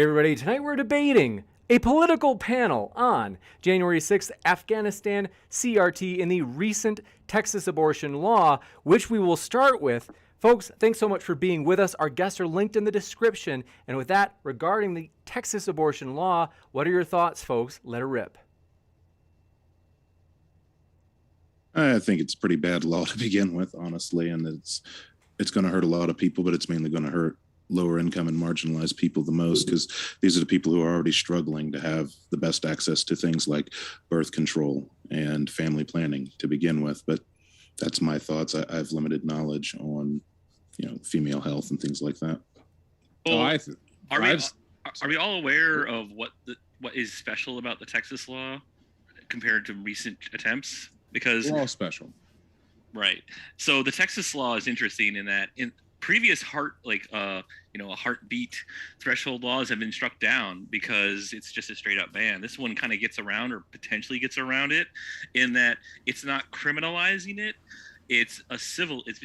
Hey everybody, tonight we're debating a political panel on January 6th, Afghanistan, CRT, and the recent Texas abortion law, which we will start with. Folks, thanks so much for being with us. Our guests are linked in the description. And with that, regarding the Texas abortion law, what are your thoughts, folks? Let it rip. I think it's a pretty bad law to begin with, honestly, and it's going to hurt a lot of people, but it's mainly going to hurt lower income and marginalized people the most, because these are the people who are already struggling to have the best access to things like birth control and family planning to begin with. But that's my thoughts. I've limited knowledge on, female health and things like that. Well, are we all aware of what is special about the Texas law compared to recent attempts? Because we're all special, right? So the Texas law is interesting in that in previous a heartbeat threshold laws have been struck down because it's just a straight up ban. This one kind of gets around, or potentially gets around it, in that it's not criminalizing it. It's a civil. It's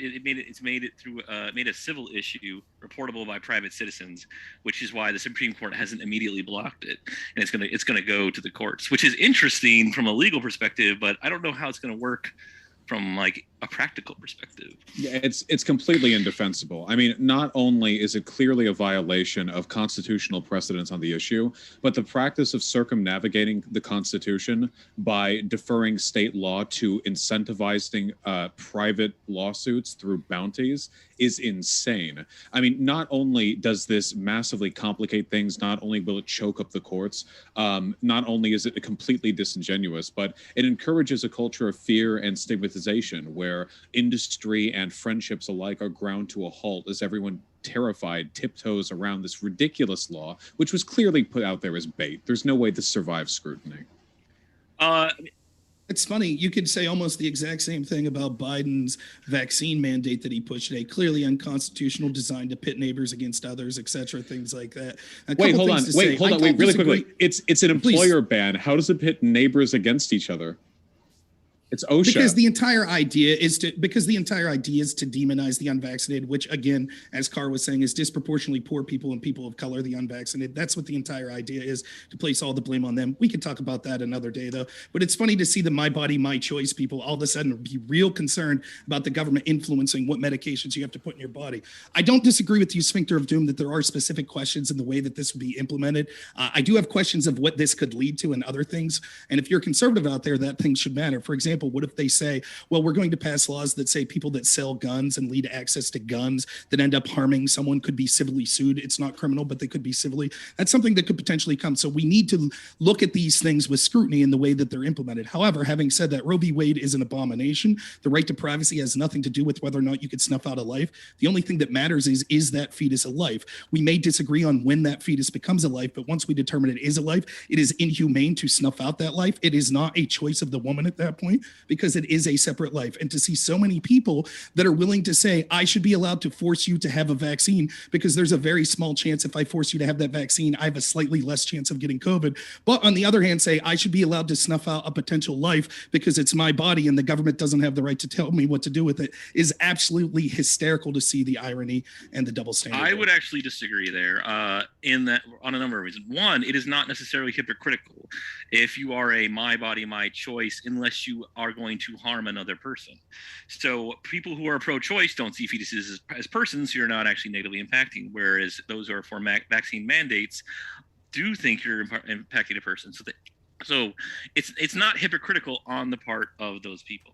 made a civil issue reportable by private citizens, which is why the Supreme Court hasn't immediately blocked it, and it's gonna go to the courts, which is interesting from a legal perspective, but I don't know how it's gonna work from like a practical perspective. Yeah, it's completely indefensible. I mean, not only is it clearly a violation of constitutional precedents on the issue, but the practice of circumnavigating the Constitution by deferring state law to incentivizing private lawsuits through bounties is insane. I mean, not only does this massively complicate things, not only will it choke up the courts, not only is it completely disingenuous, but it encourages a culture of fear and stigmatization where industry and friendships alike are ground to a halt as everyone terrified tiptoes around this ridiculous law, which was clearly put out there as bait. There's no way this survives scrutiny. It's funny. You could say almost the exact same thing about Biden's vaccine mandate that he pushed today. Clearly unconstitutional, designed to pit neighbors against others, etc. Things like that. Wait, hold on. Wait, really quickly. It's an employer ban. How does it pit neighbors against each other? It's OSHA. Because the entire idea is to demonize the unvaccinated, which again, as Carr was saying, is disproportionately poor people and people of color, the unvaccinated. That's what the entire idea is, to place all the blame on them. We could talk about that another day though. But it's funny to see the my body, my choice people all of a sudden be real concerned about the government influencing what medications you have to put in your body. I don't disagree with you, Sphincter of Doom, that there are specific questions in the way that this would be implemented. I do have questions of what this could lead to and other things. And if you're conservative out there, that things should matter. For example, what if they say, well, we're going to pass laws that say people that sell guns and lead access to guns that end up harming someone could be civilly sued. It's not criminal, but they could be civilly. That's something that could potentially come. So we need to look at these things with scrutiny in the way that they're implemented. However, having said that, Roe v. Wade is an abomination. The right to privacy has nothing to do with whether or not you could snuff out a life. The only thing that matters is that fetus a life? We may disagree on when that fetus becomes a life, but once we determine it is a life, it is inhumane to snuff out that life. It is not a choice of the woman at that point, because it is a separate life. And to see so many people that are willing to say, I should be allowed to force you to have a vaccine because there's a very small chance if I force you to have that vaccine, I have a slightly less chance of getting COVID. But on the other hand, say, I should be allowed to snuff out a potential life because it's my body and the government doesn't have the right to tell me what to do with it, is absolutely hysterical to see the irony and the double standard. I would actually disagree there in that on a number of reasons. One, it is not necessarily hypocritical if you are a my body, my choice, unless you are going to harm another person. So people who are pro-choice don't see fetuses as persons who you're not actually negatively impacting, whereas those who are for vaccine mandates do think you're impacting a person. So it's not hypocritical on the part of those people.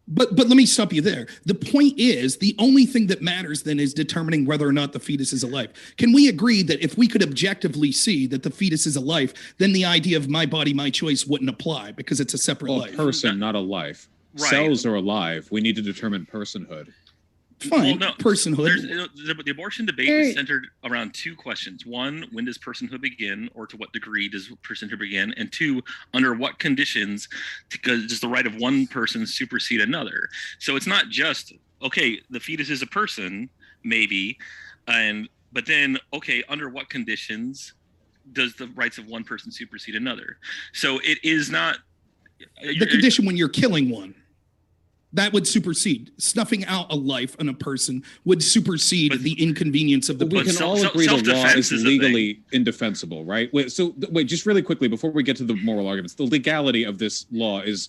But let me stop you there. The point is, the only thing that matters then is determining whether or not the fetus is alive. Can we agree that if we could objectively see that the fetus is a life, then the idea of my body, my choice wouldn't apply because it's a separate life? A person, not a life. Right. Cells are alive. We need to determine personhood. Fine, personhood. The abortion debate is centered around two questions. One, when does personhood begin, or to what degree does personhood begin? And two, under what conditions does the right of one person supersede another? So it's not just, okay, the fetus is a person, maybe, but then, okay, under what conditions does the rights of one person supersede another? So it is not... The condition when you're killing one. That would supersede. Snuffing out a life and a person would supersede the inconvenience of the we person. can all agree the law is a legally indefensible, right? Wait, just really quickly before we get to the moral arguments, the legality of this law is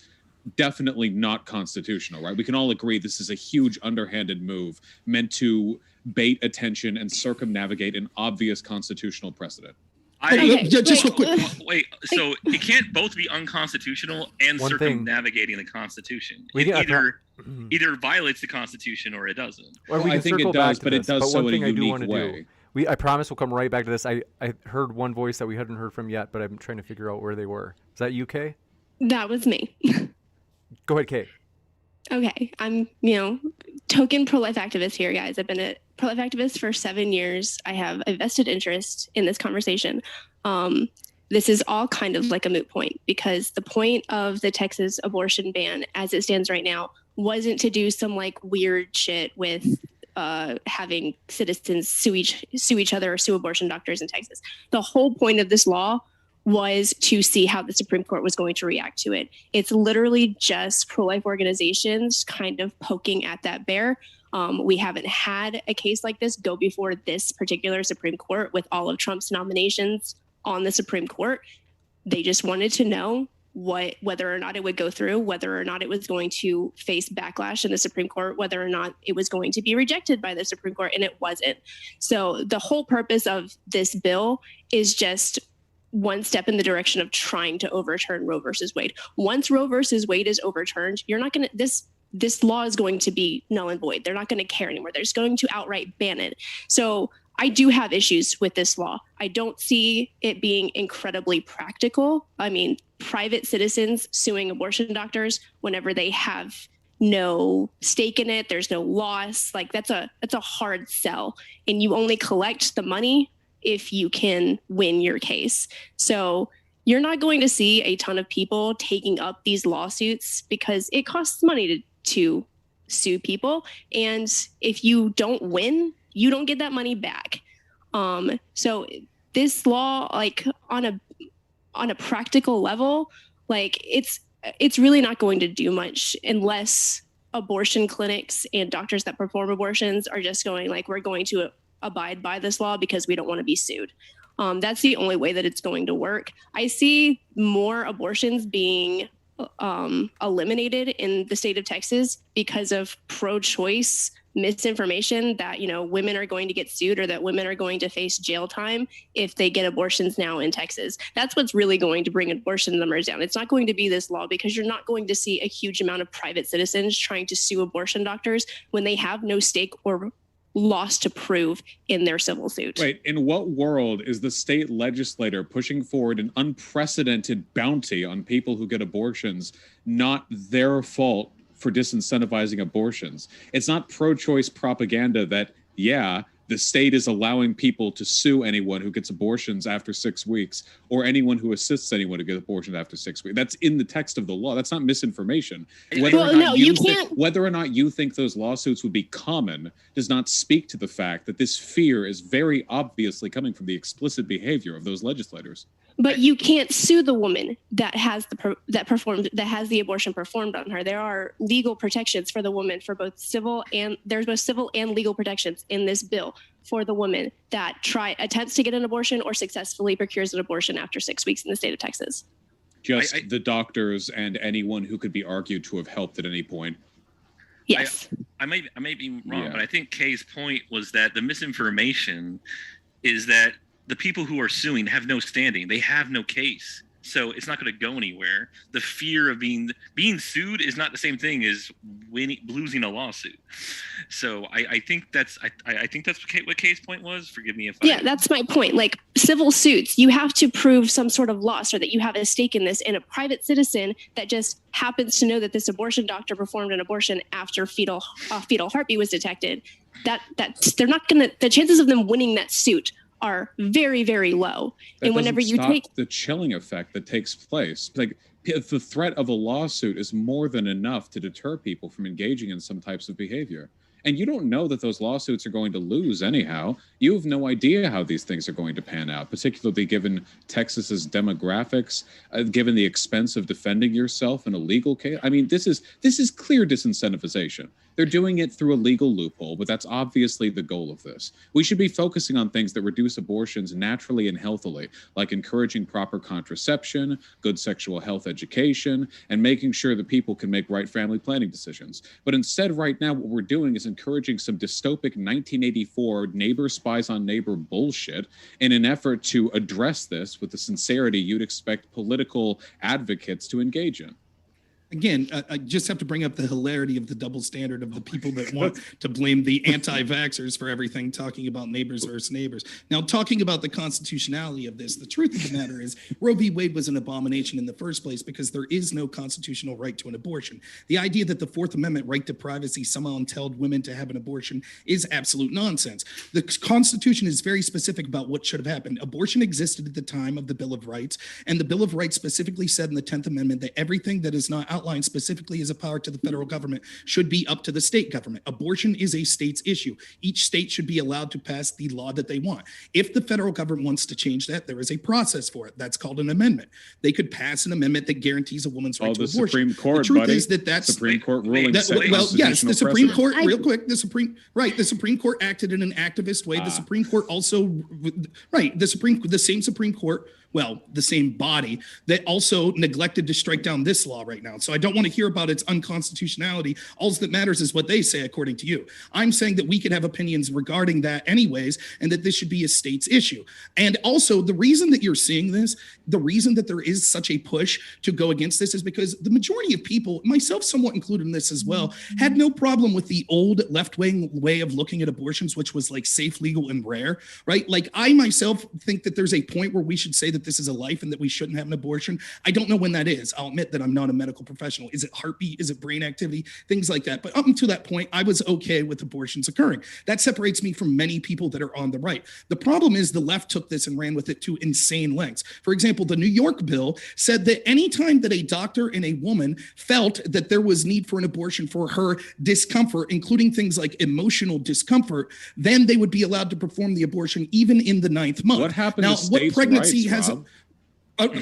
definitely not constitutional, right? We can all agree this is a huge underhanded move meant to bait attention and circumnavigate an obvious constitutional precedent. Just real quick. Wait, so it can't both be unconstitutional and circumnavigating the Constitution. It either violates the Constitution or it doesn't. Or I think it does, but it does so in a unique way. I promise we'll come right back to this. I heard one voice that we hadn't heard from yet, but I'm trying to figure out where they were. Is that you, Kay? That was me. Go ahead, Kay. Okay, I'm, token pro-life activist here, guys. I've been a pro-life activist for 7 years. I have a vested interest in this conversation. This is all kind of like a moot point because the point of the Texas abortion ban as it stands right now wasn't to do some like weird shit with having citizens sue each other or sue abortion doctors in Texas. The whole point of this law was to see how the Supreme Court was going to react to it. It's literally just pro-life organizations kind of poking at that bear. We haven't had a case like this go before this particular Supreme Court with all of Trump's nominations on the Supreme Court. They just wanted to know whether or not it would go through, whether or not it was going to face backlash in the Supreme Court, whether or not it was going to be rejected by the Supreme Court, and it wasn't. So the whole purpose of this bill is just one step in the direction of trying to overturn Roe versus Wade. Once Roe versus Wade is overturned, you're not going to, this law is going to be null and void. They're not going to care anymore. They're just going to outright ban it. So I do have issues with this law. I don't see it being incredibly practical. I mean, private citizens suing abortion doctors whenever they have no stake in it, there's no loss. Like that's a hard sell, and you only collect the money if you can win your case. So you're not going to see a ton of people taking up these lawsuits because it costs money to sue people. And if you don't win, you don't get that money back. So this law, like on a practical level, like it's really not going to do much unless abortion clinics and doctors that perform abortions are just going like, we're going to abide by this law because we don't want to be sued. That's the only way that it's going to work. I see more abortions being eliminated in the state of Texas because of pro-choice misinformation that, women are going to get sued or that women are going to face jail time if they get abortions now in Texas. That's what's really going to bring abortion numbers down. It's not going to be this law because you're not going to see a huge amount of private citizens trying to sue abortion doctors when they have no stake or loss to prove in their civil suit. Wait, in what world is the state legislator pushing forward an unprecedented bounty on people who get abortions not their fault for disincentivizing abortions? It's not pro-choice propaganda that, the state is allowing people to sue anyone who gets abortions after 6 weeks or anyone who assists anyone to get abortions after 6 weeks. That's in the text of the law. That's not misinformation. Whether or not you think those lawsuits would be common does not speak to the fact that this fear is very obviously coming from the explicit behavior of those legislators. But you can't sue the woman that has the abortion performed on her. There are legal protections for the woman for both civil and legal protections in this bill for the woman that attempts to get an abortion or successfully procures an abortion after 6 weeks in the state of Texas. Just the doctors and anyone who could be argued to have helped at any point. Yes. I may be wrong, but I think Kay's point was that the misinformation is that the people who are suing have no standing. They have no case. So it's not going to go anywhere. The fear of being sued is not the same thing as losing a lawsuit. So I think that's what Kay's point was. Forgive me if that's my point. Like civil suits, you have to prove some sort of loss or that you have a stake in this. And a private citizen that just happens to know that this abortion doctor performed an abortion after fetal heartbeat was detected, they're not going to. The chances of them winning that suit are very, very low. And whenever you take the chilling effect that takes place, like if the threat of a lawsuit is more than enough to deter people from engaging in some types of behavior. And you don't know that those lawsuits are going to lose anyhow. You have no idea how these things are going to pan out, particularly given Texas's demographics, given the expense of defending yourself in a legal case. I mean, this is clear disincentivization. They're doing it through a legal loophole, but that's obviously the goal of this. We should be focusing on things that reduce abortions naturally and healthily, like encouraging proper contraception, good sexual health education, and making sure that people can make right family planning decisions. But instead, right now, what we're doing is encouraging some dystopic 1984 neighbor spies on neighbor bullshit in an effort to address this with the sincerity you'd expect political advocates to engage in. Again, I just have to bring up the hilarity of the double standard of the people that want to blame the anti-vaxxers for everything, talking about neighbors versus neighbors. Now, talking about the constitutionality of this, the truth of the matter is Roe v. Wade was an abomination in the first place because there is no constitutional right to an abortion. The idea that the Fourth Amendment right to privacy somehow entailed women to have an abortion is absolute nonsense. The Constitution is very specific about what should have happened. Abortion existed at the time of the Bill of Rights, and the Bill of Rights specifically said in the 10th Amendment that everything that is not outlined specifically as a power to the federal government should be up to the state government. Abortion is a state's issue. Each state should be allowed to pass the law that they want. If the federal government wants to change that, there is a process for it. That's called an amendment. They could pass an amendment that guarantees a woman's right to abortion. Supreme Court, the truth buddy. is that that's Supreme Court ruling. Well, yes, the Supreme Court, real quick, the Supreme Court acted in an activist way. The Supreme Court also, the same Supreme Court, well, the same body that also neglected to strike down this law right now. So I don't want to hear about its unconstitutionality. All that matters is what they say, according to you. I'm saying that we could have opinions regarding that anyways, and that this should be a state's issue. And also, the reason that you're seeing this, the reason that there is such a push to go against this is because the majority of people, myself somewhat included in this as well, had no problem with the old left-wing way of looking at abortions, which was like safe, legal, and rare, right? Like I myself think that there's a point where we should say that this is a life and that we shouldn't have an abortion. I don't know when that is. I'll admit that I'm not a medical professional. Is it heartbeat? Is it brain activity? Things like that. But up until that point, I was okay with abortions occurring. That separates me from many people that are on the right. The problem is the left took this and ran with it to insane lengths. For example, the New York bill said that anytime that a doctor and a woman felt that there was need for an abortion for her discomfort, including things like emotional discomfort, then they would be allowed to perform the abortion even in the 9th month. What happened now, to states' what pregnancy rights, has Rob?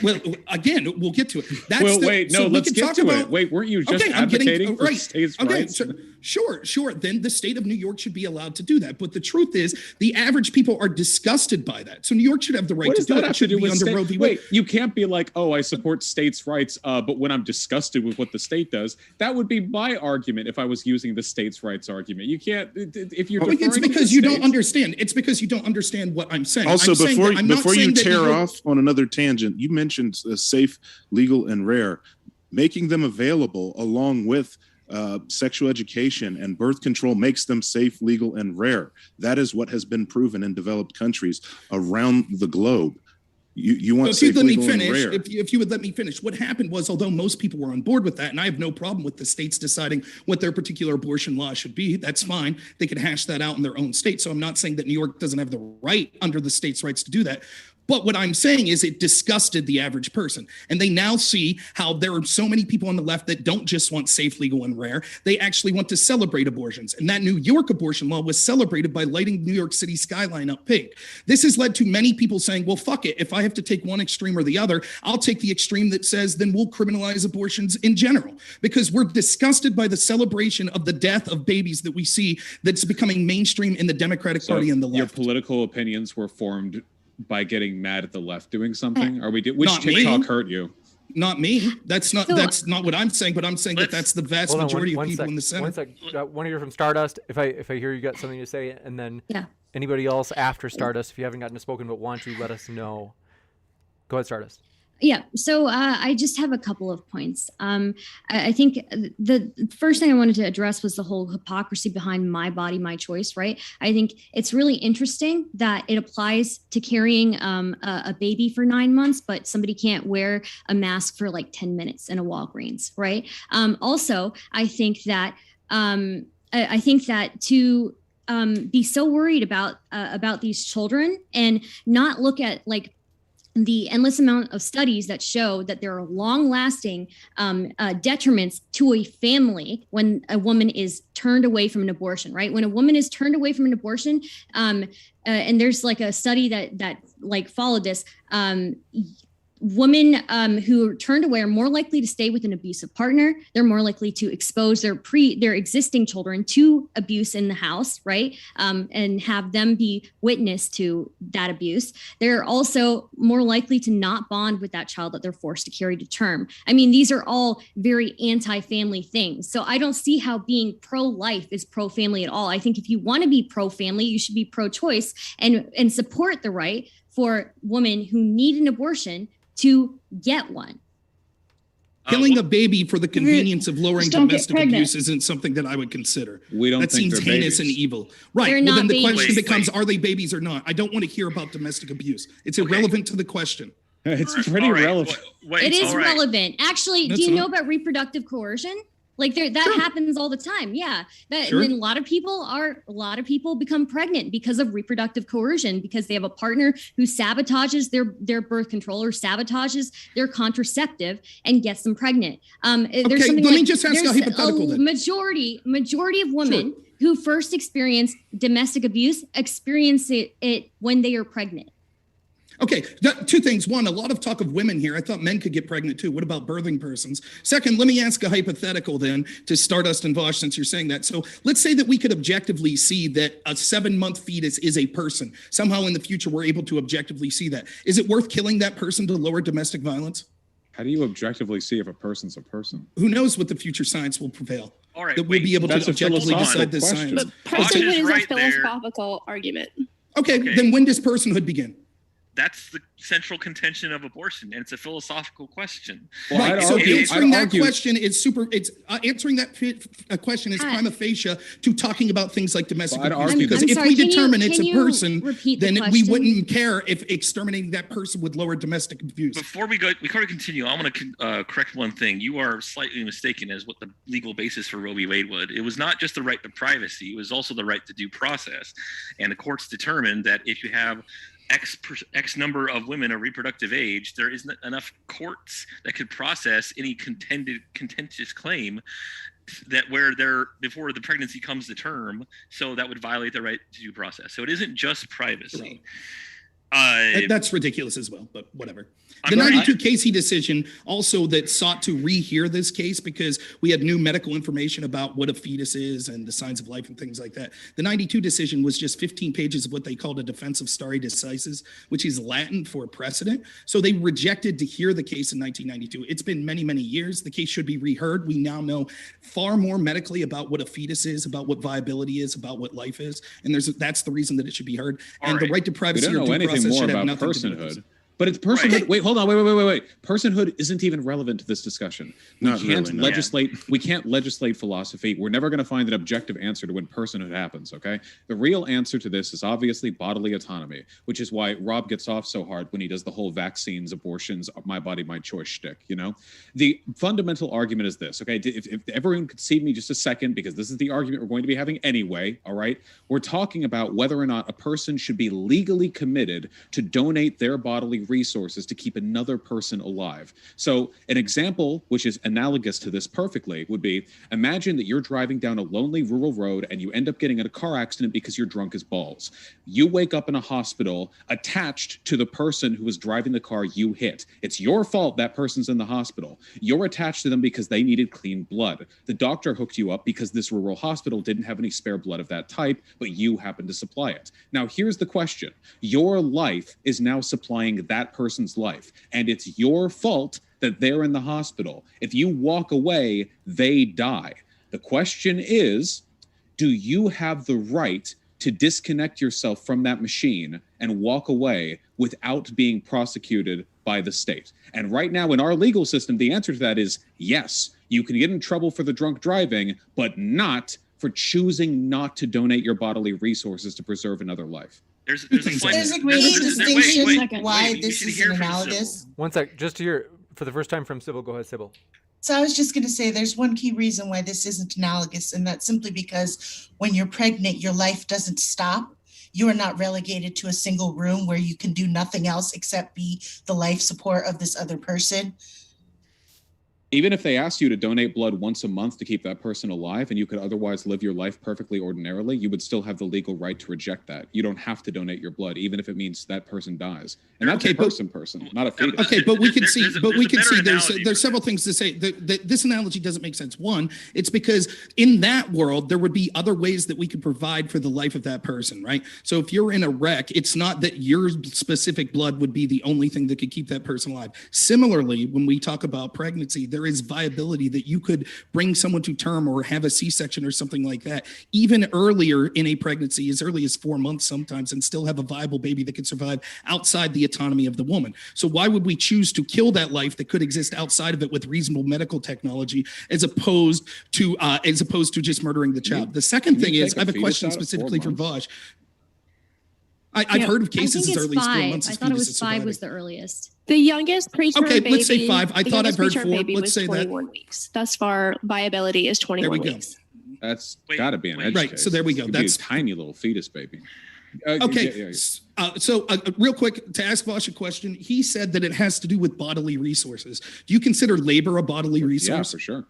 Well, again, we'll get to it. Let's get to it. Wait, weren't you just advocating for states' rights? Sure. Then the state of New York should be allowed to do that. But the truth is, the average people are disgusted by that. So New York should have the right to do it. It should be under Roe v. Wade. Wait, you can't be like, oh, I support states' rights, but when I'm disgusted with what the state does, that would be my argument if I was using the states' rights argument. You can't, if you're it's because you don't understand. It's because you don't understand what I'm saying. Also, I'm before you tear off on another tangent, you mentioned safe, legal, and rare. Making them available along with sexual education and birth control makes them safe, legal, and rare. That is what has been proven in developed countries around the globe. You want safe, legal, and rare. If you would let me finish, what happened was, although most people were on board with that, and I have no problem with the states deciding what their particular abortion law should be, that's fine. They can hash that out in their own state. So I'm not saying that New York doesn't have the right under the state's rights to do that. But what I'm saying is it disgusted the average person. And they now see how there are so many people on the left that don't just want safe, legal, and rare. They actually want to celebrate abortions. And that New York abortion law was celebrated by lighting New York City skyline up pink. This has led to many people saying, well, fuck it. If I have to take one extreme or the other, I'll take the extreme that says then we'll criminalize abortions in general. Because we're disgusted by the celebration of the death of babies that we see that's becoming mainstream in the Democratic Party and the left. Your political opinions were formed by getting mad at the left doing something? Which Not TikTok me. hurt you? Not me. That's not what I'm saying, but I'm saying that that's the vast majority of people in the Senate. One sec. I want to hear from Stardust. If I hear you got something to say, and then anybody else after Stardust, if you haven't gotten to spoken but want to, let us know. Go ahead, Stardust. Yeah. So I just have a couple of points. I think the first thing I wanted to address was the whole hypocrisy behind my body, my choice, right? I think it's really interesting that it applies to carrying a baby for 9 months, but somebody can't wear a mask for like 10 minutes in a Walgreens, right? Also, I think that to be so worried about these children and not look at like the endless amount of studies that show that there are long-lasting detriments to a family when a woman is turned away from an abortion, right? When a woman is turned away from an abortion, and there's like a study that like followed this, women who are turned away are more likely to stay with an abusive partner. They're more likely to expose their existing children to abuse in the house, right? And have them be witness to that abuse. They're also more likely to not bond with that child that they're forced to carry to term. I mean, these are all very anti-family things. So I don't see how being pro-life is pro-family at all. I think if you want to be pro-family, you should be pro-choice and support the right for women who need an abortion to get one. Killing a baby for the convenience of lowering domestic abuse isn't something that I would consider. We don't that think seems they're heinous and babies. evil. Right. They're Well, not then the question babies. becomes, are they babies or not? I don't want to hear about domestic abuse. It's irrelevant to the question. It's All right, pretty all right, relevant. wait, It is all right. relevant. Actually, That's do you know not- about reproductive coercion? Like that Sure. happens all the time. Yeah. Sure. And then a lot of people become pregnant because of reproductive coercion, because they have a partner who sabotages their birth control or sabotages their contraceptive and gets them pregnant. There's Okay, something let me like- just ask a there's hypothetical then. Majority of women who first experience domestic abuse experience it when they are pregnant. Okay, two things. One, a lot of talk of women here. I thought men could get pregnant too. What about birthing persons? Second, let me ask a hypothetical then to Stardust and Vaush, since you're saying that. So let's say that we could objectively see that a 7-month fetus is a person. Somehow in the future, we're able to objectively see that. Is it worth killing that person to lower domestic violence? How do you objectively see if a person's a person? Who knows what the future science will prevail? All right, That we'll be able to That's a objectively philosophical decide this question. science. But Vaush personhood is is right a there. philosophical argument. Okay, Okay. then when does personhood begin? That's the central contention of abortion, and it's a philosophical question. Well, Right. I'd So argue- answering I'd that argue- question is super. It's answering that question is prima facie to talking about things like domestic Well, I'd abuse. argue Because I'm if sorry, we can you- determine it's can a you person, repeat the then we question? wouldn't care if exterminating that person would lower domestic abuse. Before we continue, I want to correct one thing. You are slightly mistaken as what the legal basis for Roe v. Wade was. It was not just the right to privacy; it was also the right to due process. And the courts determined that if you have X number of women of reproductive age, there isn't enough courts that could process any contentious claim that where they're before the pregnancy comes to term. So that would violate the right to due process. So it isn't just privacy. That's ridiculous as well, but whatever. The I'm not- 92 Casey decision also that sought to rehear this case because we had new medical information about what a fetus is and the signs of life and things like that. The 92 decision was just 15 pages of what they called a defense of stare decisis, which is Latin for precedent. So they rejected to hear the case in 1992. It's been many, many years. The case should be reheard. We now know far more medically about what a fetus is, about what viability is, about what life is. And that's the reason that it should be heard. All And the right. right to We privacy don't or know due anything process more should have about nothing to do with this. personhood. But it's personhood. Right. Wait, hold on. Wait. Personhood isn't even relevant to this discussion. We Not can't really, no. legislate. We can't legislate philosophy. We're never going to find an objective answer to when personhood happens. Okay. The real answer to this is obviously bodily autonomy, which is why Rob gets off so hard when he does the whole vaccines, abortions, my body, my choice shtick. You know, the fundamental argument is this. Okay. If everyone could see me just a second, because this is the argument we're going to be having anyway. All right. We're talking about whether or not a person should be legally committed to donate their bodily resources to keep another person alive. So an example, which is analogous to this perfectly, would be imagine that you're driving down a lonely rural road and you end up getting in a car accident because you're drunk as balls. You wake up in a hospital attached to the person who was driving the car you hit. It's your fault that person's in the hospital. You're attached to them because they needed clean blood. The doctor hooked you up because this rural hospital didn't have any spare blood of that type, but you happened to supply it. Now, here's the question. Your life is now supplying that person's life, and it's your fault that they're in the hospital. If you walk away, they die. The question is, do you have the right to disconnect yourself from that machine and walk away without being prosecuted by the state? And right now in our legal system, the answer to that is yes. You can get in trouble for the drunk driving, but not for choosing not to donate your bodily resources to preserve another life. There's a There's slight- a great distinction why you this should is hear an from analogous. Sybil. One sec, just to hear for the first time from Sybil. Go ahead, Sybil. So I was just going to say there's one key reason why this isn't analogous, and that's simply because when you're pregnant, your life doesn't stop. you are not relegated to a single room where you can do nothing else except be the life support of this other person. Even if they asked you to donate blood once a month to keep that person alive and you could otherwise live your life perfectly ordinarily, you would still have the legal right to reject that. You don't have to donate your blood, even if it means that person dies. And that's a person, not a fetus. Okay, but we can see, there's several things to say. This analogy doesn't make sense. One, it's because in that world, there would be other ways that we could provide for the life of that person, right? So if you're in a wreck, it's not that your specific blood would be the only thing that could keep that person alive. Similarly, when we talk about pregnancy, there is viability that you could bring someone to term or have a C-section or something like that, even earlier in a pregnancy, as early as 4 months sometimes, and still have a viable baby that could survive outside the autonomy of the woman. So why would we choose to kill that life that could exist outside of it with reasonable medical technology, as opposed to just murdering the child? The second thing is, I have a question specifically for Vaush. I've heard of cases as early as 4 months. I thought it was 5 was the earliest. The youngest preterm baby. Okay, let's say 5. I thought I've heard 4. Let's say 21 weeks. Thus far, viability is 21 weeks. That's got to be an edge right. case. So there we go. That's a tiny little fetus baby. Okay. So real quick, to ask Vaush a question, he said that it has to do with bodily resources. Do you consider labor a bodily resource? Yeah, for sure.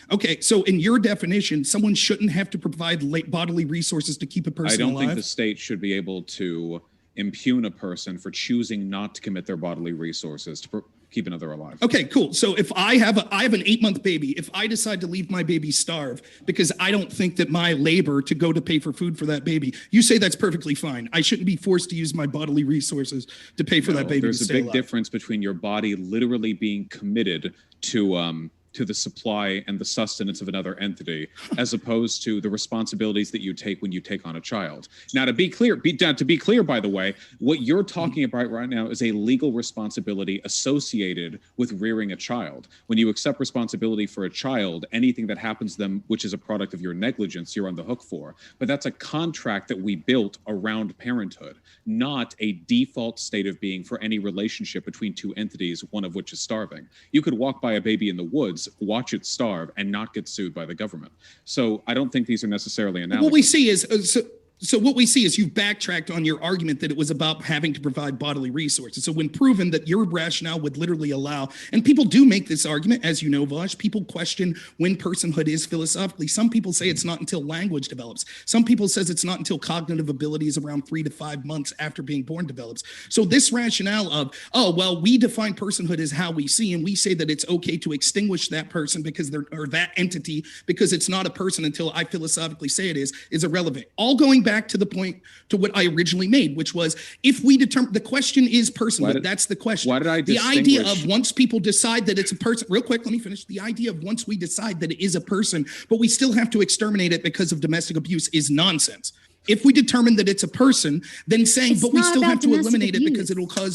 Okay, so in your definition, someone shouldn't have to provide bodily resources to keep a person alive? I don't think the state should be able to impugn a person for choosing not to commit their bodily resources to keep another alive. Okay, cool. So if I have an 8-month baby, if I decide to leave my baby starve because I don't think that my labor to go to pay for food for that baby, you say that's perfectly fine. I shouldn't be forced to use my bodily resources to pay for that baby to stay alive. There's a big difference between your body literally being committed to the supply and the sustenance of another entity, as opposed to the responsibilities that you take when you take on a child. Now, to be clear, by the way, what you're talking about right now is a legal responsibility associated with rearing a child. When you accept responsibility for a child, anything that happens to them, which is a product of your negligence, you're on the hook for. But that's a contract that we built around parenthood, not a default state of being for any relationship between two entities, one of which is starving. You could walk by a baby in the woods, watch it starve, and not get sued by the government. So I don't think these are necessarily analogous. What we see is so what we see is you've backtracked on your argument that it was about having to provide bodily resources. So when proven that your rationale would literally allow, and people do make this argument, as you know, Vaush, people question when personhood is philosophically. Some people say it's not until language develops. Some people says it's not until cognitive abilities around 3 to 5 months after being born develops. So this rationale of, oh, well, we define personhood as how we see, and we say that it's okay to extinguish that person because or that entity because it's not a person until I philosophically say it is irrelevant. All going back to the point to what I originally made, which was if we determine the question is personhood, that's the question. Why did I the idea of once people decide that it's a person, real quick, let me finish. The idea of once we decide that it is a person, but we still have to exterminate it because of domestic abuse is nonsense. If we determine that it's a person, then saying, but we still have to eliminate it because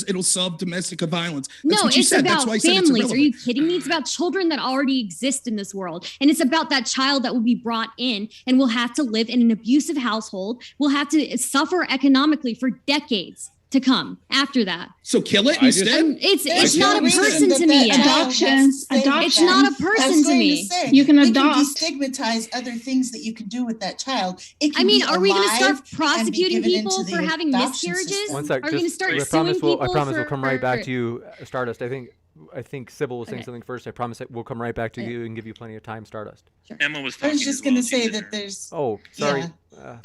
it'll solve domestic violence. That's what you said. That's why I said it's irrelevant. Are you kidding me? It's about children that already exist in this world. And it's about that child that will be brought in and will have to live in an abusive household, will have to suffer economically for decades to come after that. So kill it instead? It's not a person to me yet. Adoption. It's not a person to me. You can adopt. Can destigmatize other things that you can do with that child. I mean, are we going to start prosecuting people for having miscarriages? One sec, are we going to start I suing people? I promise we'll come right back to you, Stardust. I think Sybil was saying something first. I promise we'll come right back to you and give you plenty of time, Stardust. Sure. Emma was talking. I was just going to say that there's. Oh, sorry. Yeah.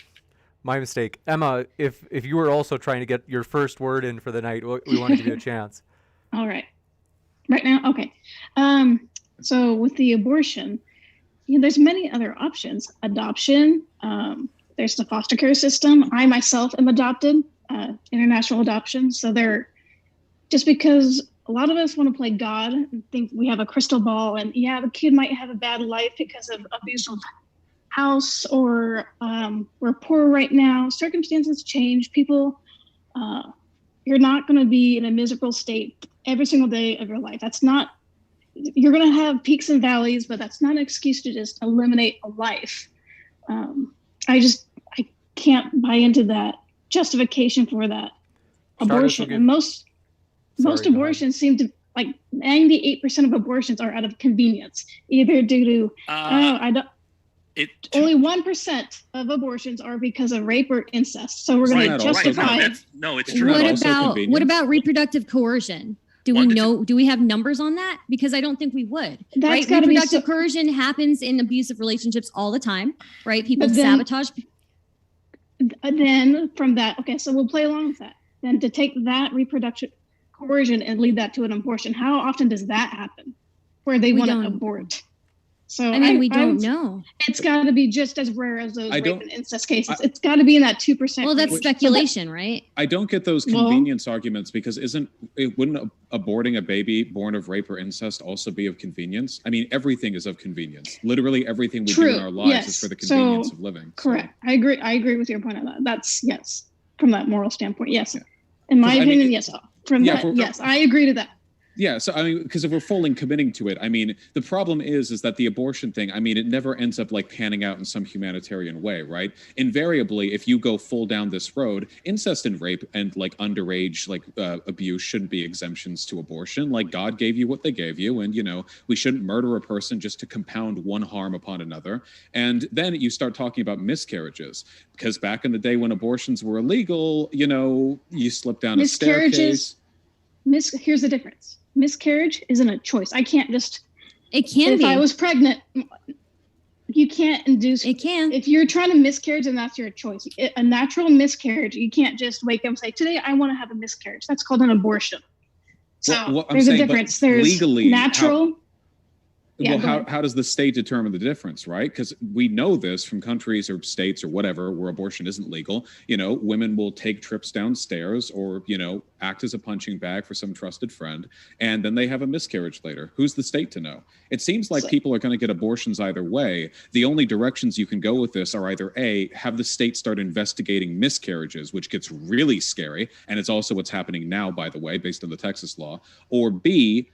My mistake. Emma, if you were also trying to get your first word in for the night, we want to give you a chance. All right. Right now? Okay. So with the abortion, there's many other options. Adoption, there's the foster care system. I myself am adopted, international adoption. So just because a lot of us want to play God and think we have a crystal ball and the kid might have a bad life because of abusive house or we're poor right now. Circumstances change. People, you're not going to be in a miserable state every single day of your life. You're going to have peaks and valleys, but that's not an excuse to just eliminate a life. I can't buy into that justification for that abortion. And most abortions seem to, like 98% of abortions are out of convenience, either due to, only 1% of abortions are because of rape or incest. So we're going to justify it. No, it's true. What about reproductive coercion? Do we have numbers on that? Because I don't think we would. That's got to be reproductive coercion happens in abusive relationships all the time, right? People sabotage. Then from that, okay, so we'll play along with that. Then to take that reproductive coercion and lead that to an abortion, how often does that happen where they want to abort? So we don't know. It's got to be just as rare as those rape and incest cases. It's got to be in that 2%. Well, that's speculation, right? I don't get those convenience arguments because wouldn't aborting a baby born of rape or incest also be of convenience? I mean, everything is of convenience. Literally everything we do in our lives is for the convenience of living. Correct. I agree with your point on that. That's yes, from that moral standpoint. Yes. In my opinion, yes. Yes, I agree to that. Yeah, so I mean, because if we're fully committing to it, I mean, the problem is that the abortion thing, I mean, it never ends up like panning out in some humanitarian way, right? Invariably, if you go full down this road, incest and rape and like underage like abuse shouldn't be exemptions to abortion. Like God gave you what they gave you, and we shouldn't murder a person just to compound one harm upon another. And then you start talking about miscarriages, because back in the day when abortions were illegal, you slip down a staircase. Here's the difference. Miscarriage isn't a choice. I can't just. It can be. If I was pregnant, you can't induce. It can. If you're trying to miscarriage, then that's your choice. A natural miscarriage, you can't just wake up and say, "Today I want to have a miscarriage." That's called an abortion. So there's a difference. There's legally natural. How does the state determine the difference, right? Because we know this from countries or states or whatever where abortion isn't legal. Women will take trips downstairs or, act as a punching bag for some trusted friend, and then they have a miscarriage later. Who's the state to know? It seems like people are going to get abortions either way. The only directions you can go with this are either A, have the state start investigating miscarriages, which gets really scary, and it's also what's happening now, by the way, based on the Texas law, or B,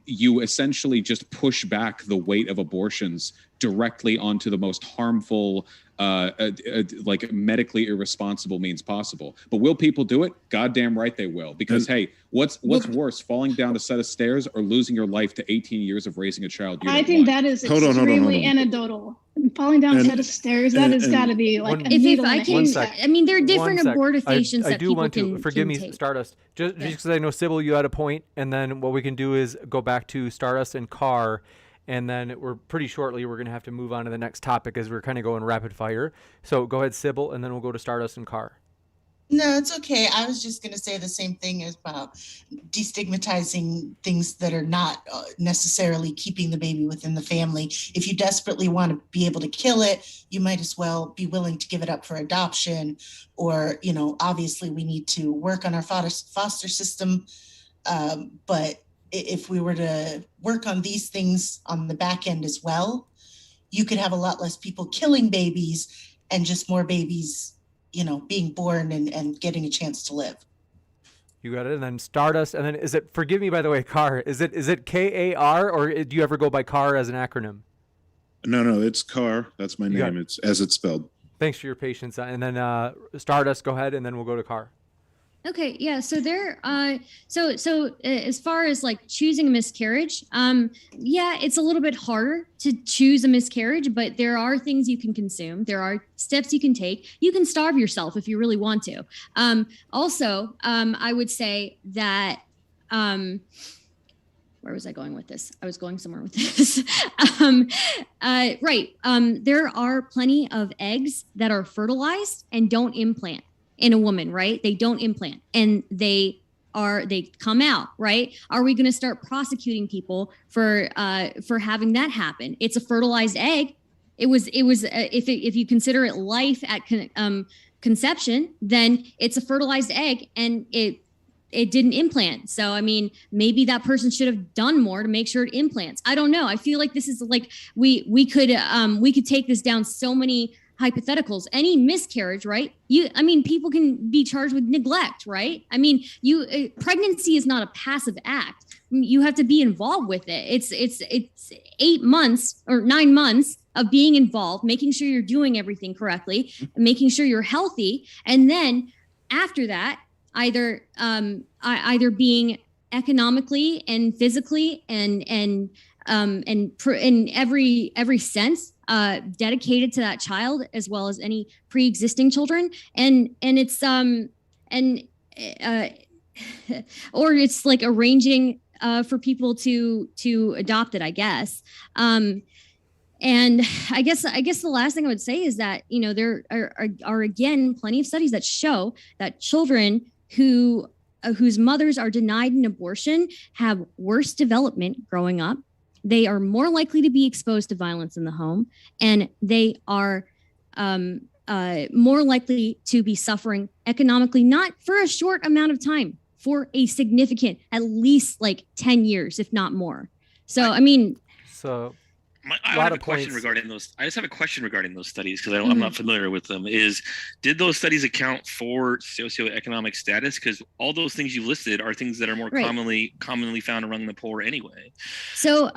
you essentially just push back the weight of abortions directly onto the most harmful, like medically irresponsible means possible. But will people do it? Goddamn right they will. Because hey, what's worse, falling down a set of stairs or losing your life to 18 years of raising a child? I think that is extremely anecdotal. Falling down a set of stairs, that has got to be like if I can. I mean, there are different abortifacients that people can. I do want to forgive me, Stardust. Just because I know Sybil, you had a point, and then what we can do is go back to Stardust and Carr. And then we're going to have to move on to the next topic as we're kind of going rapid fire. So go ahead, Sybil, and then we'll go to Stardust and Carr. No, it's okay. I was just going to say the same thing about destigmatizing things that are not necessarily keeping the baby within the family. If you desperately want to be able to kill it, you might as well be willing to give it up for adoption. Or, obviously we need to work on our foster system. But if we were to work on these things on the back end as well, you could have a lot less people killing babies and just more babies, being born and getting a chance to live. You got it. And then Stardust. And then forgive me, by the way, Carr, is it K-A-R, or do you ever go by Carr as an acronym? No, it's Carr. That's my name. It's as it's spelled. Thanks for your patience. And then Stardust, go ahead, and then we'll go to Carr. Okay, yeah. So so as far as like choosing a miscarriage, yeah, it's a little bit harder to choose a miscarriage, but there are things you can consume. There are steps you can take. You can starve yourself if you really want to. Also, I would say that, where was I going with this? I was going somewhere with this. Right. There are plenty of eggs that are fertilized and don't implant in a woman, right? They don't implant and they come out, right? Are we going to start prosecuting people for having that happen? It's a fertilized egg. It was if you consider it life at conception, then it's a fertilized egg and it didn't implant. So, I mean, maybe that person should have done more to make sure it implants. I don't know. I feel like this is like, we could take this down so many hypotheticals. Any miscarriage, right? People can be charged with neglect, right? I mean, pregnancy is not a passive act. You have to be involved with it. It's 8 months or 9 months of being involved, making sure you're doing everything correctly, making sure you're healthy. And then after that, either being economically and physically and in every sense dedicated to that child as well as any pre-existing children, and it's or it's like arranging for people to adopt it, I guess. And I guess the last thing I would say is that, you know, there are again plenty of studies that show that children whose mothers are denied an abortion have worse development growing up. They are more likely to be exposed to violence in the home, and they are more likely to be suffering economically, not for a short amount of time, for a significant, at least like 10 years, if not more. So, I mean, so I have a question regarding those. I just have a question regarding those studies because I'm not familiar with them. Did those studies account for socioeconomic status? Because all those things you listed are things that are more commonly found among the poor anyway. So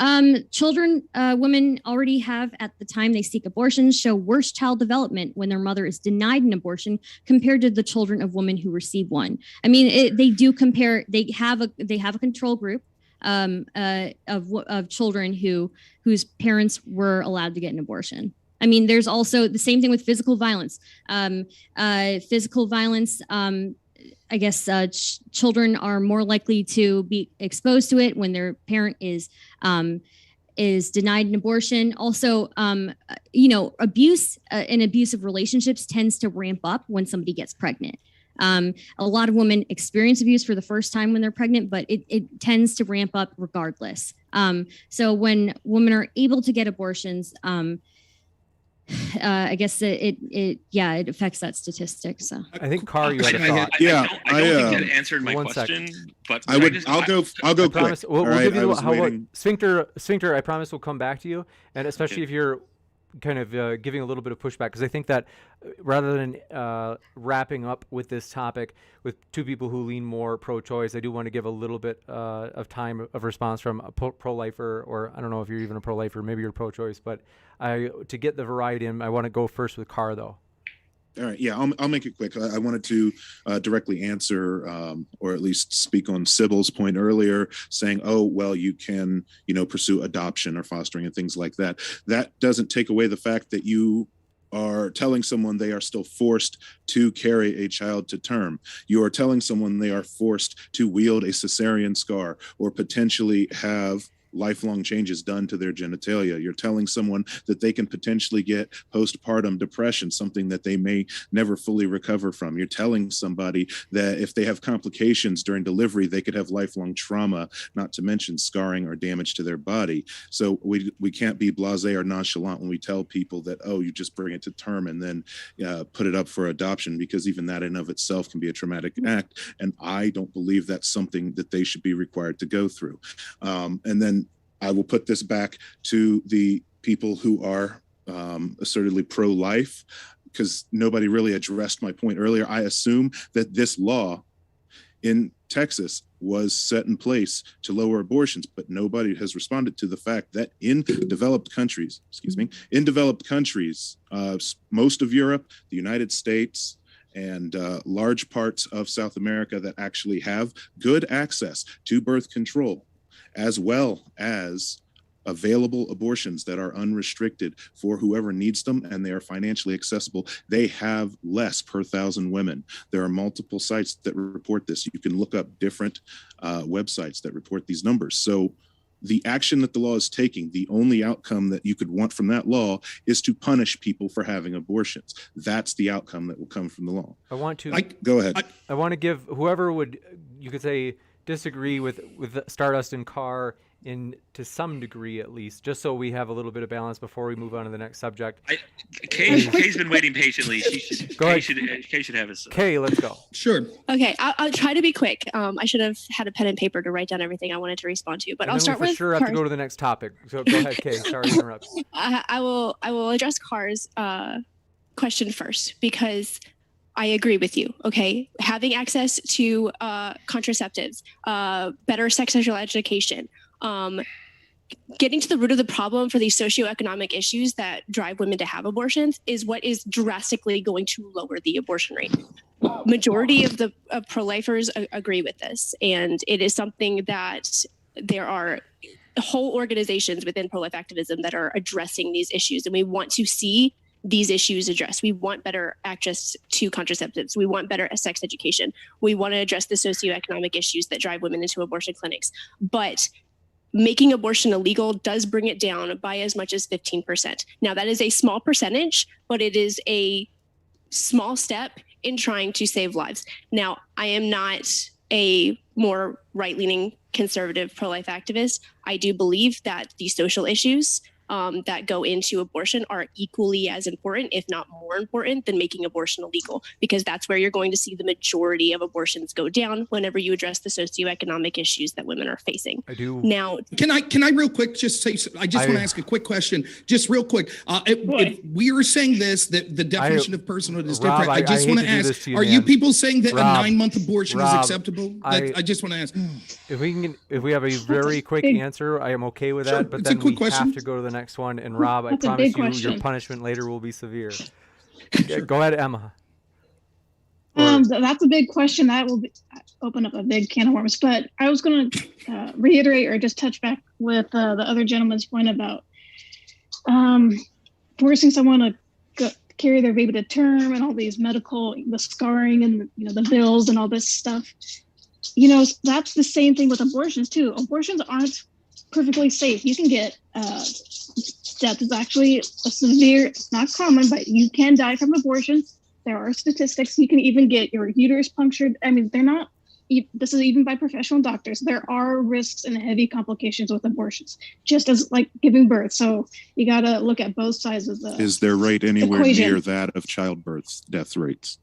children, women already have, at the time they seek abortions, show worse child development when their mother is denied an abortion compared to the children of women who receive one. I mean, they do compare. They have a control group of children whose parents were allowed to get an abortion. I mean, there's also the same thing with physical violence. Physical violence, I guess children are more likely to be exposed to it when their parent is denied an abortion. Also, you know, abuse in abusive relationships tends to ramp up when somebody gets pregnant. A lot of women experience abuse for the first time when they're pregnant, but it tends to ramp up regardless. So when women are able to get abortions, I guess it affects that statistic. So I think Carr, you had a thought. I don't think that answered my question. But I'll go quick. We'll give you Sphincter. I promise we'll come back to you, and especially if you're kind of giving a little bit of pushback, because I think that rather than wrapping up with this topic with two people who lean more pro-choice, I do want to give a little bit of time of response from a pro-lifer, or I don't know if you're even a pro-lifer, maybe you're pro-choice, but to get the variety in, I want to go first with Carr, though. All right. Yeah, I'll make it quick. I wanted to directly answer or at least speak on Sybil's point earlier, saying, oh, well, you can, pursue adoption or fostering and things like that. That doesn't take away the fact that you are telling someone they are still forced to carry a child to term. You are telling someone they are forced to wield a cesarean scar or potentially have lifelong changes done to their genitalia. You're telling someone that they can potentially get postpartum depression, something that they may never fully recover from. You're telling somebody that if they have complications during delivery, they could have lifelong trauma, not to mention scarring or damage to their body. So we can't be blasé or nonchalant when we tell people that, oh, you just bring it to term and then put it up for adoption, because even that in of itself can be a traumatic act. And I don't believe that's something that they should be required to go through. And then I will put this back to the people who are assertedly pro-life, because nobody really addressed my point earlier. I assume that this law in Texas was set in place to lower abortions, but nobody has responded to the fact that in developed countries, most of Europe, the United States, and large parts of South America that actually have good access to birth control, as well as available abortions that are unrestricted for whoever needs them, and they are financially accessible, they have less per 1,000 women. There are multiple sites that report this. You can look up different websites that report these numbers. So the action that the law is taking, the only outcome that you could want from that law is to punish people for having abortions. That's the outcome that will come from the law. Go ahead. I want to give whoever would, you could say, disagree with Stardust and Carr to some degree at least, just so we have a little bit of balance before we move on to the next subject. Kay's been waiting patiently. Kay should have his. Kay, let's go. Sure. Okay, I'll try to be quick. I should have had a pen and paper to write down everything I wanted to respond to, but I'll start with. For sure, have to go to the next topic. So go ahead, Kay. Sorry to interrupt. I will address Carr's question first, because I agree with you. Okay, having access to contraceptives, better sex sexual education, getting to the root of the problem for these socioeconomic issues that drive women to have abortions is what is drastically going to lower the abortion rate. Majority of the pro-lifers agree with this, and it is something that there are whole organizations within pro-life activism that are addressing these issues, and we want to see these issues addressed. We want better access to contraceptives. We want better sex education. We want to address the socioeconomic issues that drive women into abortion clinics. But making abortion illegal does bring it down by as much as 15%. Now, that is a small percentage, but it is a small step in trying to save lives. Now, I am not a more right-leaning conservative pro-life activist. I do believe that the social issues that go into abortion are equally as important, if not more important, than making abortion illegal, because that's where you're going to see the majority of abortions go down whenever you address the socioeconomic issues that women are facing. I do. Now, Can I real quick just say, I just want to ask a quick question, just real quick. If we were saying this, that the definition of personhood is Rob, different, I just want to ask, are you people saying that Rob, a 9-month abortion is Rob, acceptable? I just want to ask. If we have a very quick answer, I am okay with that. But it's a then quick we question. have to go to the next one. And Rob, I That's a promise big you, your question. punishment later will be severe. Go ahead, Emma. That's a big question. That will open up a big can of worms. But I was going to reiterate or just touch back with the other gentleman's point about forcing someone to carry their baby to term and all these medical, the scarring and the bills and all this stuff. That's the same thing with abortions too. Abortions aren't perfectly safe. You can get death is actually a severe, it's not common, but you can die from abortions. There are statistics. You can even get your uterus punctured. I mean, they're not, this is even by professional doctors. There are risks and heavy complications with abortions, just as like giving birth. So you got to look at both sides of the Is their rate anywhere equation. near that of childbirth death rates?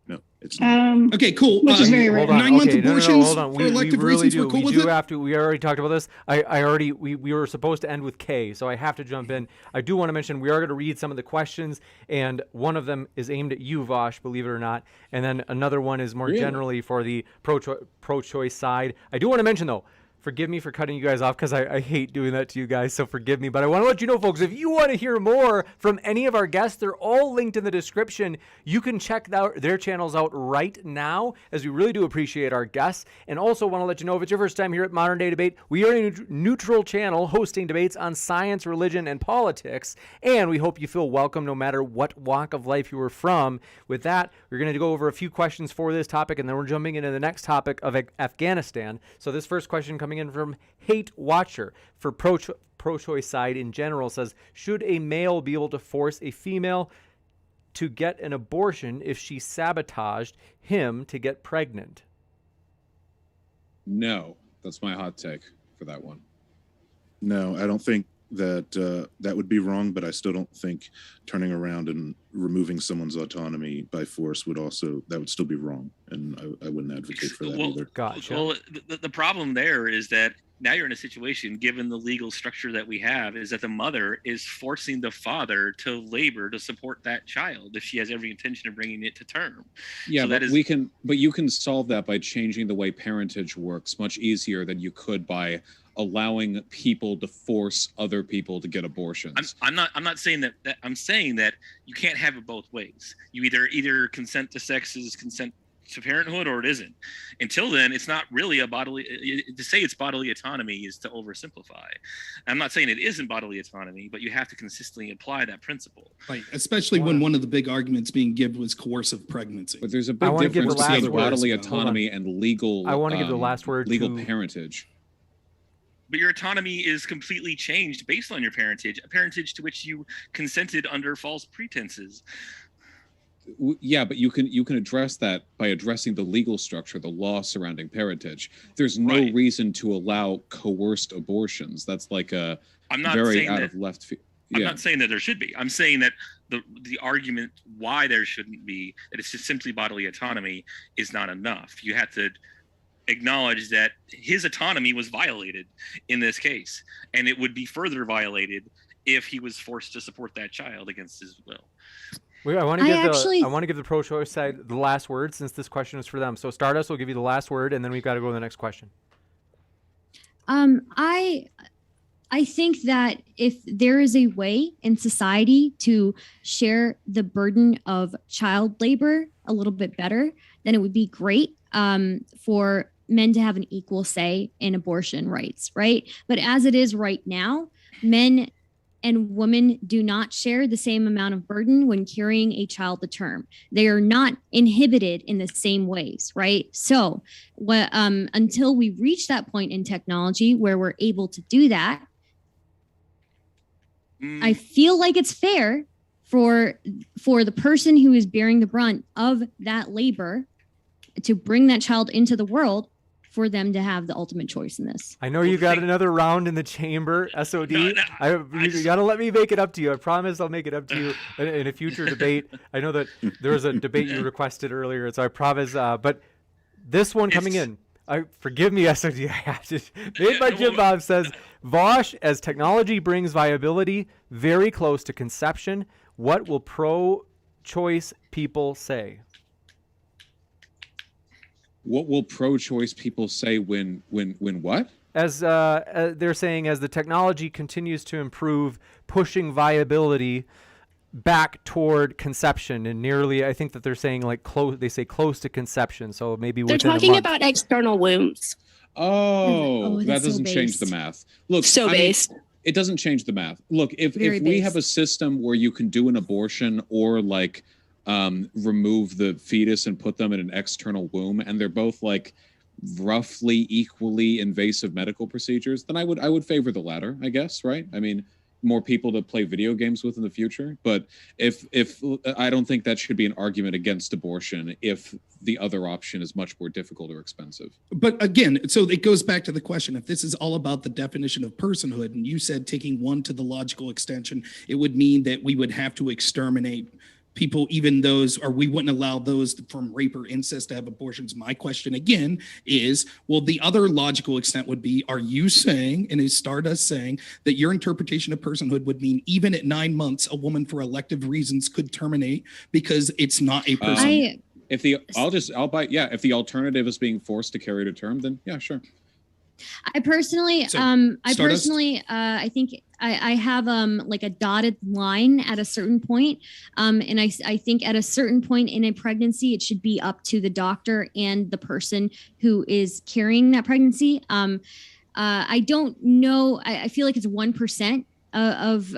No, it's not. Okay, cool. Which is very rare. Hold on. 9-month Okay, abortions hold on. for We elective really reasons, do. we're cool We with do it? have to. We already talked about this. We were supposed to end with K, so I have to jump in. I do want to mention we are going to read some of the questions, and one of them is aimed at you, Vaush, believe it or not, and then another one is more generally for the pro-choice side. I do want to mention though, forgive me for cutting you guys off because I hate doing that to you guys, so forgive me. But I want to let you know, folks, if you want to hear more from any of our guests, they're all linked in the description. You can check their channels out right now, as we really do appreciate our guests. And also want to let you know, if it's your first time here at Modern Day Debate, we are a neutral channel hosting debates on science, religion, and politics. And we hope you feel welcome no matter what walk of life you are from. With that, we're going to go over a few questions for this topic, and then we're jumping into the next topic of Afghanistan. So this first question coming in from Hate Watcher for pro-choice side in general says, should a male be able to force a female to get an abortion if she sabotaged him to get pregnant? No, that's my hot take for that one. No, I don't think that that would be wrong, but I still don't think turning around and removing someone's autonomy by force that would still be wrong, and I wouldn't advocate for that either. Gotcha. Well, the problem there is that now you're in a situation, given the legal structure that we have, is that the mother is forcing the father to labor to support that child if she has every intention of bringing it to term. Yeah, so but you can solve that by changing the way parentage works much easier than you could by allowing people to force other people to get abortions. I'm not saying that I'm saying that you can't have it both ways. You either consent to sex is consent to parenthood, or it isn't. Until then, it's not really to say it's bodily autonomy is to oversimplify. I'm not saying it isn't bodily autonomy, but you have to consistently apply that principle. Right, especially when one of the big arguments being given was coercive pregnancy. But there's a big difference between bodily autonomy and legal. I want to give the last word legal to parentage. But your autonomy is completely changed based on your parentage, a parentage to which you consented under false pretenses. Yeah, but you can address that by addressing the legal structure, the law surrounding parentage. There's no reason to allow coerced abortions. That's like a very out of left field. I'm not saying that there should be. I'm saying that the argument why there shouldn't be, that it's just simply bodily autonomy, is not enough. You have to acknowledge that his autonomy was violated in this case, and it would be further violated if he was forced to support that child against his will. I want to give the pro-choice side the last word, since this question is for them. So Stardust will give you the last word, and then we've got to go to the next question. I think that if there is a way in society to share the burden of child labor a little bit better, then it would be great for men to have an equal say in abortion rights, right? But as it is right now, men and women do not share the same amount of burden when carrying a child to term. They are not inhibited in the same ways, right? So until we reach that point in technology where we're able to do that, I feel like it's fair for the person who is bearing the brunt of that labor to bring that child into the world, for them to have the ultimate choice in this. I know you got another round in the chamber, SOD. You got to let me make it up to you. I promise I'll make it up to you in a future debate. I know that there was a debate you requested earlier, so I promise. But this one coming in, forgive me, SOD. I have to. Made by Jim Bob says, Vaush, as technology brings viability very close to conception, what will pro-choice people say? What will pro-choice people say when what? As they're saying, as the technology continues to improve, pushing viability back toward conception, and nearly, I think that they're saying like close. They say close to conception, so maybe they're within talking a month. about external wombs. Oh, that doesn't change the math. Look, based. It doesn't change the math. Look, if we have a system where you can do an abortion or like remove the fetus and put them in an external womb, and they're both like roughly equally invasive medical procedures, then I would favor the latter, I guess, right? I mean, more people to play video games with in the future. But if I don't think that should be an argument against abortion if the other option is much more difficult or expensive. But again, so it goes back to the question, if this is all about the definition of personhood, and you said taking one to the logical extension, it would mean that we would have to exterminate people, even those, or we wouldn't allow those from rape or incest to have abortions. My question again is, well, the other logical extent would be, are you saying, and is Stardust saying, that your interpretation of personhood would mean even at 9 months, a woman for elective reasons could terminate because it's not a person? If the alternative is being forced to carry to term, then yeah, sure. I personally, I think I have like a dotted line at a certain point. And I think at a certain point in a pregnancy, it should be up to the doctor and the person who is carrying that pregnancy. I don't know. I feel like it's 1% of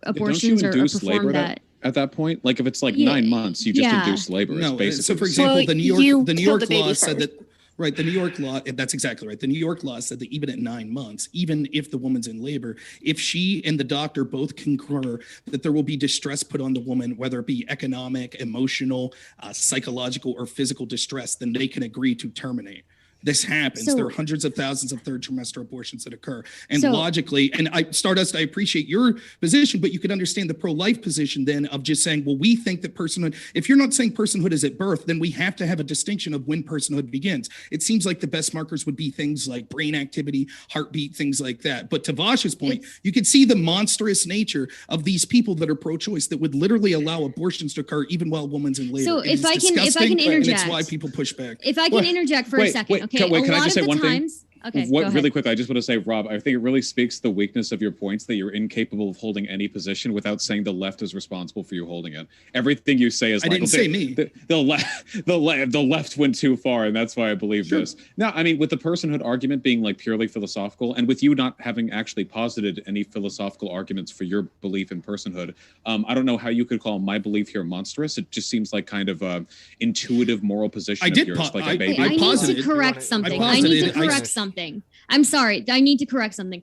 abortions are performed at that point. Like if it's like 9 months, you just induce labor. No, basically. so for example, the New York law said that. Right, the New York law, that's exactly right. The New York law said that even at 9 months, even if the woman's in labor, if she and the doctor both concur that there will be distress put on the woman, whether it be economic, emotional, psychological, or physical distress, then they can agree to terminate. This happens. There are hundreds of thousands of third trimester abortions that occur. And logically, and Stardust, I appreciate your position, but you could understand the pro-life position then of just saying, well, we think that personhood, if you're not saying personhood is at birth, then we have to have a distinction of when personhood begins. It seems like the best markers would be things like brain activity, heartbeat, things like that. But to Vaush's point, you could see the monstrous nature of these people that are pro-choice that would literally allow abortions to occur even while a woman's in labor. So if I can interject, and it's why people push back. If I can interject for a second, okay. Can I just say one thing? Okay, really quick, I just want to say, Rob, I think it really speaks to the weakness of your points that you're incapable of holding any position without saying the left is responsible for you holding it. Everything you say is I didn't say me. The left went too far, and that's why I believe this. No, I mean, with the personhood argument being like purely philosophical, and with you not having actually posited any philosophical arguments for your belief in personhood, I don't know how you could call my belief here monstrous. It just seems like kind of a intuitive moral position of yours, like a baby. I need to correct something. I'm sorry. I need to correct something.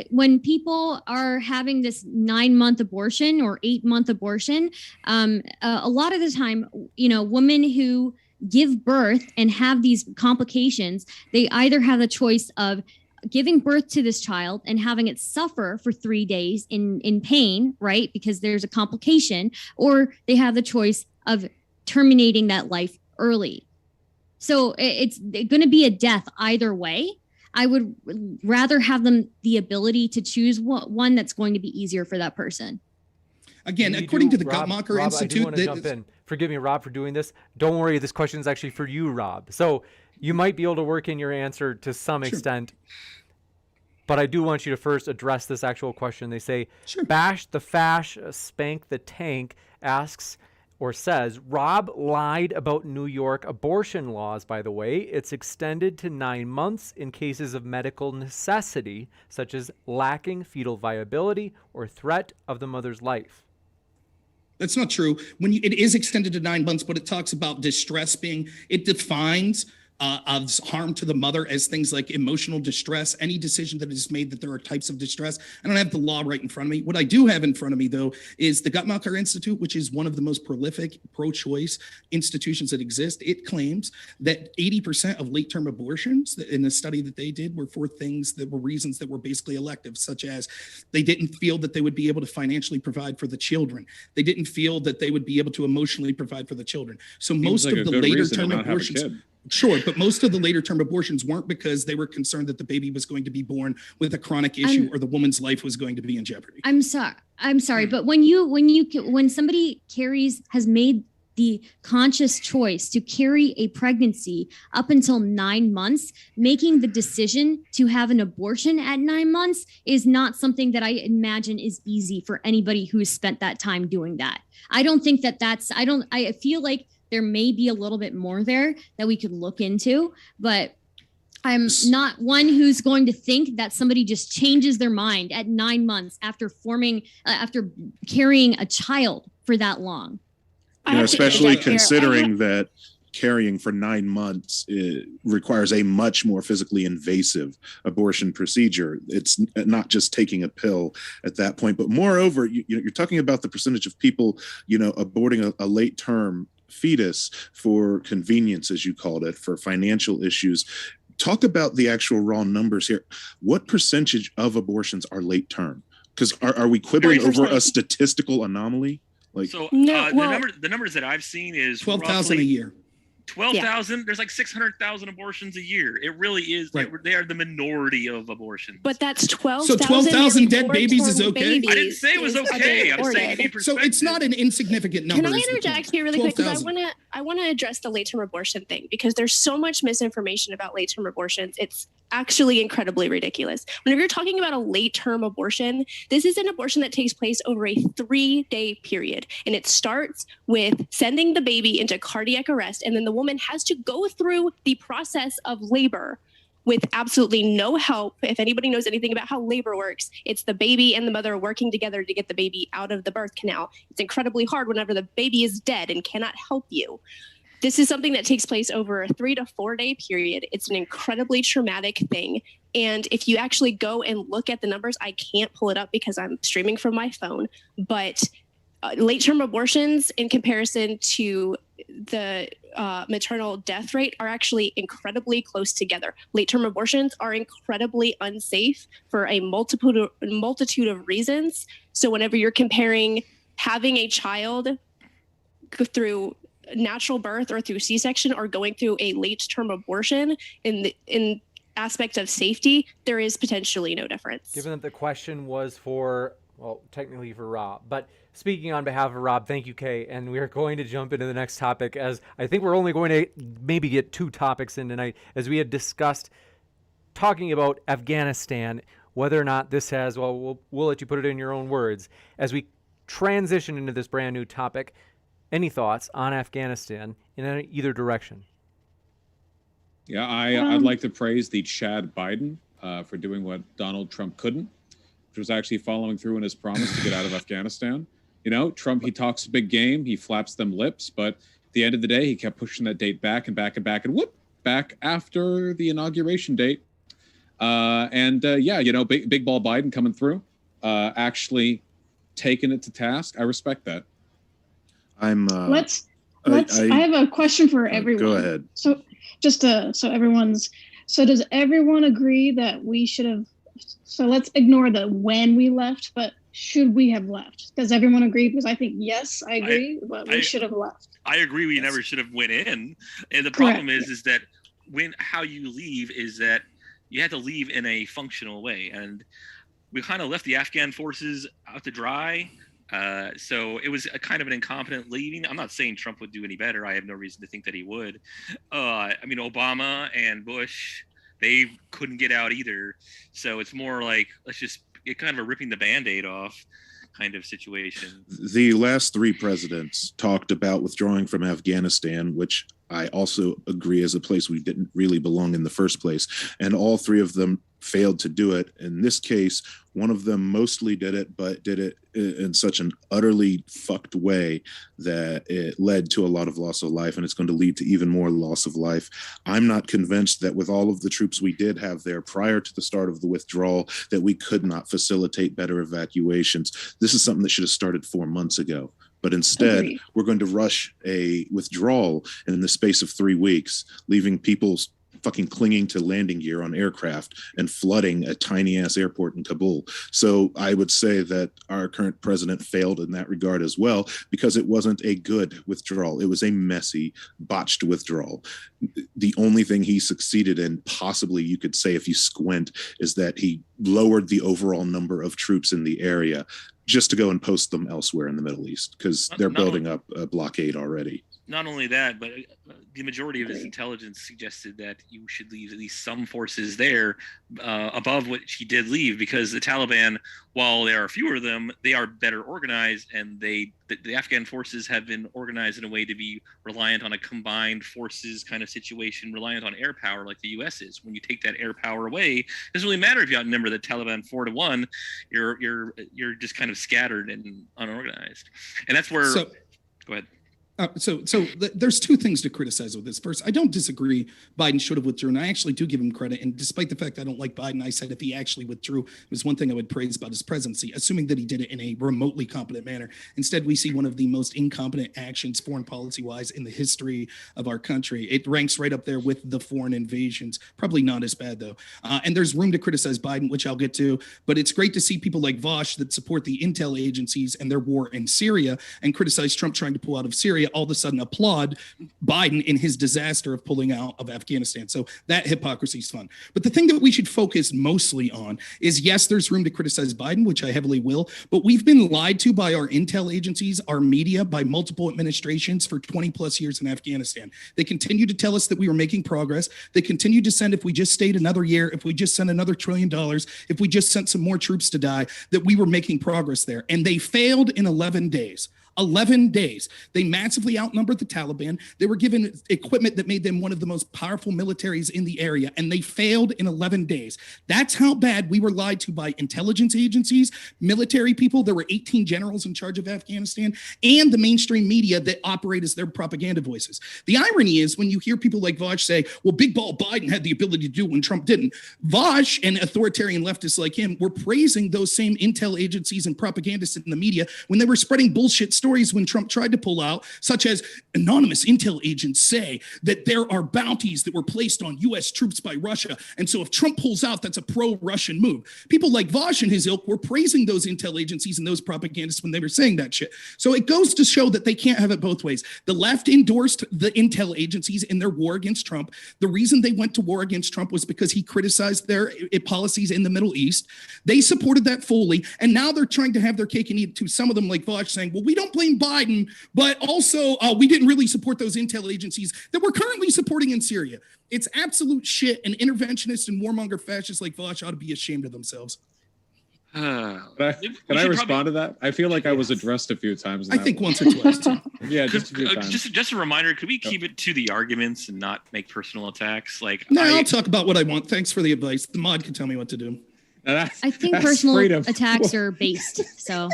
When people are having this 9-month abortion or 8-month abortion, a lot of the time, women who give birth and have these complications, they either have the choice of giving birth to this child and having it suffer for 3 days in pain, right? Because there's a complication, or they have the choice of terminating that life early. So it's going to be a death either way. I would rather have them the ability to choose one that's going to be easier for that person. Again, according to the Guttmacher Institute, I do want to jump in. Forgive me, Rob, for doing this. Don't worry, this question is actually for you, Rob. So you might be able to work in your answer to some extent, but I do want you to first address this actual question. They say, Bash the Fash, Spank the Tank asks, or says, Rob lied about New York abortion laws, by the way. It's extended to 9 months in cases of medical necessity, such as lacking fetal viability or threat of the mother's life. That's not true. It is extended to 9 months, but it talks about distress it defines of harm to the mother as things like emotional distress, any decision that is made that there are types of distress. I don't have the law right in front of me. What I do have in front of me, though, is the Guttmacher Institute, which is one of the most prolific pro-choice institutions that exist. It claims that 80% of late-term abortions in the study that they did were for things that were reasons that were basically elective, such as they didn't feel that they would be able to financially provide for the children. They didn't feel that they would be able to emotionally provide for the children. So most of the later-term abortions... Sure, but most of the later term abortions weren't because they were concerned that the baby was going to be born with a chronic issue or the woman's life was going to be in jeopardy. I'm sorry, but when somebody has made the conscious choice to carry a pregnancy up until 9 months, making the decision to have an abortion at 9 months is not something that I imagine is easy for anybody who has spent that time doing that. I don't think I feel like there may be a little bit more there that we could look into, but I'm not one who's going to think that somebody just changes their mind at 9 months after carrying a child for that long. Especially considering that carrying for 9 months requires a much more physically invasive abortion procedure. It's not just taking a pill at that point, but moreover, you're talking about the percentage of people, aborting a late term fetus for convenience, as you called it, for financial issues. Talk about the actual raw numbers here. What percentage of abortions are late term? Because are we quibbling 30%. over a statistical anomaly? The numbers that I've seen is 12,000 a year. 12,000. Yeah. There's like 600,000 abortions a year. It really is. Right. They are the minority of abortions. But that's 12,000. So 12,000 dead babies is okay. I didn't say it was okay. I'm saying so it's not an insignificant number. Can I interject here really quick? Because I want to address the late term abortion thing, because there's so much misinformation about late term abortions. It's actually incredibly ridiculous. Whenever you're talking about a late term abortion, this is an abortion that takes place over a 3-day period. And it starts with sending the baby into cardiac arrest. And then the woman has to go through the process of labor with absolutely no help. If anybody knows anything about how labor works, it's the baby and the mother working together to get the baby out of the birth canal. It's incredibly hard whenever the baby is dead and cannot help you. This is something that takes place over a 3 to 4 day period. It's an incredibly traumatic thing. And if you actually go and look at the numbers, I can't pull it up because I'm streaming from my phone, but late-term abortions in comparison to the maternal death rate are actually incredibly close together. Late-term abortions are incredibly unsafe for a multitude of reasons. So whenever you're comparing having a child through natural birth or through C-section or going through a late-term abortion in aspect of safety, there is potentially no difference. Given that the question was technically for Rob, but speaking on behalf of Rob, thank you, Kay. And we are going to jump into the next topic, as I think we're only going to maybe get 2 topics in tonight, as we had discussed talking about Afghanistan, whether or not this has, we'll let you put it in your own words. As we transition into this brand new topic, any thoughts on Afghanistan in either direction? Yeah, I'd like to praise the Chad Biden for doing what Donald Trump couldn't, which was actually following through on his promise to get out of Afghanistan. Trump, he talks a big game, he flaps them lips, but at the end of the day, he kept pushing that date back and back and back and back after the inauguration date. Big ball Biden coming through, actually taking it to task. I respect that. I have a question for everyone. Go ahead. So does everyone agree that we should have, so let's ignore the when we left, but should we have left? Does everyone agree? Because I think, yes, I agree, but we should have left. I agree. We never should have went in. And the problem is that how you leave is that you have to leave in a functional way. And we kind of left the Afghan forces out to dry. So it was a kind of an incompetent leaving. I'm not saying Trump would do any better. I have no reason to think that he would. Obama and Bush, they couldn't get out either. So it's more like, let's just get kind of a ripping the Band-Aid off. kind of situation. The last three presidents talked about withdrawing from Afghanistan, which I also agree is a place we didn't really belong in the first place. And all three of them failed to do it. In this case, one of them mostly did it, but did it in such an utterly fucked way that it led to a lot of loss of life, and it's going to lead to even more loss of life. I'm not convinced that with all of the troops we did have there prior to the start of the withdrawal, that we could not facilitate better evacuations. This is something that should have started 4 months ago. But instead, Agreed. we're going to rush a withdrawal in the space of 3 weeks, leaving people fucking clinging to landing gear on aircraft and flooding a tiny ass airport in Kabul. So I would say that our current president failed in that regard as well, because it wasn't a good withdrawal. It was a messy, botched withdrawal. The only thing he succeeded in, possibly you could say if you squint, is that he lowered the overall number of troops in the area just to go and post them elsewhere in the Middle East, because they're building up a blockade already. Not only that, but the majority of his intelligence suggested that you should leave at least some forces there above what he did leave, because the Taliban, while there are fewer of them, they are better organized, and the Afghan forces have been organized in a way to be reliant on a combined forces kind of situation, reliant on air power like the U.S. is. When you take that air power away, it doesn't really matter if you outnumber the Taliban 4-1. You're just kind of scattered and unorganized, and that's where. Go ahead. There's two things to criticize with this. First, I don't disagree Biden should have withdrew, and I actually do give him credit. And despite the fact I don't like Biden, I said if he actually withdrew, it was one thing I would praise about his presidency, assuming that he did it in a remotely competent manner. Instead, we see one of the most incompetent actions foreign policy-wise in the history of our country. It ranks right up there with the foreign invasions. Probably not as bad, though. And there's room to criticize Biden, which I'll get to. But it's great to see people like Vaush that support the intel agencies and their war in Syria and criticize Trump trying to pull out of Syria, all of a sudden applaud Biden in his disaster of pulling out of Afghanistan. So that hypocrisy is fun. But the thing that we should focus mostly on is, yes, there's room to criticize Biden, which I heavily will, but we've been lied to by our intel agencies, our media, by multiple administrations for 20 plus years in Afghanistan. They continue to tell us that we were making progress. They continue to send, if we just stayed another year, if we just sent another $1 trillion, if we just sent some more troops to die, that we were making progress there. And they failed in 11 days. 11 days. They massively outnumbered the Taliban. They were given equipment that made them one of the most powerful militaries in the area, and they failed in 11 days. That's how bad we were lied to by intelligence agencies, military people. There were 18 generals in charge of Afghanistan, and the mainstream media that operate as their propaganda voices. The irony is when you hear people like Vaush say, well, Big Ball Biden had the ability to do when Trump didn't. Vaush and authoritarian leftists like him were praising those same intel agencies and propagandists in the media when they were spreading bullshit stories when Trump tried to pull out, such as anonymous intel agents say that there are bounties that were placed on U.S. troops by Russia. And so if Trump pulls out, that's a pro-Russian move. People like Vaush and his ilk were praising those intel agencies and those propagandists when they were saying that shit. So it goes to show that they can't have it both ways. The left endorsed the intel agencies in their war against Trump. The reason they went to war against Trump was because he criticized their policies in the Middle East. They supported that fully. And now they're trying to have their cake and eat it too. Some of them like Vaush saying, well, we don't blame Biden, but also we didn't really support those intel agencies that we're currently supporting in Syria. It's absolute shit, and interventionists and warmonger fascists like Vaush ought to be ashamed of themselves. Can I respond to that? I feel like I was addressed a few times. I think once or twice. Too. Yeah, just a few times. Just a reminder, could we keep it to the arguments and not make personal attacks? I'll talk about what I want. Thanks for the advice. The mod can tell me what to do. I think personal attacks are based, so...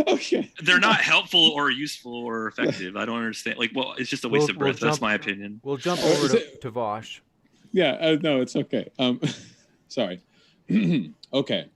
Okay. They're not helpful or useful or effective. I don't understand. It's just a waste of breath. That's my opinion. We'll jump over to Vaush. Yeah, no, it's okay. Sorry. Okay.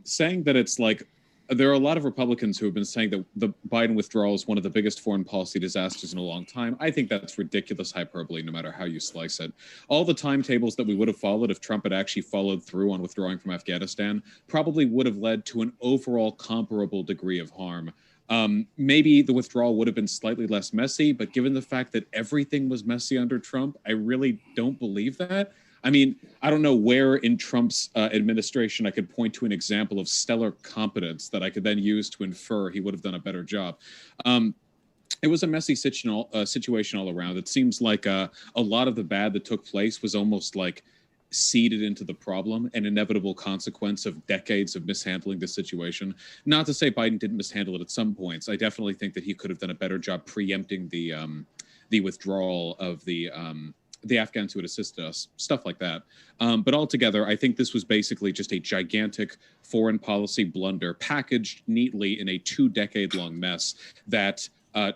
Saying that it's like, there are a lot of Republicans who have been saying that the Biden withdrawal is one of the biggest foreign policy disasters in a long time. I think that's ridiculous hyperbole, no matter how you slice it. All the timetables that we would have followed if Trump had actually followed through on withdrawing from Afghanistan probably would have led to an overall comparable degree of harm. Maybe the withdrawal would have been slightly less messy, but given the fact that everything was messy under Trump, I really don't believe that. I mean, I don't know where in Trump's administration I could point to an example of stellar competence that I could then use to infer he would have done a better job. It was a messy situation all around. It seems like a lot of the bad that took place was almost like seeded into the problem, an inevitable consequence of decades of mishandling the situation. Not to say Biden didn't mishandle it at some points. I definitely think that he could have done a better job preempting the withdrawal of the Afghans who had assisted us, stuff like that. But altogether, I think this was basically just a gigantic foreign policy blunder packaged neatly in a 2-decade-long mess that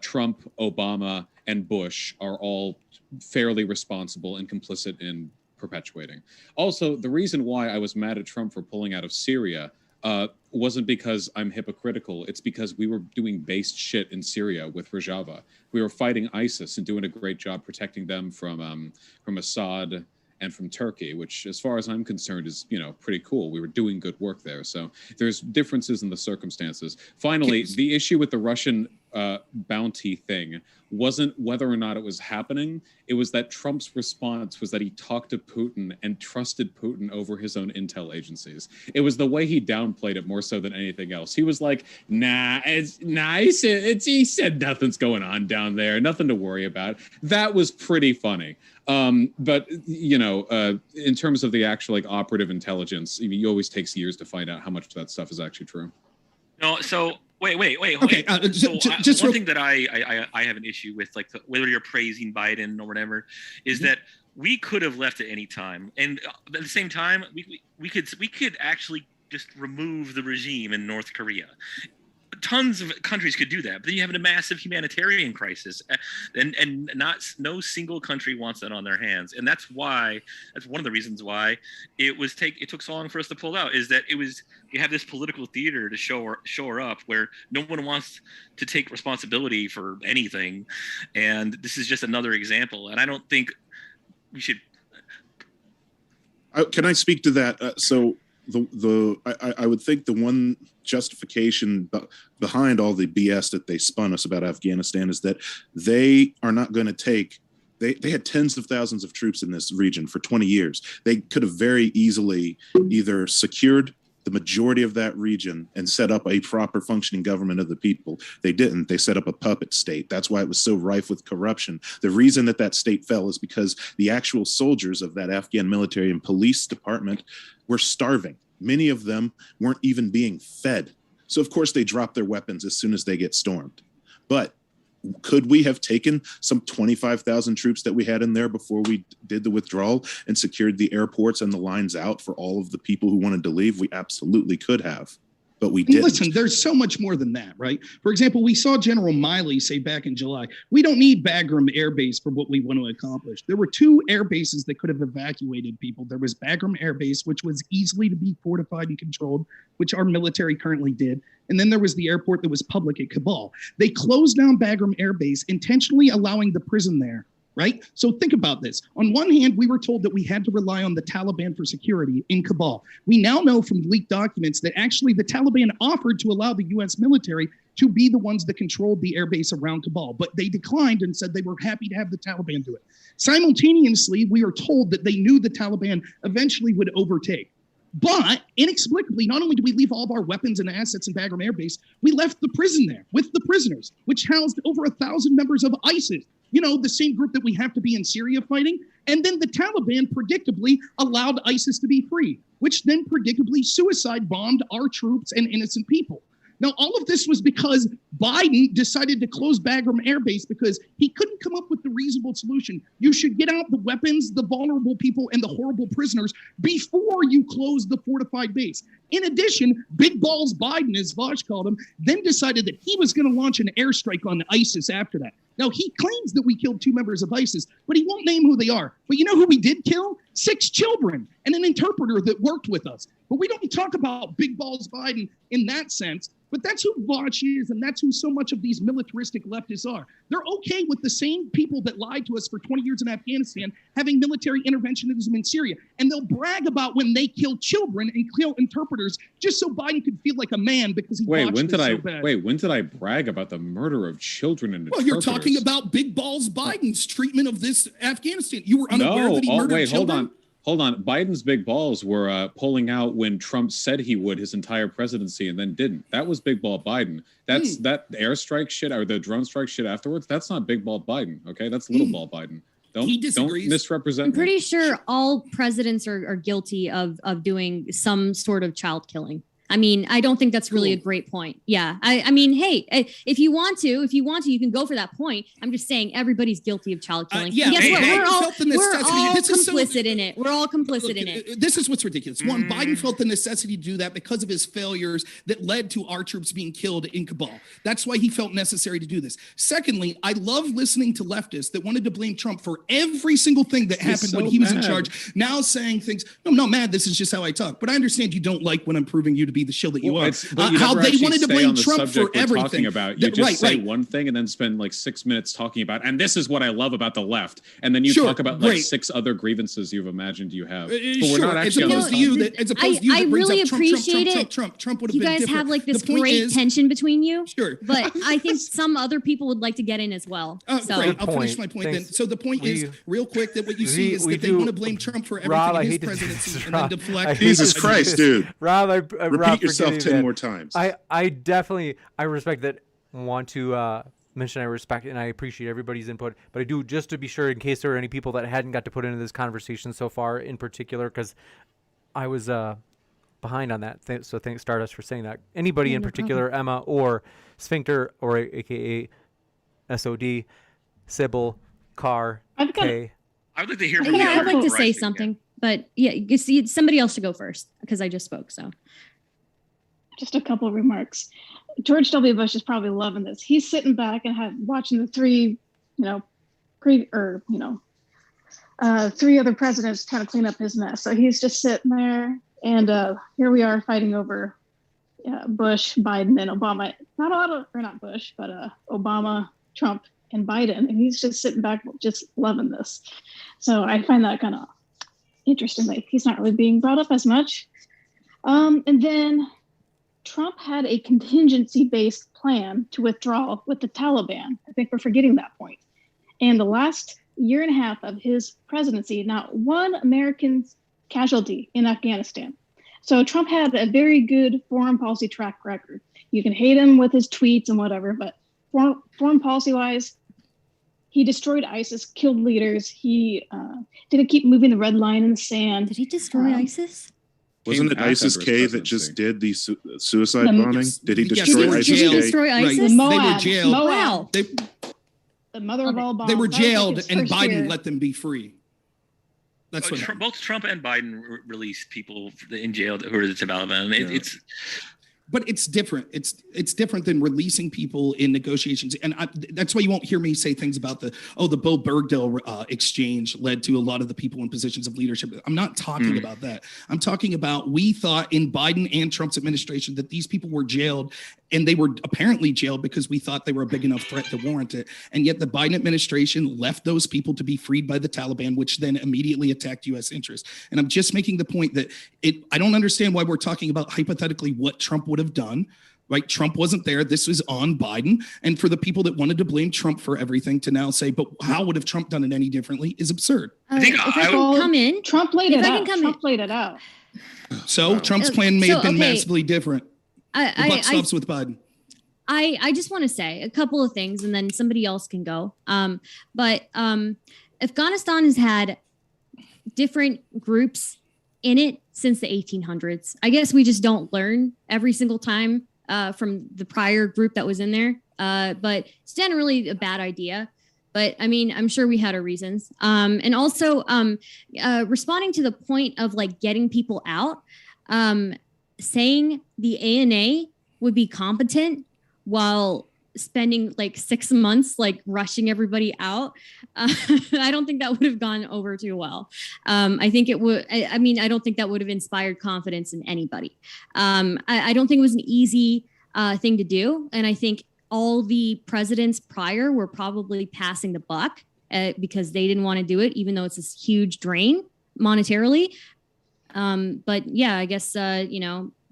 Trump, Obama, and Bush are all fairly responsible and complicit in perpetuating. Also, the reason why I was mad at Trump for pulling out of Syria wasn't because I'm hypocritical. It's because we were doing based shit in Syria with Rojava. We were fighting ISIS and doing a great job protecting them from Assad and from Turkey, which, as far as I'm concerned, is, you know, pretty cool. We were doing good work there. So there's differences in the circumstances. Finally, the issue with the Russian bounty thing wasn't whether or not it was happening. It was that Trump's response was that he talked to Putin and trusted Putin over his own intel agencies. It was the way he downplayed it more so than anything else. He was like, he said nothing's going on down there, nothing to worry about. That was pretty funny. But, you know, in terms of the actual like operative intelligence, it always takes years to find out how much of that stuff is actually true. No, so wait. Okay, just one thing that I have an issue with, like whether you're praising Biden or whatever, is that we could have left at any time, and at the same time, we could actually just remove the regime in North Korea. Tons of countries could do that, but then you have a massive humanitarian crisis, and no single country wants that on their hands, and that's one of the reasons why it took so long for us to pull out. Is that you have this political theater to shore up where no one wants to take responsibility for anything, and this is just another example. And I don't think we should. Can I speak to that? So I would think the one justification behind all the BS that they spun us about Afghanistan is that they are not going to take. They had tens of thousands of troops in this region for 20 years. They could have very easily either secured the majority of that region and set up a proper functioning government of the people. They didn't. They set up a puppet state. That's why it was so rife with corruption. The reason that state fell is because the actual soldiers of that Afghan military and police department were starving. Many of them weren't even being fed. So of course they drop their weapons as soon as they get stormed. But could we have taken some 25,000 troops that we had in there before we did the withdrawal and secured the airports and the lines out for all of the people who wanted to leave? We absolutely could have, but we didn't. Listen, there's so much more than that, right? For example, we saw General Miley say back in July, we don't need Bagram Air Base for what we want to accomplish. There were 2 air bases that could have evacuated people. There was Bagram Air Base, which was easily to be fortified and controlled, which our military currently did. And then there was the airport that was public at Kabul. They closed down Bagram Air Base, intentionally allowing the prison there, right? So think about this. On one hand, we were told that we had to rely on the Taliban for security in Kabul. We now know from leaked documents that actually the Taliban offered to allow the U.S. military to be the ones that controlled the airbase around Kabul, but they declined and said they were happy to have the Taliban do it. Simultaneously, we are told that they knew the Taliban eventually would overtake. But inexplicably, not only did we leave all of our weapons and assets in Bagram Air Base, we left the prison there with the prisoners, which housed over 1,000 members of ISIS, you know, the same group that we have to be in Syria fighting. And then the Taliban predictably allowed ISIS to be free, which then predictably suicide bombed our troops and innocent people. Now, all of this was because Biden decided to close Bagram Air Base because he couldn't come up with the reasonable solution. You should get out the weapons, the vulnerable people, and the horrible prisoners before you close the fortified base. In addition, Big Balls Biden, as Vaush called him, then decided that he was going to launch an airstrike on ISIS after that. Now, he claims that we killed 2 members of ISIS, but he won't name who they are. But you know who we did kill? 6 children and an interpreter that worked with us. But we don't talk about Big Balls Biden in that sense. But that's who Vaush is, and that's who so much of these militaristic leftists are. They're okay with the same people that lied to us for 20 years in Afghanistan having military interventionism in Syria. And they'll brag about when they kill children and kill interpreters just so Biden could feel like a man because he watched this so bad. When did I brag about the murder of children and interpreters? Well, you're talking about Big Balls Biden's treatment of this Afghanistan. You were unaware that he murdered children? Hold on. Biden's big balls were pulling out when Trump said he would his entire presidency and then didn't. That was big ball Biden. That's that airstrike shit or the drone strike shit afterwards. That's not big ball Biden. Okay, that's little ball Biden. He disagrees. Don't misrepresent I'm me. pretty sure all presidents are guilty of doing some sort of child killing. I mean, I don't think that's really a great point. Yeah. I mean, hey, if you want to, you can go for that point. I'm just saying everybody's guilty of child killing. Yeah, And guess what? Biden We're all felt the necessity. complicit in it. We're all complicit in it. This is what's ridiculous. One, Biden felt the necessity to do that because of his failures that led to our troops being killed in Kabul. That's why he felt necessary to do this. Secondly, I love listening to leftists that wanted to blame Trump for every single thing that happened when he was in charge. Now saying things, no, I'm not mad. This is just how I talk. But I understand you don't like when I'm proving you to be the shill that you are. How they wanted to blame Trump for everything. About. You just say one thing and then spend like 6 minutes talking about, and this is what I love about the left. And then you talk about like 6 other grievances you've imagined you have. But we're not actually as opposed to you I really appreciate it. Trump would have you been guys different. have like this great tension between you. Sure. But I think some other people would like to get in as well. Great. I'll finish my point then. So the point is, real quick, that what you see is that they want to blame Trump for everything in his presidency and then deflect. Jesus Christ, dude. Rob, repeat yourself 10 more times. I definitely respect that. Want to mention I respect and I appreciate everybody's input, but I do, just to be sure, in case there are any people that hadn't got to put into this conversation so far, in particular, because I was behind on that. So thanks Stardust for saying that. Anybody in particular, problem. Emma or Sphincter or AKA SOD, Sybil, Carr, Kay. I would like to hear. I'd like to say something, but yeah, you see, somebody else should go first because I just spoke. So, just a couple of remarks. George W. Bush is probably loving this. He's sitting back and watching the three other presidents kind of clean up his mess. So he's just sitting there, and here we are fighting over Bush, Biden, and Obama. Not Bush, but Obama, Trump, and Biden. And he's just sitting back, just loving this. So I find that kind of interesting that he's not really being brought up as much. And then Trump had a contingency-based plan to withdraw with the Taliban. I think we're forgetting that point. And the last year and a half of his presidency, not one American casualty in Afghanistan. So Trump had a very good foreign policy track record. You can hate him with his tweets and whatever, but foreign policy-wise, he destroyed ISIS, killed leaders. He didn't keep moving the red line in the sand. Did he destroy ISIS? Wasn't it ISIS-K that just did the suicide bombing? Did he destroy ISIS-K? Did he destroy ISIS? Right. They were jailed. Wow. The mother of all bombs. They were jailed, and Biden let them be free. That's what both Trump and Biden released people in jail who are the Taliban. It's. But it's different. It's different than releasing people in negotiations, and that's why you won't hear me say things about the Bo Bergdahl exchange led to a lot of the people in positions of leadership. I'm not talking about that. I'm talking about, we thought in Biden and Trump's administration that these people were jailed, and they were apparently jailed because we thought they were a big enough threat to warrant it. And yet the Biden administration left those people to be freed by the Taliban, which then immediately attacked U.S. interests. And I'm just making the point that I don't understand why we're talking about hypothetically what Trump would have done. Right? Trump wasn't there. This was on Biden. And for the people that wanted to blame Trump for everything to now say, but how would have Trump done it any differently, is absurd. I think if I can come in. Trump laid it out. Trump laid it out. So Trump's plan may have been massively different. The buck stops with Biden. I just want to say a couple of things, and then somebody else can go. But Afghanistan has had different groups in it since the 1800s. I guess we just don't learn every single time from the prior group that was in there. But it's generally a bad idea. But I mean, I'm sure we had our reasons. And also responding to the point of like getting people out, saying the ANA would be competent while spending like 6 months like rushing everybody out. I don't think that would have gone over too well. I think it would. I mean, I don't think that would have inspired confidence in anybody. I don't think it was an easy thing to do. And I think all the presidents prior were probably passing the buck because they didn't want to do it, even though it's this huge drain monetarily. But yeah, I guess,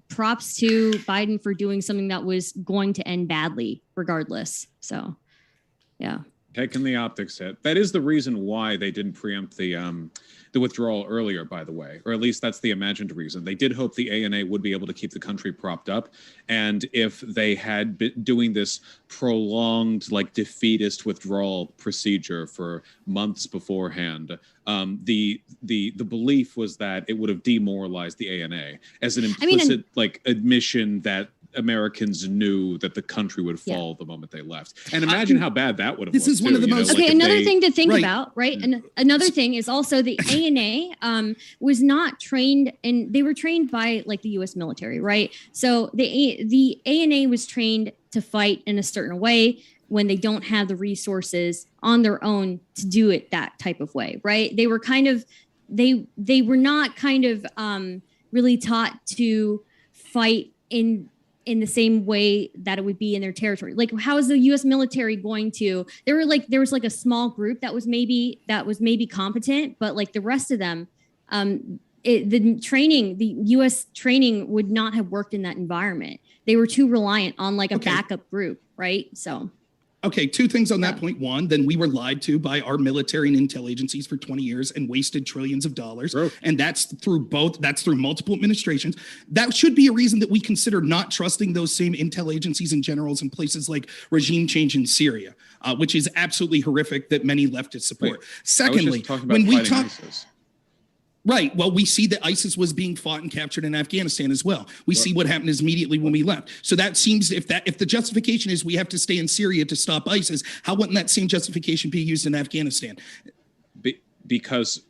props to Biden for doing something that was going to end badly regardless. So, yeah. Taking the optics hit. That is the reason why they didn't preempt the withdrawal earlier, by the way, or at least that's the imagined reason. They did hope the ANA would be able to keep the country propped up, and if they had been doing this prolonged, like, defeatist withdrawal procedure for months beforehand, the belief was that it would have demoralized the ANA as an implicit admission that Americans knew that the country would fall the moment they left. And imagine how bad that would have This looked is one too, of the most... Okay, another thing to think about, right? And another thing is also the ANA was not trained, and they were trained by like the U.S. military, right? So the ANA was trained to fight in a certain way when they don't have the resources on their own to do it that type of way, right? They were kind of, they were not kind of really taught to fight in the same way that it would be in their territory. Like, how is the U.S. military going to? There was like a small group that was maybe competent, but like the rest of them, the U.S. training would not have worked in that environment. They were too reliant on like a backup group, right? So. Okay, two things on that point. One, then we were lied to by our military and intel agencies for 20 years and wasted trillions of dollars. And that's through multiple administrations. That should be a reason that we consider not trusting those same intel agencies and generals in places like regime change in Syria, which is absolutely horrific that many leftists support. Secondly, when we talk... ISIS. Right. Well, we see that ISIS was being fought and captured in Afghanistan as well. We see what happened immediately when we left. So that seems, if the justification is we have to stay in Syria to stop ISIS, how wouldn't that same justification be used in Afghanistan? Because...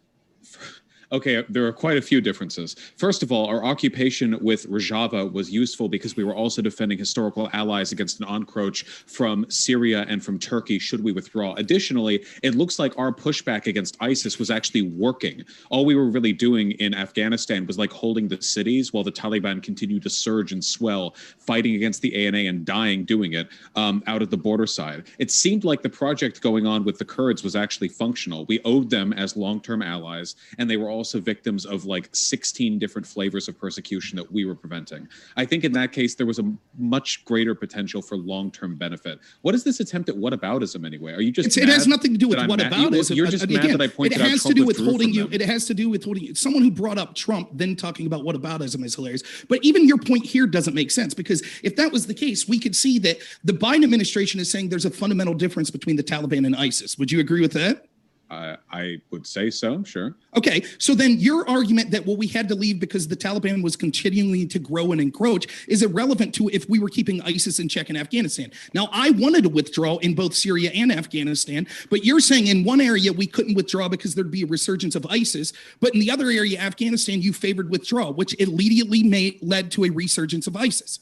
Okay, there are quite a few differences. First of all, our occupation with Rojava was useful because we were also defending historical allies against an encroach from Syria and from Turkey should we withdraw. Additionally, it looks like our pushback against ISIS was actually working. All we were really doing in Afghanistan was like holding the cities while the Taliban continued to surge and swell, fighting against the ANA and dying doing it out of the border side. It seemed like the project going on with the Kurds was actually functional. We owed them as long-term allies, and they were also victims of like 16 different flavors of persecution that we were preventing. I think in that case, there was a much greater potential for long-term benit. What is this attempt at whataboutism anyway? Are you just it has nothing to do with whataboutism. You're just mad that I pointed out Trump withdrew from them. It has to do with holding you. Someone who brought up Trump then talking about whataboutism is hilarious. But even your point here doesn't make sense, because if that was the case, we could see that the Biden administration is saying there's a fundamental difference between the Taliban and ISIS. Would you agree with that? I would say so, sure. Okay, so then your argument that, well, we had to leave because the Taliban was continuing to grow and encroach is irrelevant to if we were keeping ISIS in check in Afghanistan. Now, I wanted to withdraw in both Syria and Afghanistan, but you're saying in one area we couldn't withdraw because there'd be a resurgence of ISIS, but in the other area, Afghanistan, you favored withdrawal, which immediately led to a resurgence of ISIS.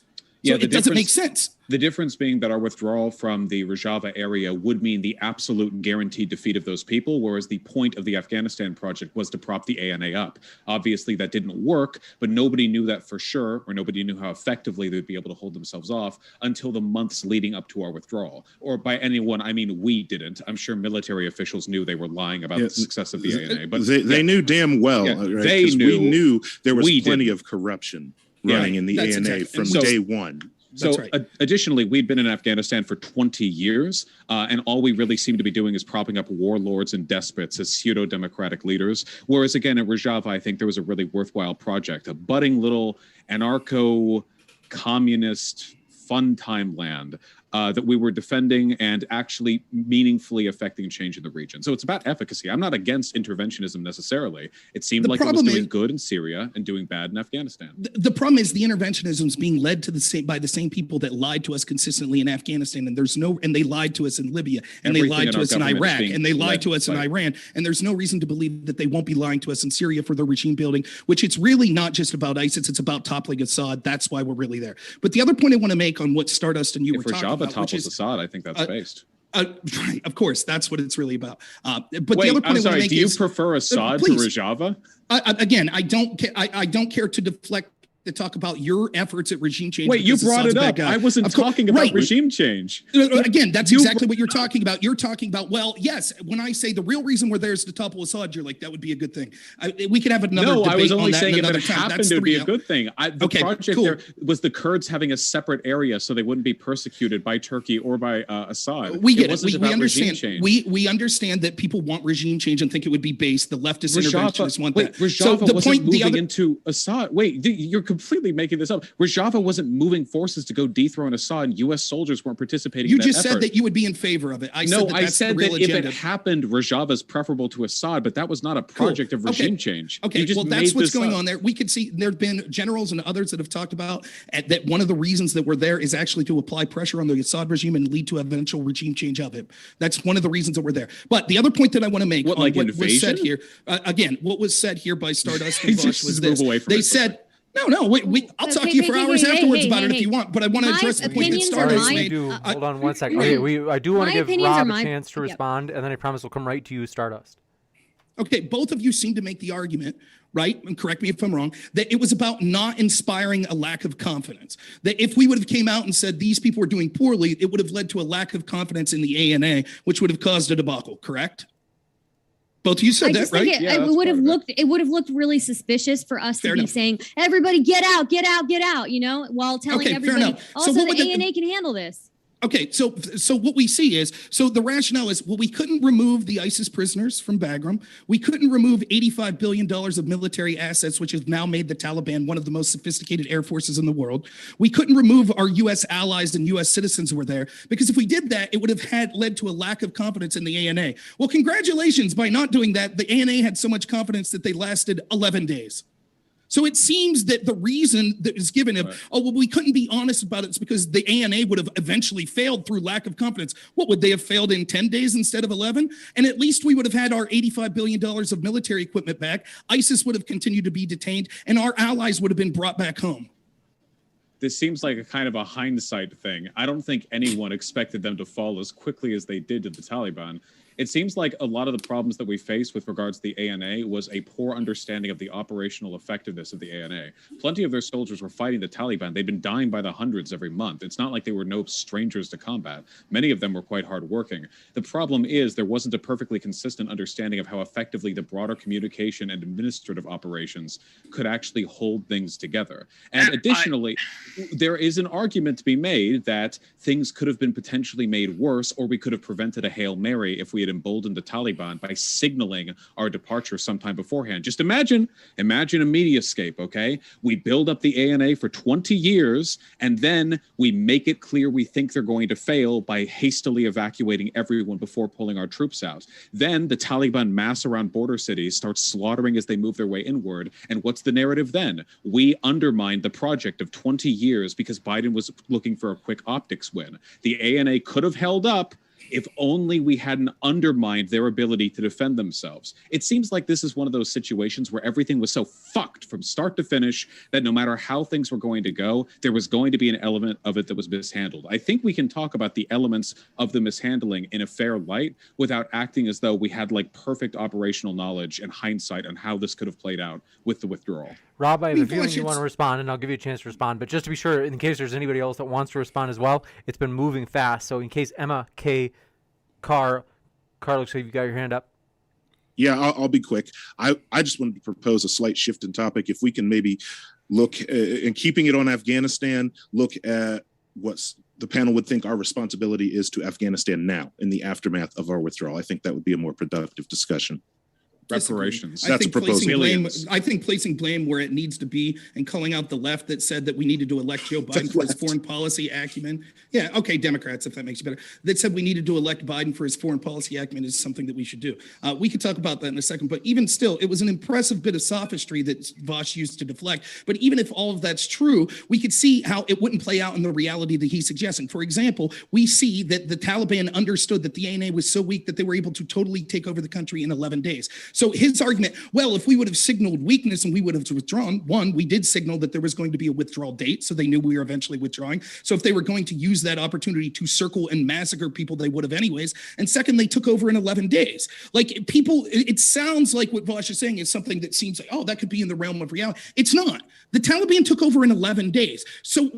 So it doesn't make sense. The difference being that our withdrawal from the Rojava area would mean the absolute and guaranteed defeat of those people, whereas the point of the Afghanistan project was to prop the ANA up. Obviously, that didn't work, but nobody knew that for sure, or nobody knew how effectively they'd be able to hold themselves off until the months leading up to our withdrawal. Or by anyone, I mean we didn't. I'm sure military officials knew they were lying about the success of the ANA. But they knew damn well. Yeah, right? They knew. We knew there was plenty of corruption running in the ANA exactly. from day one. So additionally, we'd been in Afghanistan for 20 years, and all we really seem to be doing is propping up warlords and despots as pseudo-democratic leaders. Whereas again, at Rojava, I think there was a really worthwhile project, a budding little anarcho-communist fun time land that we were defending and actually meaningfully affecting change in the region. So it's about efficacy. I'm not against interventionism necessarily. It seemed like it was doing good in Syria and doing bad in Afghanistan. The problem is the interventionism is being led to by the same people that lied to us consistently in Afghanistan, and they lied to us in Libya, and they lied to us in Iraq, and they lied to us in Iran, and there's no reason to believe that they won't be lying to us in Syria for their regime building, which it's really not just about ISIS, it's about toppling Assad. That's why we're really there. But the other point I want to make on what Stardust and you were talking about, topples Assad, I think that's based. Right, of course, that's what it's really about. But wait, the other point I want to make do you prefer Assad to Rojava? Again, I don't care to deflect that talk about your efforts at regime change. Wait, you brought it up. I wasn't talking about regime change. Again, that's exactly what you're talking about. You're talking about, well, yes, when I say the real reason we're there is to topple Assad, you're like, that would be a good thing. We could have another debate on that. No, I was only saying if it happened, it would be a good thing. The project there was the Kurds having a separate area so they wouldn't be persecuted by Turkey or by Assad. We get it. We understand. We understand that people want regime change and think it would be based. The leftist interventionists want that. Rojava wasn't moving into Assad. Wait, you're completely making this up. Rojava wasn't moving forces to go dethrone Assad, and U.S. soldiers weren't participating in that effort. You just said that you would be in favor of it. I said that if it happened, Rojava is preferable to Assad, but that was not a project of regime change. Okay, well, that's what's going on there. We could see there have been generals and others that have talked about that one of the reasons that we're there is actually to apply pressure on the Assad regime and lead to eventual regime change of it. That's one of the reasons that we're there. But the other point that I want to make on what was said here, again, what was said here by Stardust and Vaush was this. They said, no, wait, I'll talk to you for hours afterwards about it if you want, but I want to address the point that Stardust made. Hold on one second. Okay, I do want to give Rob a chance to respond, and then I promise we'll come right to you, Stardust. Okay, both of you seem to make the argument, right, and correct me if I'm wrong, that it was about not inspiring a lack of confidence. That if we would have came out and said these people were doing poorly, it would have led to a lack of confidence in the ANA, which would have caused a debacle, correct? Both of you said that, right? It would have looked really suspicious for us to be saying, everybody get out, while telling everybody also the ANA can handle this. Okay, so what we see is, the rationale is, well, we couldn't remove the ISIS prisoners from Bagram. We couldn't remove $85 billion of military assets, which has now made the Taliban one of the most sophisticated air forces in the world. We couldn't remove our U.S. allies and U.S. citizens who were there, because if we did that, it would have led to a lack of confidence in the ANA. Well, congratulations, by not doing that, the ANA had so much confidence that they lasted 11 days. So it seems that the reason that is given of, we couldn't be honest about it, it's because the ANA would have eventually failed through lack of confidence. What, would they have failed in 10 days instead of 11? And at least we would have had our $85 billion of military equipment back. ISIS would have continued to be detained, and our allies would have been brought back home. This seems like a kind of a hindsight thing. I don't think anyone expected them to fall as quickly as they did to the Taliban. It seems like a lot of the problems that we face with regards to the ANA was a poor understanding of the operational effectiveness of the ANA. Plenty of their soldiers were fighting the Taliban. They'd been dying by the hundreds every month. It's not like they were no strangers to combat. Many of them were quite hardworking. The problem is there wasn't a perfectly consistent understanding of how effectively the broader communication and administrative operations could actually hold things together. And additionally, there is an argument to be made that things could have been potentially made worse, or we could have prevented a Hail Mary if we had emboldened the Taliban by signaling our departure sometime beforehand. Just imagine a mediascape, okay? We build up the ANA for 20 years, and then we make it clear we think they're going to fail by hastily evacuating everyone before pulling our troops out. Then the Taliban mass around border cities, start slaughtering as they move their way inward, and what's the narrative then? We undermined the project of 20 years because Biden was looking for a quick optics win. The ANA could have held up if only we hadn't undermined their ability to defend themselves. It seems like this is one of those situations where everything was so fucked from start to finish that no matter how things were going to go, there was going to be an element of it that was mishandled. I think we can talk about the elements of the mishandling in a fair light without acting as though we had like perfect operational knowledge and hindsight on how this could have played out with the withdrawal. Rob, I have a feeling you want to respond, and I'll give you a chance to respond. But just to be sure, in case there's anybody else that wants to respond as well, it's been moving fast. So in case Emma, K, Carl, looks like you got your hand up. Yeah, I'll be quick. I just wanted to propose a slight shift in topic. If we can maybe look, in keeping it on Afghanistan, look at what's the panel would think our responsibility is to Afghanistan now in the aftermath of our withdrawal. I think that would be a more productive discussion. Reparations. That's a proposal. I think placing blame where it needs to be and calling out the left that said that we needed to elect Joe Biden for his foreign policy acumen. Yeah, okay, Democrats, if that makes you better. That said we needed to elect Biden for his foreign policy acumen is something that we should do. We could talk about that in a second, but even still, it was an impressive bit of sophistry that Vaush used to deflect. But even if all of that's true, we could see how it wouldn't play out in the reality that he's suggesting. For example, we see that the Taliban understood that the ANA was so weak that they were able to totally take over the country in 11 days. So his argument, well, if we would have signaled weakness and we would have withdrawn, one, we did signal that there was going to be a withdrawal date, so they knew we were eventually withdrawing. So if they were going to use that opportunity to circle and massacre people, they would have anyways. And second, they took over in 11 days. Like people, it sounds like what Vaush is saying is something that seems like, oh, that could be in the realm of reality. It's not. The Taliban took over in 11 days. So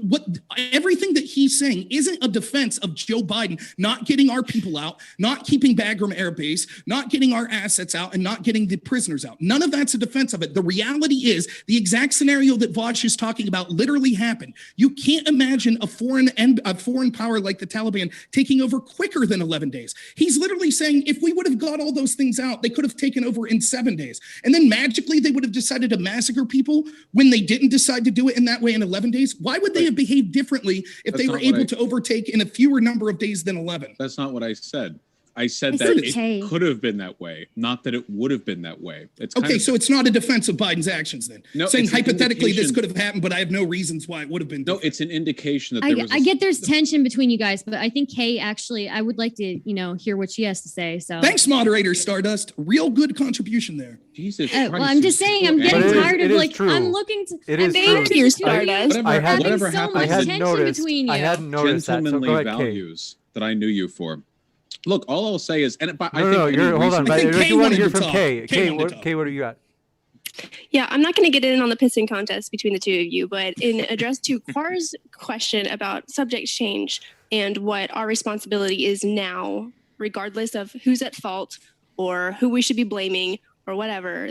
everything that he's saying isn't a defense of Joe Biden not getting our people out, not keeping Bagram Air Base, not getting our assets out, and not getting the prisoners out. None of that's a defense of it. The reality is the exact scenario that Vaush is talking about literally happened. You can't imagine a foreign power like the Taliban taking over quicker than 11 days. He's literally saying if we would have got all those things out, they could have taken over in 7 days. And then magically they would have decided to massacre people when they didn't decide to do it in that way in 11 days. Why would they have behaved differently if they were able to overtake in a fewer number of days than 11? That's not what I said. I said that it could have been that way, not that it would have been that way. It's okay, so it's not a defense of Biden's actions then. No, saying hypothetically this could have happened, but I have no reasons why it would have been different. No, it's an indication that there was I get there's tension between you guys, but I think Kay actually, I would like to, hear what she has to say. So thanks, moderator Stardust. Real good contribution there. Jesus Christ. Well, I'm just saying, I'm getting tired of I'm looking to. It is thank true. you, Stardust. I hadn't noticed. I hadn't noticed that. So go ahead, values that I knew you for. Look, all I'll say is, hold on. But you want to hear from Kay. Kay, what do you got? Yeah, I'm not going to get in on the pissing contest between the two of you, but in address to Carr's question about subject change and what our responsibility is now, regardless of who's at fault or who we should be blaming or whatever,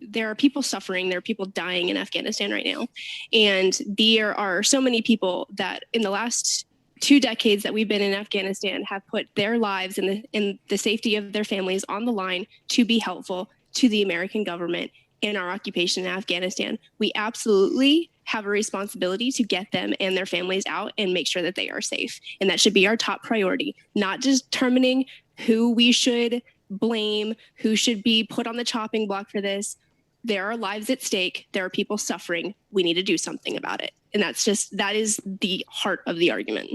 there are people suffering, there are people dying in Afghanistan right now. And there are so many people that in the last 2 decades that we've been in Afghanistan have put their lives and the safety of their families on the line to be helpful to the American government in our occupation in Afghanistan. We absolutely have a responsibility to get them and their families out and make sure that they are safe. And that should be our top priority, not just determining who we should blame, who should be put on the chopping block for this. There are lives at stake. There are people suffering. We need to do something about it. And that is the heart of the argument.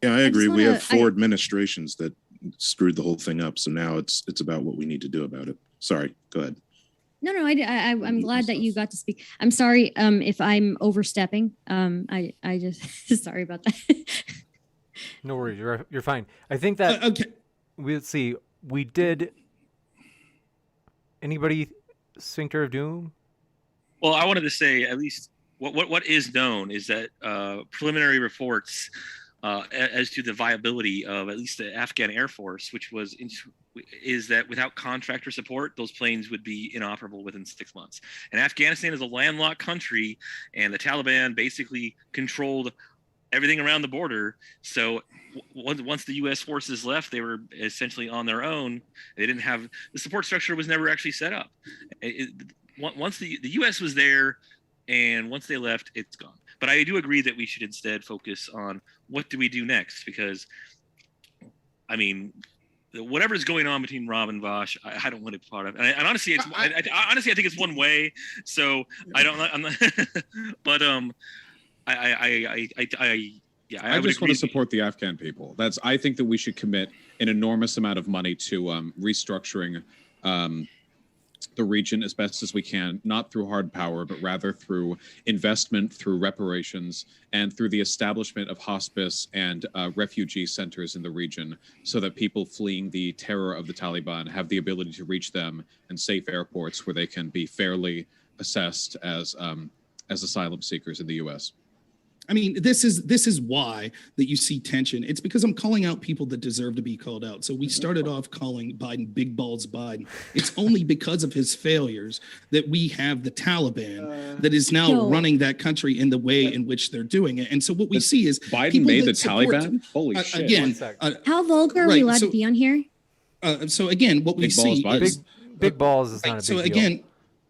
Yeah, I agree. We have 4 administrations that screwed the whole thing up. So now it's about what we need to do about it. Sorry, go ahead. No, I'm glad that you got to speak. I'm sorry if I'm overstepping. I just sorry about that. No worries, you're fine. I think that okay. Let's see. We did. Anybody sphincter of doom? Well, I wanted to say at least what is known is that preliminary reports as to the viability of at least the Afghan Air Force, is that without contractor support, those planes would be inoperable within 6 months. And Afghanistan is a landlocked country, and the Taliban basically controlled everything around the border. So once the U.S. forces left, they were essentially on their own. They didn't have the support structure was never actually set up. Once the U.S. was there, and once they left, it's gone. But I do agree that we should instead focus on what do we do next, because, I mean, whatever's going on between Rob and Vaush, I don't want to be part of. And honestly, I think it's one way. So I don't. I'm not. But I just want to support the Afghan people. I think that we should commit an enormous amount of money to restructuring the region as best as we can, not through hard power, but rather through investment, through reparations, and through the establishment of hospice and refugee centers in the region, so that people fleeing the terror of the Taliban have the ability to reach them and safe airports where they can be fairly assessed as asylum seekers in the U.S. I mean, this is why that you see tension. It's because I'm calling out people that deserve to be called out. So we started off calling Biden Big Balls Biden. It's only because of his failures that we have the Taliban that is now running that country in the way in which they're doing it. And so what we see is Biden made the Taliban? Holy shit. Again, how vulgar are we allowed to be on here? So again, what we see is big balls is not a big deal. Again,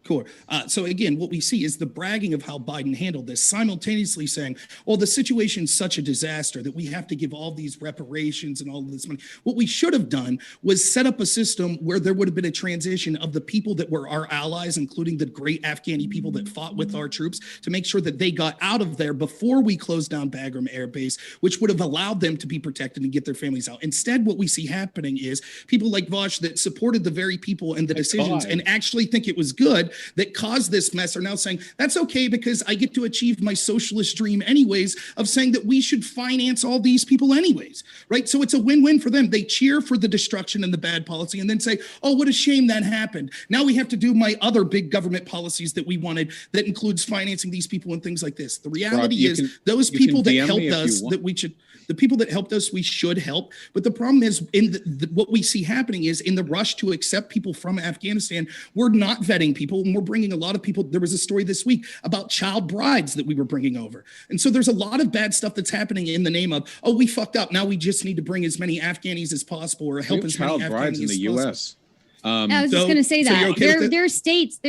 Cool. So again, what we see is the bragging of how Biden handled this, simultaneously saying, "Oh, the situation's such a disaster that we have to give all these reparations and all of this money." What we should have done was set up a system where there would have been a transition of the people that were our allies, including the great Afghani people that fought with our troops, to make sure that they got out of there before we closed down Bagram Air Base, which would have allowed them to be protected and get their families out. Instead, what we see happening is people like Vaush that supported the very people and the decisions and actually think it was good that caused this mess are now saying that's okay because I get to achieve my socialist dream anyways of saying that we should finance all these people anyways, right? So it's a win-win for them. They cheer for the destruction and the bad policy and then say, oh, what a shame that happened. Now we have to do my other big government policies that we wanted that includes financing these people and things like this. The reality is those people that helped us that we should, the people that helped us, we should help. But the problem is in what we see happening is in the rush to accept people from Afghanistan, we're not vetting people and we're bringing a lot of people. There was a story this week about child brides that we were bringing over. And so there's a lot of bad stuff that's happening in the name of, oh, we fucked up. Now we just need to bring as many Afghanis as possible or help as many Afghanis brides in the U.S. I was just going to say that there are states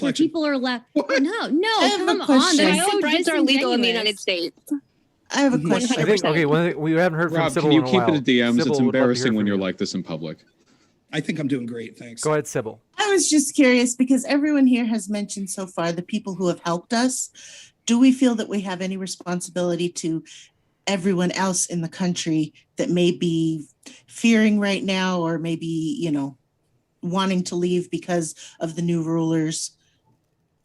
where people are left. No, come on. Child brides are legal in the United States. I have a question. I think, okay, we haven't heard Rob, from Sybil can you in a keep while. it at DMs? Sybil, It's would love to hear embarrassing when from you're you. like this in public. I think I'm doing great. Thanks. Go ahead, Sybil. I was just curious because everyone here has mentioned so far the people who have helped us. Do we feel that we have any responsibility to everyone else in the country that may be fearing right now or maybe, you know, wanting to leave because of the new rulers?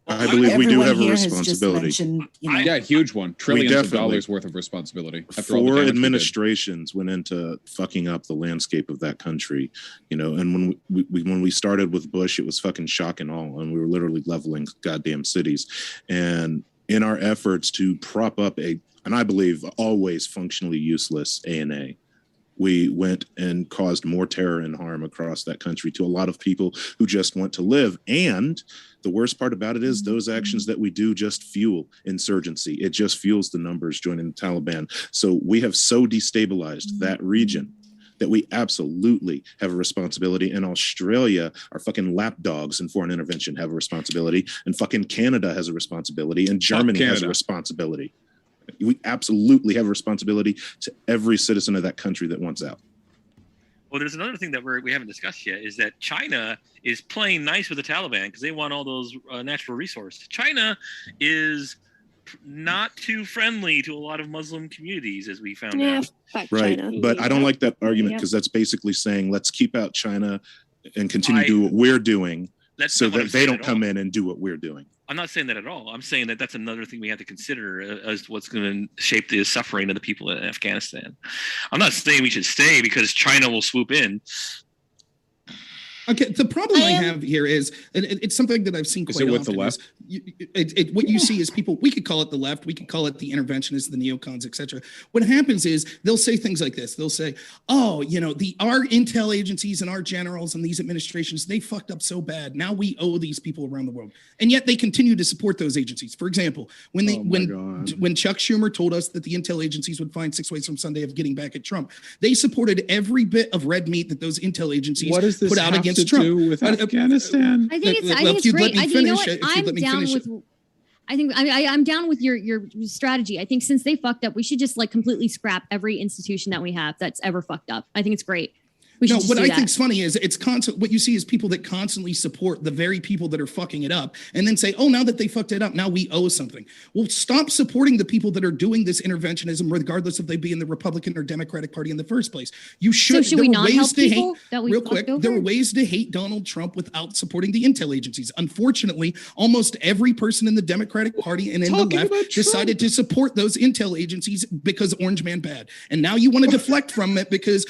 I believe we do Everyone have a here has just responsibility. mentioned, you know, Yeah, huge one. Trillions of definitely- dollars worth of responsibility. After all the Four damage we did. administrations went into fucking up the landscape of that country, you know. And when we started with Bush, it was fucking shock and awe, and we were literally leveling goddamn cities. And in our efforts to prop up and I believe always functionally useless ANA, we went and caused more terror and harm across that country to a lot of people who just want to live. And the worst part about it is those actions that we do just fuel insurgency. It just fuels the numbers joining the Taliban. So we have so destabilized that region that we absolutely have a responsibility. And Australia, our fucking lapdogs in foreign intervention, have a responsibility. And fucking Canada has a responsibility. And Germany has a responsibility. We absolutely have a responsibility to every citizen of that country that wants out. Well, there's another thing that we haven't discussed yet is that China is playing nice with the Taliban because they want all those natural resources. China is not too friendly to a lot of Muslim communities, as we found out. Right. China. But I don't like that argument because that's basically saying let's keep out China and continue to do what we're doing so that they don't come in and do what we're doing. I'm not saying that at all. I'm saying that that's another thing we have to consider as what's going to shape the suffering of the people in Afghanistan. I'm not saying we should stay because China will swoop in. Okay, the problem I have here is, and it's something that I've seen quite often. Is it with the left? What you see is people, we could call it the left, we could call it the interventionists, the neocons, etc. What happens is they'll say things like this. They'll say, oh, you know, our intel agencies and our generals and these administrations, they fucked up so bad. Now we owe these people around the world. And yet they continue to support those agencies. For example, when Chuck Schumer told us that the intel agencies would find 6 ways from Sunday of getting back at Trump, they supported every bit of red meat that those intel agencies put out against Trump. Do with Afghanistan? I think it's great. I think, you know what? I'm down with your strategy. I think since they fucked up, we should just like completely scrap every institution that we have that's ever fucked up. I think it's great. No, what I think's funny is it's constant. What you see is people that constantly support the very people that are fucking it up, and then say, "Oh, now that they fucked it up, now we owe something." Well, stop supporting the people that are doing this interventionism, regardless if they be in the Republican or Democratic Party in the first place. You should. So should we not help people that we real fucked quick? over? There are ways to hate Donald Trump without supporting the intel agencies. Unfortunately, almost every person in the Democratic Party and in the left decided to support those intel agencies because Orange Man bad, and now you want to deflect from it because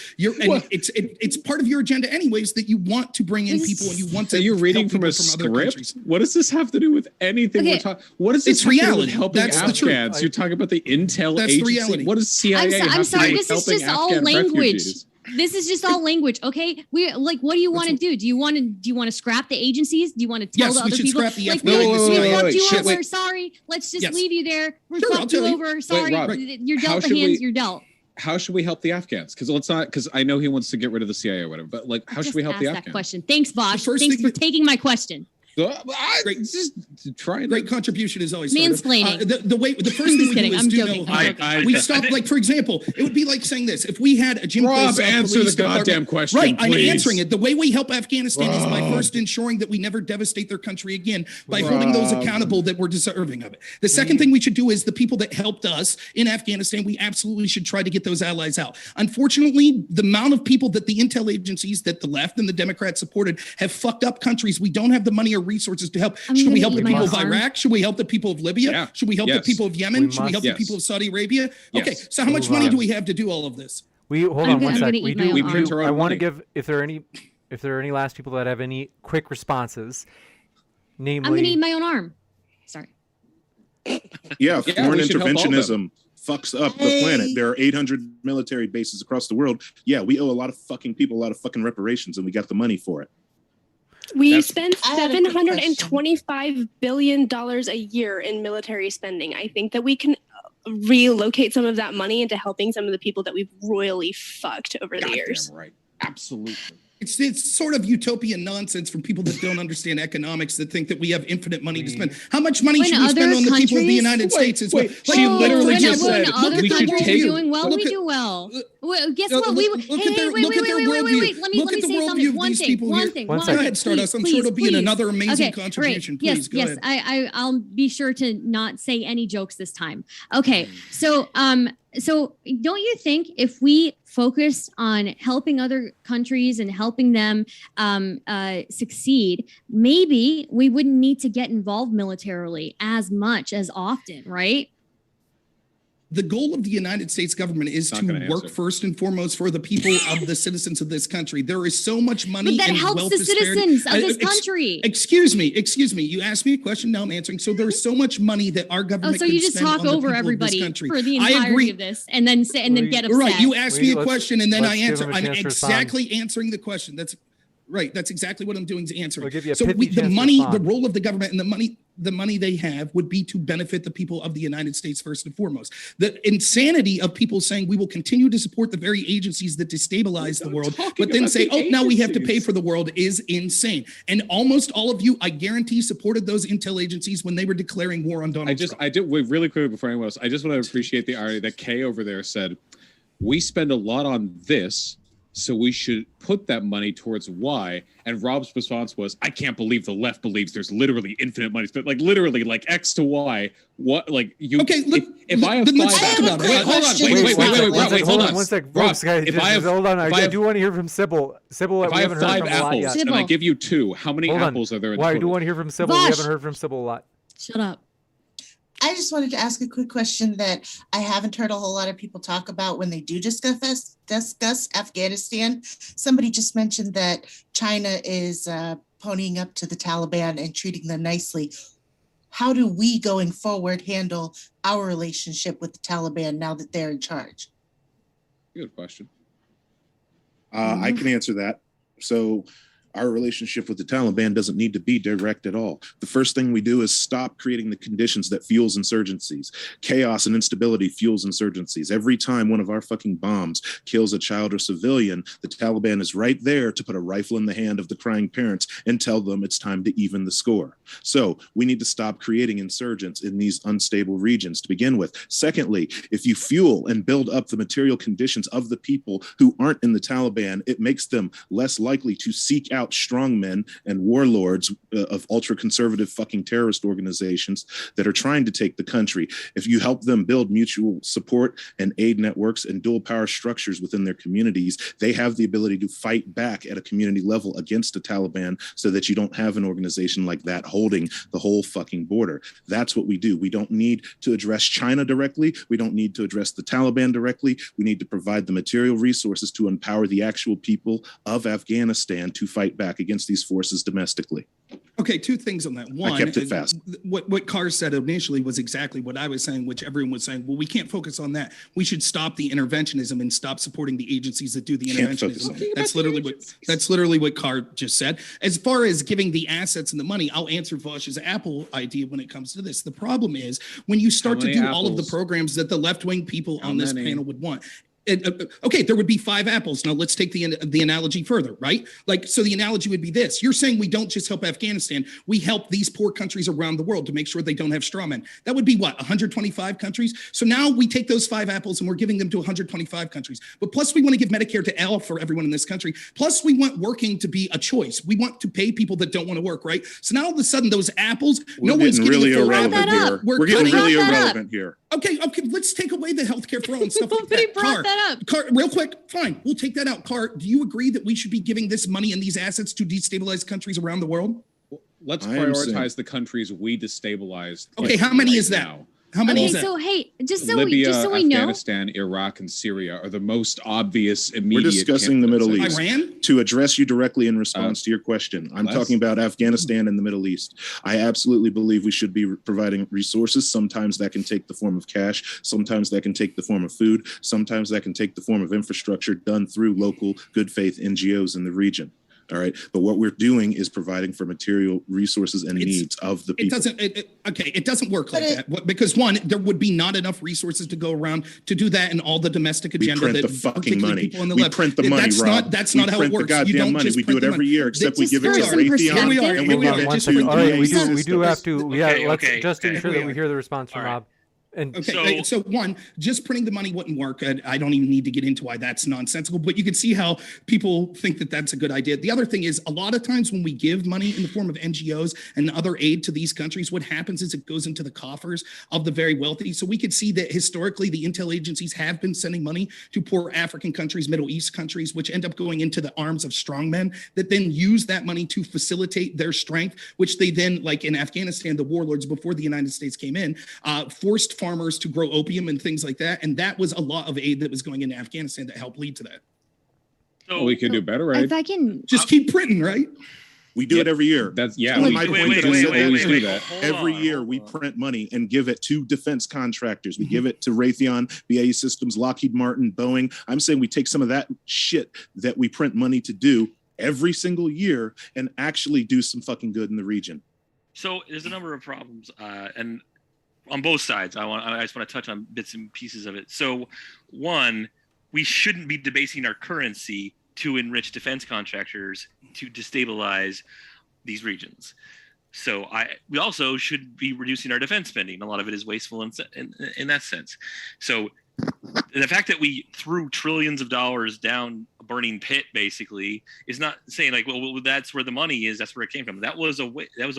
it's part of your agenda anyways that you want to bring in people and you want to. Are you reading from a script? What does this have to do with anything we're talking? What does this have to do with helping Afghans? You're talking about the intel agency. The reality. What does CIA I'm have sorry, to do this with is helping just all Afghan language. refugees? This is just all language, okay? What do you want to do? Do you want to scrap the agencies? Do you want to tell the other people? Scrap the like, FBI. we fucked you over. Sorry, let's just leave you there. We fucked you over. Sorry, you're dealt the hands you're dealt. How should we help the Afghans? Because I know he wants to get rid of the CIA or whatever, but like, how should we help the Afghans? That question. Thanks, Vaush. Thanks for taking my question. Great. Just try. Great contribution is always mansplaining. The first thing we do is we stop. Like for example, it would be like saying this: if we had a Jim Rob, answer the goddamn question. Right, please. I'm answering it. The way we help Afghanistan is by first ensuring that we never devastate their country again by holding those accountable that were deserving of it. The second thing we should do is the people that helped us in Afghanistan, we absolutely should try to get those allies out. Unfortunately, the amount of people that the intel agencies that the left and the Democrats supported have fucked up countries. We don't have the money or resources to help. Should we help the people of Iraq? Should we help the people of Libya? Yeah. Should we help the people of Yemen? Should we help the people of Saudi Arabia? Okay, so how much money do we have to do all of this? Hold on one sec. I want to money. give if there are any last people that have any quick responses. Namely, I'm going to eat my own arm. Sorry. Yeah, foreign we should help all of interventionism fucks up the planet. There are 800 military bases across the world. Yeah, we owe a lot of fucking people a lot of fucking reparations, and we got the money for it. We spend $725 billion a year in military spending. I think that we can relocate some of that money into helping some of the people that we've royally fucked over the years. Right. Absolutely. It's sort of utopian nonsense from people that don't understand economics that think that we have infinite money to spend. How much money should we spend on the people of the United States as well? She literally just said we should take doing well. We do well. Guess what? Wait. Let me say something. One thing. Go ahead, Stardust. I'm sure it'll be another amazing contribution. Please, go ahead. I'll be sure to not say any jokes this time. Okay, so don't you think if we focused on helping other countries and helping them succeed, maybe we wouldn't need to get involved militarily as much as often, right? The goal of the United States government is to work first and foremost for the people of the citizens of this country. There is so much money that and helps wealth the disparity. citizens of this country. Excuse me. You asked me a question. Now I'm answering. So there's so much money that our government. So you just talk over everybody for the entirety of this, and then get upset. Right. You asked me a question, and then I answer. I'm exactly answering the question. That's right. That's exactly what I'm doing is answering. So the money, the role of the government, and the money they have would be to benefit the people of the United States first and foremost. The insanity of people saying we will continue to support the very agencies that destabilize the world, but then say, oh, now we have to pay for the world is insane. And almost all of you, I guarantee, supported those intel agencies when they were declaring war on Donald Trump. I did wait really quickly before anyone else. I just want to appreciate the irony that Kay over there said, we spend a lot on this, so we should put that money towards Y. And Rob's response was, I can't believe the left believes there's literally infinite money spent. Like literally, like X to Y. What, like you? Okay, if I have let's five, talk about it. Wait, hold on. One sec, Rob, hold on. I do want to hear from Sybil. Sybil, if I have 5 apples and I give you 2, how many apples are there in total? I do want to hear from Sybil. We haven't heard from Sybil a lot. Shut up. I just wanted to ask a quick question that I haven't heard a whole lot of people talk about when they do discuss Afghanistan. Somebody just mentioned that China is ponying up to the Taliban and treating them nicely. How do we going forward handle our relationship with the Taliban now that they're in charge? Good question. I can answer that. So our relationship with the Taliban doesn't need to be direct at all. The first thing we do is stop creating the conditions that fuels insurgencies. Chaos and instability fuels insurgencies. Every time one of our fucking bombs kills a child or civilian, the Taliban is right there to put a rifle in the hand of the crying parents and tell them it's time to even the score. So we need to stop creating insurgents in these unstable regions to begin with. Secondly, if you fuel and build up the material conditions of the people who aren't in the Taliban, it makes them less likely to seek out strongmen and warlords of ultra-conservative fucking terrorist organizations that are trying to take the country. If you help them build mutual support and aid networks and dual power structures within their communities, they have the ability to fight back at a community level against the Taliban so that you don't have an organization like that holding the whole fucking border. That's what we do. We don't need to address China directly. We don't need to address the Taliban directly. We need to provide the material resources to empower the actual people of Afghanistan to fight back against these forces domestically. Okay, 2 things on that. One, I kept it fast. What Carr said initially was exactly what I was saying, which everyone was saying, well, we can't focus on that. We should stop the interventionism and stop supporting the agencies that do the interventionism. That's literally what Carr just said. As far as giving the assets and the money, I'll answer Vaush's Apple idea when it comes to this. The problem is when you start to do all of the programs that the left-wing people on this panel would want, Okay, there would be 5 apples. Now let's take the analogy further, right? Like, so the analogy would be this. You're saying we don't just help Afghanistan, we help these poor countries around the world to make sure they don't have straw men. That would be what, 125 countries? So now we take those 5 apples and we're giving them to 125 countries. But plus we want to give Medicare to L for everyone in this country. Plus we want working to be a choice. We want to pay people that don't want to work, right? So now all of a sudden those apples, We're no one's getting getting really the full irrelevant here. We're We're getting cutting really that up. irrelevant here. Okay, let's take away the healthcare for all and stuff like Nobody that. brought that up. Car, real quick, fine, we'll take that out. Car, do you agree that we should be giving this money and these assets to destabilize countries around the world? Let's I am prioritize the countries we destabilized. Okay, how many right is that? now. How many Okay, is that? so hey, Libya, just so we know, Afghanistan, Iraq, and Syria are the most obvious We're immediate. discussing the Middle candidates. East. Iran? To address you directly in response to your question, I'm Les? talking about Afghanistan and the Middle East. I absolutely believe we should be providing resources. Sometimes that can take the form of cash. Sometimes that can take the form of food. Sometimes that can take the form of infrastructure done through local good faith NGOs in the region. All right. But what we're doing is providing for material resources and needs of the It people. doesn't, it doesn't work like that. Because one, there would be not enough resources to go around to do that and all the domestic We agenda print that the fucking particularly money. people on the We left. print the money, That's Rob. That's We not how it print the works. You goddamn don't money. just We do print it the every money. year, except we Just give it for to some Raytheon. perspective. And we Hold give on it one to second. All right, we the do have to. Let's okay, just okay. ensure that we hear the response from All right. Rob. And Okay, so one, just printing the money wouldn't work. I don't even need to get into why that's nonsensical, but you can see how people think that that's a good idea. The other thing is a lot of times when we give money in the form of NGOs and other aid to these countries, what happens is it goes into the coffers of the very wealthy. So we could see that historically the intel agencies have been sending money to poor African countries, Middle East countries, which end up going into the arms of strongmen that then use that money to facilitate their strength, which they then, like in Afghanistan, the warlords before the United States came in, forced farmers to grow opium and things like that. And that was a lot of aid that was going into Afghanistan that helped lead to that. So Well, we could do better, right? if I can, Just keep printing, right? We do it every year. That's yeah. Well, we my do point is always do wait. that. Hold Every on, year hold we on. print money and give it to defense contractors. We give it to Raytheon, BAE Systems, Lockheed Martin, Boeing. I'm saying we take some of that shit that we print money to do every single year and actually do some fucking good in the region. So there's a number of problems, and on both sides. I just want to touch on bits and pieces of it. So, one, we shouldn't be debasing our currency to enrich defense contractors to destabilize these regions. So we also should be reducing our defense spending. A lot of it is wasteful in that sense. So the fact that we threw trillions of dollars down a burning pit basically is not saying like, well, that's where the money is. That's where it came from. That was a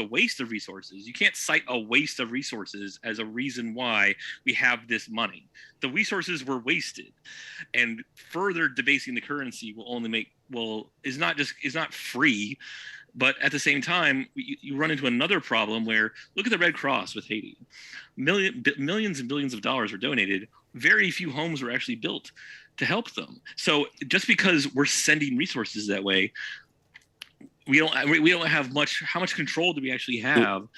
waste of resources. You can't cite a waste of resources as a reason why we have this money. The resources were wasted, and further debasing the currency will only is not free. But at the same time, you run into another problem where look at the Red Cross with Haiti. Millions and billions of dollars were donated. Very few homes were actually built to help them. So just because we're sending resources that way, we don't have much. How much control do we actually have?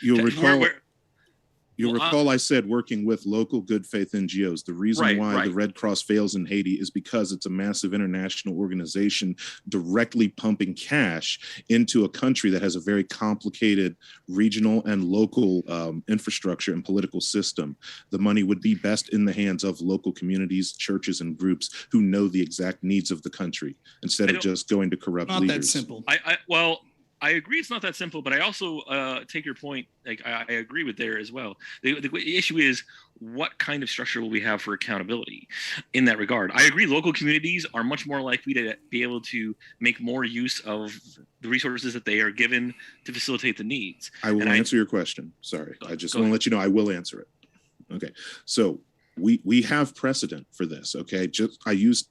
You'll recall I said working with local good faith NGOs. The reason why the Red Cross fails in Haiti is because it's a massive international organization directly pumping cash into a country that has a very complicated regional and local infrastructure and political system. The money would be best in the hands of local communities, churches, and groups who know the exact needs of the country instead of just going to corrupt leaders. Not that simple. I agree it's not that simple, but I also take your point. Like I agree with there as well. The issue is what kind of structure will we have for accountability in that regard? I agree local communities are much more likely to be able to make more use of the resources that they are given to facilitate the needs. I will answer your question. Sorry. I just want to let you know I will answer it. Okay. So we have precedent for this. Okay.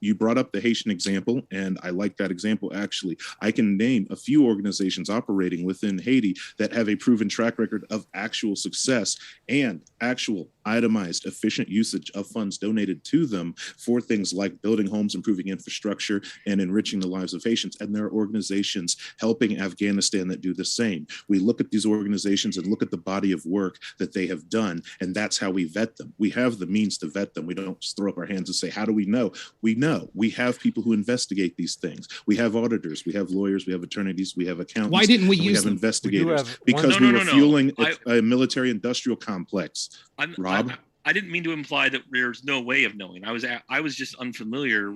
You brought up the Haitian example, and I like that example. Actually, I can name a few organizations operating within Haiti that have a proven track record of actual success and actual itemized efficient usage of funds donated to them for things like building homes, improving infrastructure, and enriching the lives of Haitians. And there are organizations helping Afghanistan that do the same. We look at these organizations and look at the body of work that they have done, and that's how we vet them. We have the means to vet them. We don't just throw up our hands and say, how do we know? We know. We have people who investigate these things. We have auditors, we have lawyers, we have attorneys, we have accountants. Why didn't we and use we have them? investigators? We do have because No, we no, were no, no. fueling a military industrial complex. Rob? I didn't mean to imply that there's no way of knowing. I was just unfamiliar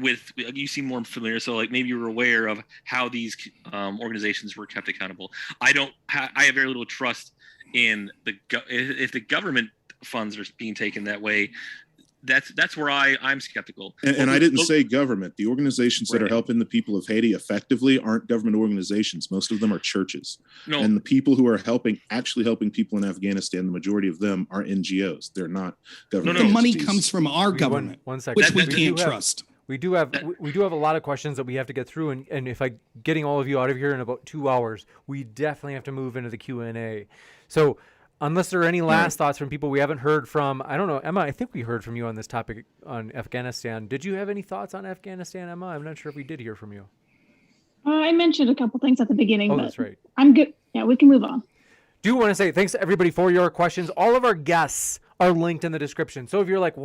with. You seem more familiar, so like maybe you were aware of how these organizations were kept accountable. I have very little trust in if the government funds are being taken that way. That's where I'm skeptical. And I didn't say government. The organizations that are helping the people of Haiti effectively aren't government organizations. Most of them are churches. No. And the people who are actually helping people in Afghanistan, the majority of them are NGOs. They're not government. The money entities. comes from our government, One second. which we can't trust. We do have a lot of questions that we have to get through, and if I'm getting all of you out of here in about 2 hours, we definitely have to move into the Q&A. So unless there are any last thoughts from people we haven't heard from, I don't know, Emma, I think we heard from you on this topic on Afghanistan. Did you have any thoughts on Afghanistan, Emma? I'm not sure if we did hear from you. I mentioned a couple things at the beginning, but that's right. I'm good. Yeah, we can move on. Do want to say thanks to everybody for your questions. All of our guests are linked in the description. So if you're like,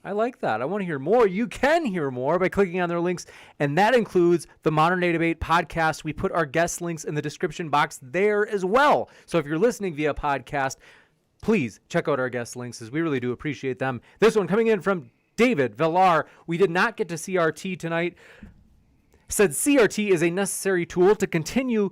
I like that, I want to hear more, you can hear more by clicking on their links. And that includes the Modern Day Debate podcast. We put our guest links in the description box there as well. So if you're listening via podcast, please check out our guest links, as we really do appreciate them. This one coming in from David Villar. We did not get to CRT tonight. Said CRT is a necessary tool to continue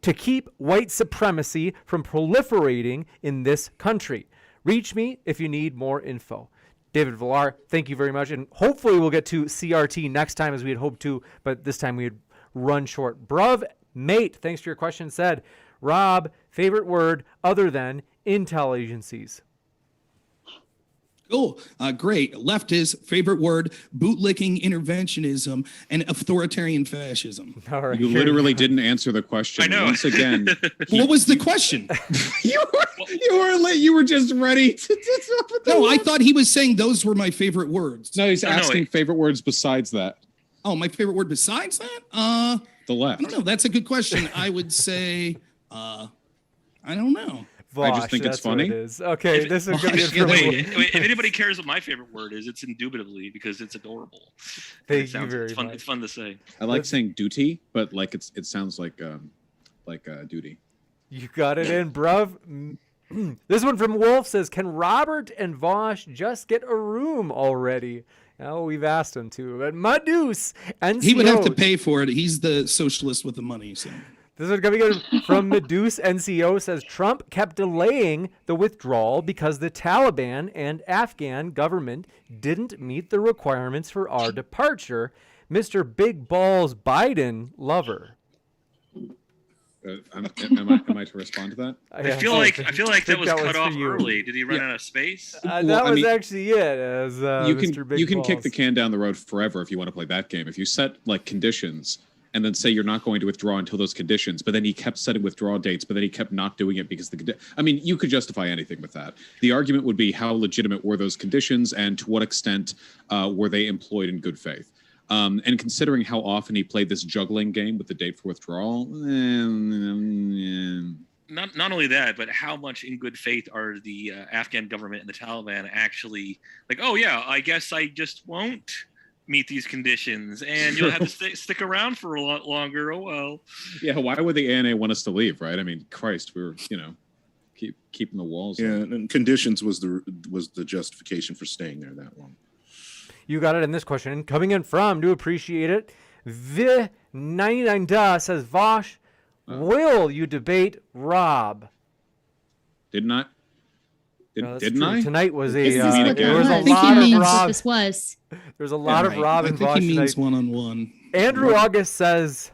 to keep white supremacy from proliferating in this country. Reach me if you need more info. David Villar, thank you very much. And hopefully we'll get to CRT next time as we had hoped to, but this time we had run short. Bruv Mate, thanks for your question, said, Rob, favorite word other than intel agencies? Cool. Great. Leftist, favorite word, bootlicking interventionism, and authoritarian fascism. All right. You literally didn't answer the question. I know. Once again. What was the question? You were just ready to No, I thought he was saying those were my favorite words. No, he's asking favorite words besides that. Oh, my favorite word besides that? The left. I don't know. That's a good question. I would say, I don't know. Vaush, I just think it's funny. It is. Okay, this is going to be Wait, if anybody cares what my favorite word is, it's indubitably because it's adorable. Thank you very much. It's fun to say. I like saying duty, but like it sounds like duty. You got it in, bruv. This one from Wolf says, can Robert and Vaush just get a room already? Oh, we've asked him to, but Madus and he would have to pay for it. He's the socialist with the money. So this one coming in from Meduse NCO says, Trump kept delaying the withdrawal because the Taliban and Afghan government didn't meet the requirements for our departure. Mr. Big Balls Biden lover. Am I to respond to that? I feel like that was cut off early. Did he run out of space? That was actually it. As you can kick the can down the road forever if you want to play that game. If you set like conditions and then say you're not going to withdraw until those conditions, but then he kept setting withdrawal dates, but then he kept not doing it because you could justify anything with that. The argument would be how legitimate were those conditions and to what extent were they employed in good faith. And considering how often he played this juggling game with the date for withdrawal, not only that, but how much in good faith are the Afghan government and the Taliban actually like, oh yeah, I guess I just won't meet these conditions and you'll have to stick around for a lot longer. Oh well. Yeah, why would the ANA want us to leave, right? I mean, Christ, we were, keeping the walls. Yeah, and conditions was the justification for staying there that long. You got it in this question. Coming in from, do appreciate it. V99 says, Vaush, will you debate Rob? Didn't I? Didn't true. I? Tonight was This is there what was a it was. lot of Rob. This was. There's a lot of Rob and I think Vaush he means tonight. one-on-one. Andrew August says,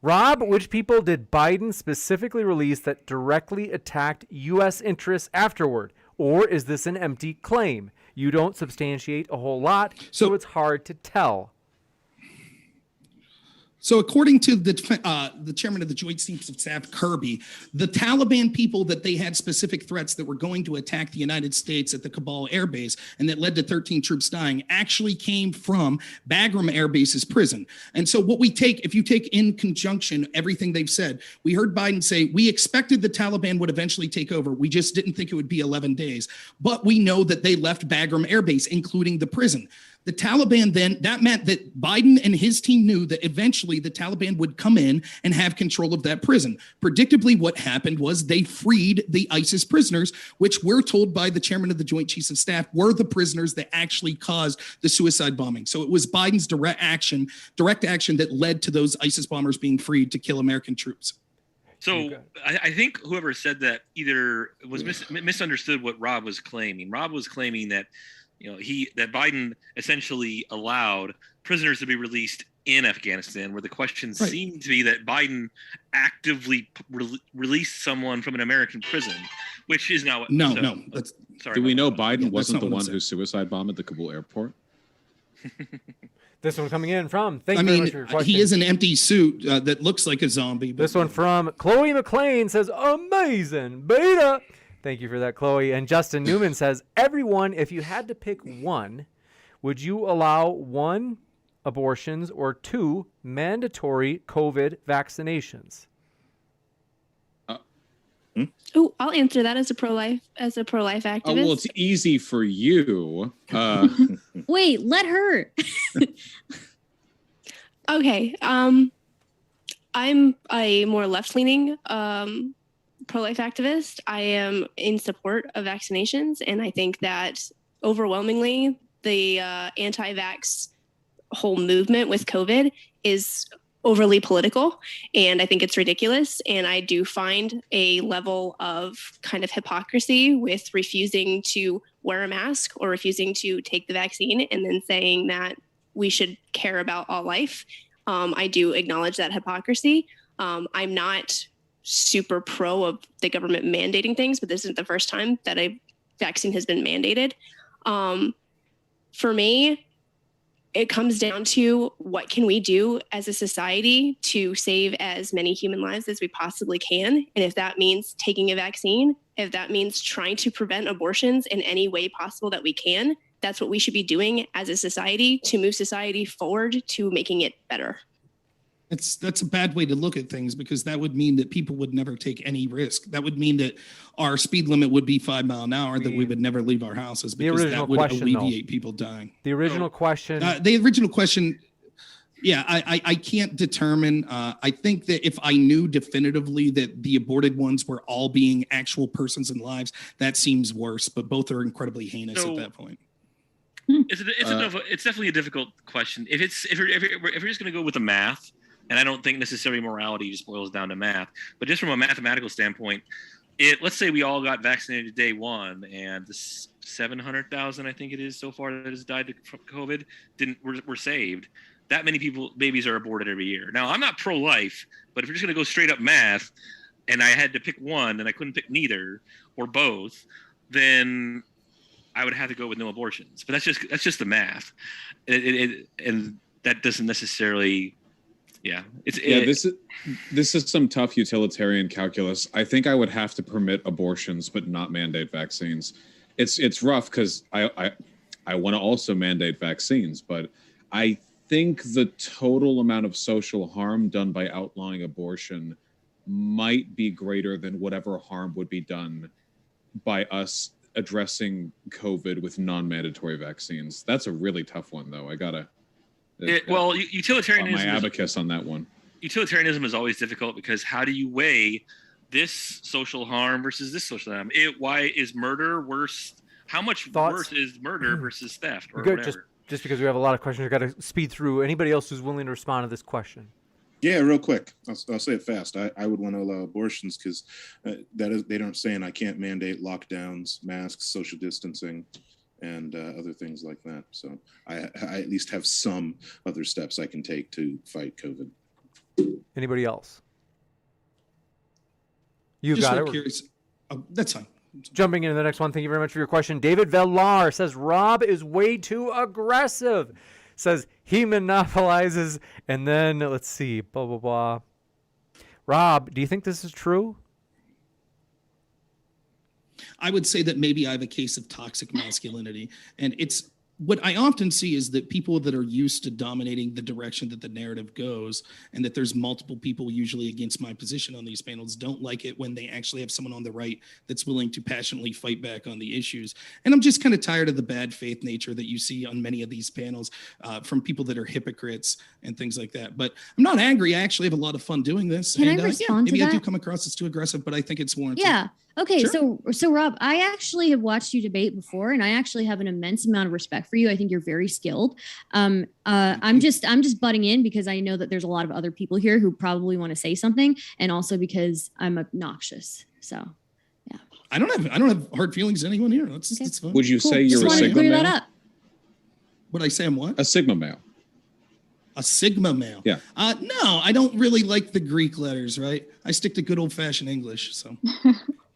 Rob, which people did Biden specifically release that directly attacked U.S. interests afterward? Or is this an empty claim? You don't substantiate a whole lot, so it's hard to tell. So according to the chairman of the Joint Chiefs of Staff, Kirby, the Taliban people that they had specific threats that were going to attack the United States at the Kabul Air Base and that led to 13 troops dying actually came from Bagram Air Base's prison. And so what we take, if you take in conjunction everything they've said, we heard Biden say, we expected the Taliban would eventually take over. We just didn't think it would be 11 days. But we know that they left Bagram Air Base, including the prison. The Taliban then, that meant that Biden and his team knew that eventually the Taliban would come in and have control of that prison. Predictably, what happened was they freed the ISIS prisoners, which we're told by the chairman of the Joint Chiefs of Staff were the prisoners that actually caused the suicide bombing. So it was Biden's direct action that led to those ISIS bombers being freed to kill American troops. So I think whoever said that either was misunderstood what Rob was claiming. Rob was claiming that that Biden essentially allowed prisoners to be released in Afghanistan, where the question seemed to be that Biden actively released someone from an American prison, which is not what. No. Sorry. Do we know Biden wasn't the one who suicide bombed at the Kabul airport? This one coming in from, thank you very much for your question. He is an empty suit that looks like a zombie. This one from Chloe McLean says, amazing beta. Thank you for that, Chloe. And Justin Newman says, everyone, if you had to pick one, would you allow 1, abortions, or 2, mandatory COVID vaccinations? Oh, I'll answer that as a pro-life activist. Oh, well, it's easy for you. Wait, let her. Okay. I'm a more left-leaning pro-life activist. I am in support of vaccinations, and I think that overwhelmingly the anti-vax whole movement with COVID is overly political, and I think it's ridiculous. And I do find a level of kind of hypocrisy with refusing to wear a mask or refusing to take the vaccine and then saying that we should care about all life. I do acknowledge that hypocrisy. I'm not super pro of the government mandating things, but this isn't the first time that a vaccine has been mandated. For me, it comes down to what can we do as a society to save as many human lives as we possibly can. And if that means taking a vaccine, if that means trying to prevent abortions in any way possible that we can, that's what we should be doing as a society to move society forward to making it better. That's a bad way to look at things, because that would mean that people would never take any risk. That would mean that our speed limit would be 5 miles an hour, that we would never leave our houses, because that would alleviate people dying. The original question. Yeah, I can't determine. I think that if I knew definitively that the aborted ones were all being actual persons and lives, that seems worse. But both are incredibly heinous at that point. It's definitely a difficult question. If you're just going to go with the math. And I don't think necessarily morality just boils down to math, but just from a mathematical standpoint, let's say we all got vaccinated day one, and the 700,000, I think it is so far, that has died from COVID were saved. That many babies are aborted every year. Now, I'm not pro-life, but if you're just going to go straight up math, and I had to pick one, and I couldn't pick neither or both, then I would have to go with no abortions. But that's just the math, and that doesn't necessarily. Yeah, this is some tough utilitarian calculus. I think I would have to permit abortions, but not mandate vaccines. It's rough because I want to also mandate vaccines, but I think the total amount of social harm done by outlawing abortion might be greater than whatever harm would be done by us addressing COVID with non-mandatory vaccines. That's a really tough one, though. Utilitarianism. My abacus on that one. Utilitarianism is always difficult because how do you weigh this social harm versus this social harm? Why is murder worse? How much worse is murder versus theft or whatever? Just because we have a lot of questions, we've got to speed through. Anybody else who's willing to respond to this question? Yeah, real quick. I'll say it fast. I would want to allow abortions because they don't saying I can't mandate lockdowns, masks, social distancing, and other things like that. So I at least have some other steps I can take to fight COVID. Anybody else? You Just got it. Curious. Oh, that's fine. Jumping into the next one. Thank you very much for your question. David Villar says, Rob is way too aggressive. Says he monopolizes. And then let's see, blah, blah, blah. Rob, do you think this is true? I would say that maybe I have a case of toxic masculinity, and it's what I often see is that people that are used to dominating the direction that the narrative goes, and that there's multiple people usually against my position on these panels, don't like it when they actually have someone on the right that's willing to passionately fight back on the issues. And I'm just kind of tired of the bad faith nature that you see on many of these panels from people that are hypocrites and things like that. But I'm not angry. I actually have a lot of fun doing this. Can and, I respond to maybe that? I do come across as too aggressive, but I think it's warranted. Yeah. Okay, Sure. so Rob, I actually have watched you debate before, and I actually have an immense amount of respect for you. I think you're very skilled. I'm just butting in because I know that there's a lot of other people here who probably want to say something, and also because I'm obnoxious. So, yeah. I don't have hard feelings to anyone here. That's fine. Would you Cool. say you're Just a wanted to Sigma clear that male? up. Would I say I'm what? A Sigma male. A Sigma male. Yeah. No, I don't really like the Greek letters, right? I stick to good old fashioned English. So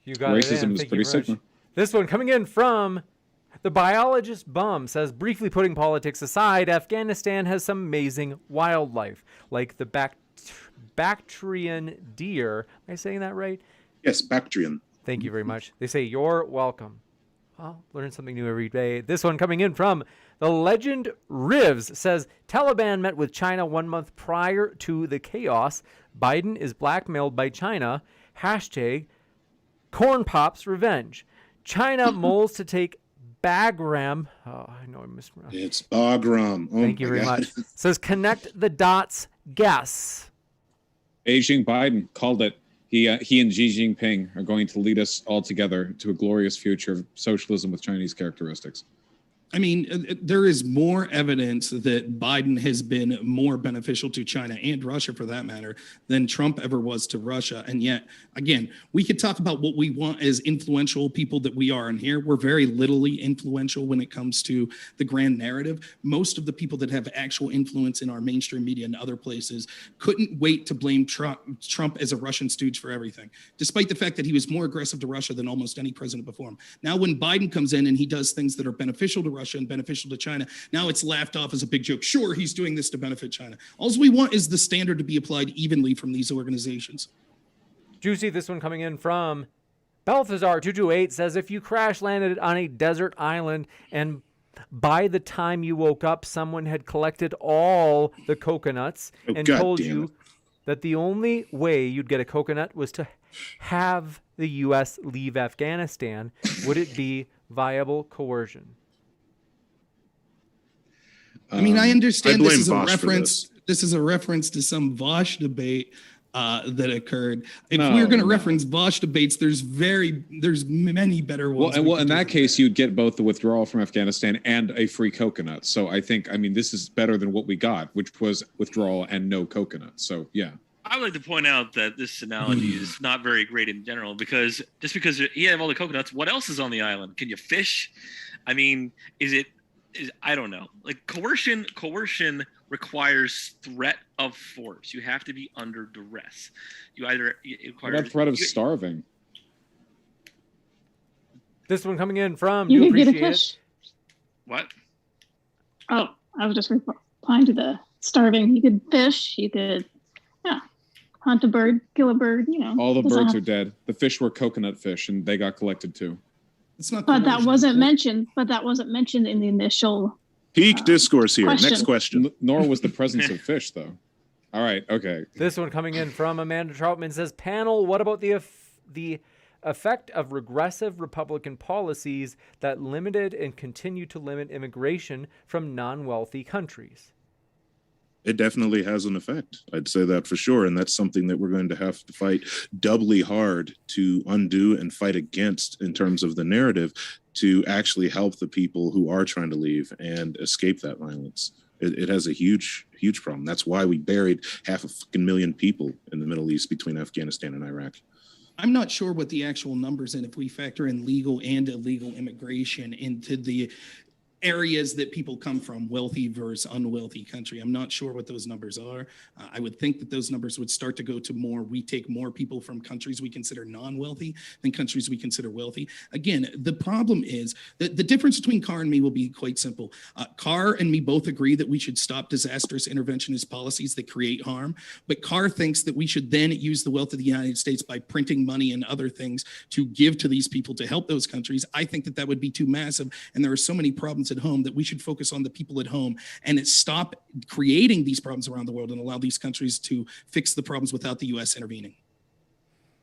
You got it. Racism in. is Thank pretty you very much. Sigma. This one coming in from the biologist bum says, briefly putting politics aside, Afghanistan has some amazing wildlife, like the Bactrian deer. Am I saying that right? Yes, Bactrian. Thank you very much. They say you're welcome. Well, learn something new every day. This one coming in from the legend Rivs says, Taliban met with China 1 month prior to the chaos. Biden is blackmailed by China. Hashtag Corn Pops Revenge. China moles to take Bagram. Oh, I know I mispronounced. It's Bagram. Oh, Thank you my very God. much. Says connect the dots. Guess. Beijing Biden called it. He and Xi Jinping are going to lead us all together to a glorious future of socialism with Chinese characteristics. I mean, there is more evidence that Biden has been more beneficial to China and Russia, for that matter, than Trump ever was to Russia. And yet, again, we could talk about what we want as influential people that we are in here. We're very littly influential when it comes to the grand narrative. Most of the people that have actual influence in our mainstream media and other places couldn't wait to blame Trump as a Russian stooge for everything, despite the fact that he was more aggressive to Russia than almost any president before him. Now, when Biden comes in and he does things that are beneficial to Russia and beneficial to China, now it's laughed off as a big joke. Sure, he's doing this to benefit China. All we want is the standard to be applied evenly from these organizations. Juicy, this one coming in from Balthazar228 says, if you crash landed on a desert island and by the time you woke up, someone had collected all the coconuts and God told damn you it. that the only way you'd get a coconut was to have the U.S. leave Afghanistan, would it be viable coercion? I mean, I understand I this blame is a Vaush for reference. This is a reference to some Vaush debate that occurred. If No, we're going to no. reference Vaush debates, there's many better ones. Well, we in could that do. case, you'd get both the withdrawal from Afghanistan and a free coconut. So I think, I mean, this is better than what we got, which was withdrawal and no coconut. So yeah. I would like to point out that this analogy is not very great in general, because just because you have all the coconuts, what else is on the island? Can you fish? I mean, I don't know. Like coercion requires threat of force. You have to be under duress. What about threat of starving? This one coming in from You Do could get a Appreciate It. fish. What? Oh, I was just replying to the starving. You could fish. You could, hunt a bird, kill a bird. All the doesn't birds have- are dead. The fish were coconut fish, and they got collected too. It's not But that coercion. wasn't mentioned. But that wasn't mentioned in the initial. Peak discourse here. question. Next question. Nor was the presence of fish, though. All right, okay. This one coming in from Amanda Troutman says, panel, what about the effect of regressive Republican policies that limited and continue to limit immigration from non-wealthy countries? It definitely has an effect. I'd say that for sure. And that's something that we're going to have to fight doubly hard to undo and fight against in terms of the narrative to actually help the people who are trying to leave and escape that violence. It has a huge, huge problem. That's why we buried 500,000 people in the Middle East between Afghanistan and Iraq. I'm not sure what the actual numbers, and if we factor in legal and illegal immigration into the areas that people come from, wealthy versus unwealthy country. I'm not sure what those numbers are. I would think that those numbers would start to go to more, we take more people from countries we consider non-wealthy than countries we consider wealthy. Again, the problem is that the difference between Carr and me will be quite simple. Carr and me both agree that we should stop disastrous interventionist policies that create harm, but Carr thinks that we should then use the wealth of the United States by printing money and other things to give to these people to help those countries. I think that that would be too massive, and there are so many problems at home, that we should focus on the people at home and stop creating these problems around the world and allow these countries to fix the problems without the U.S. intervening.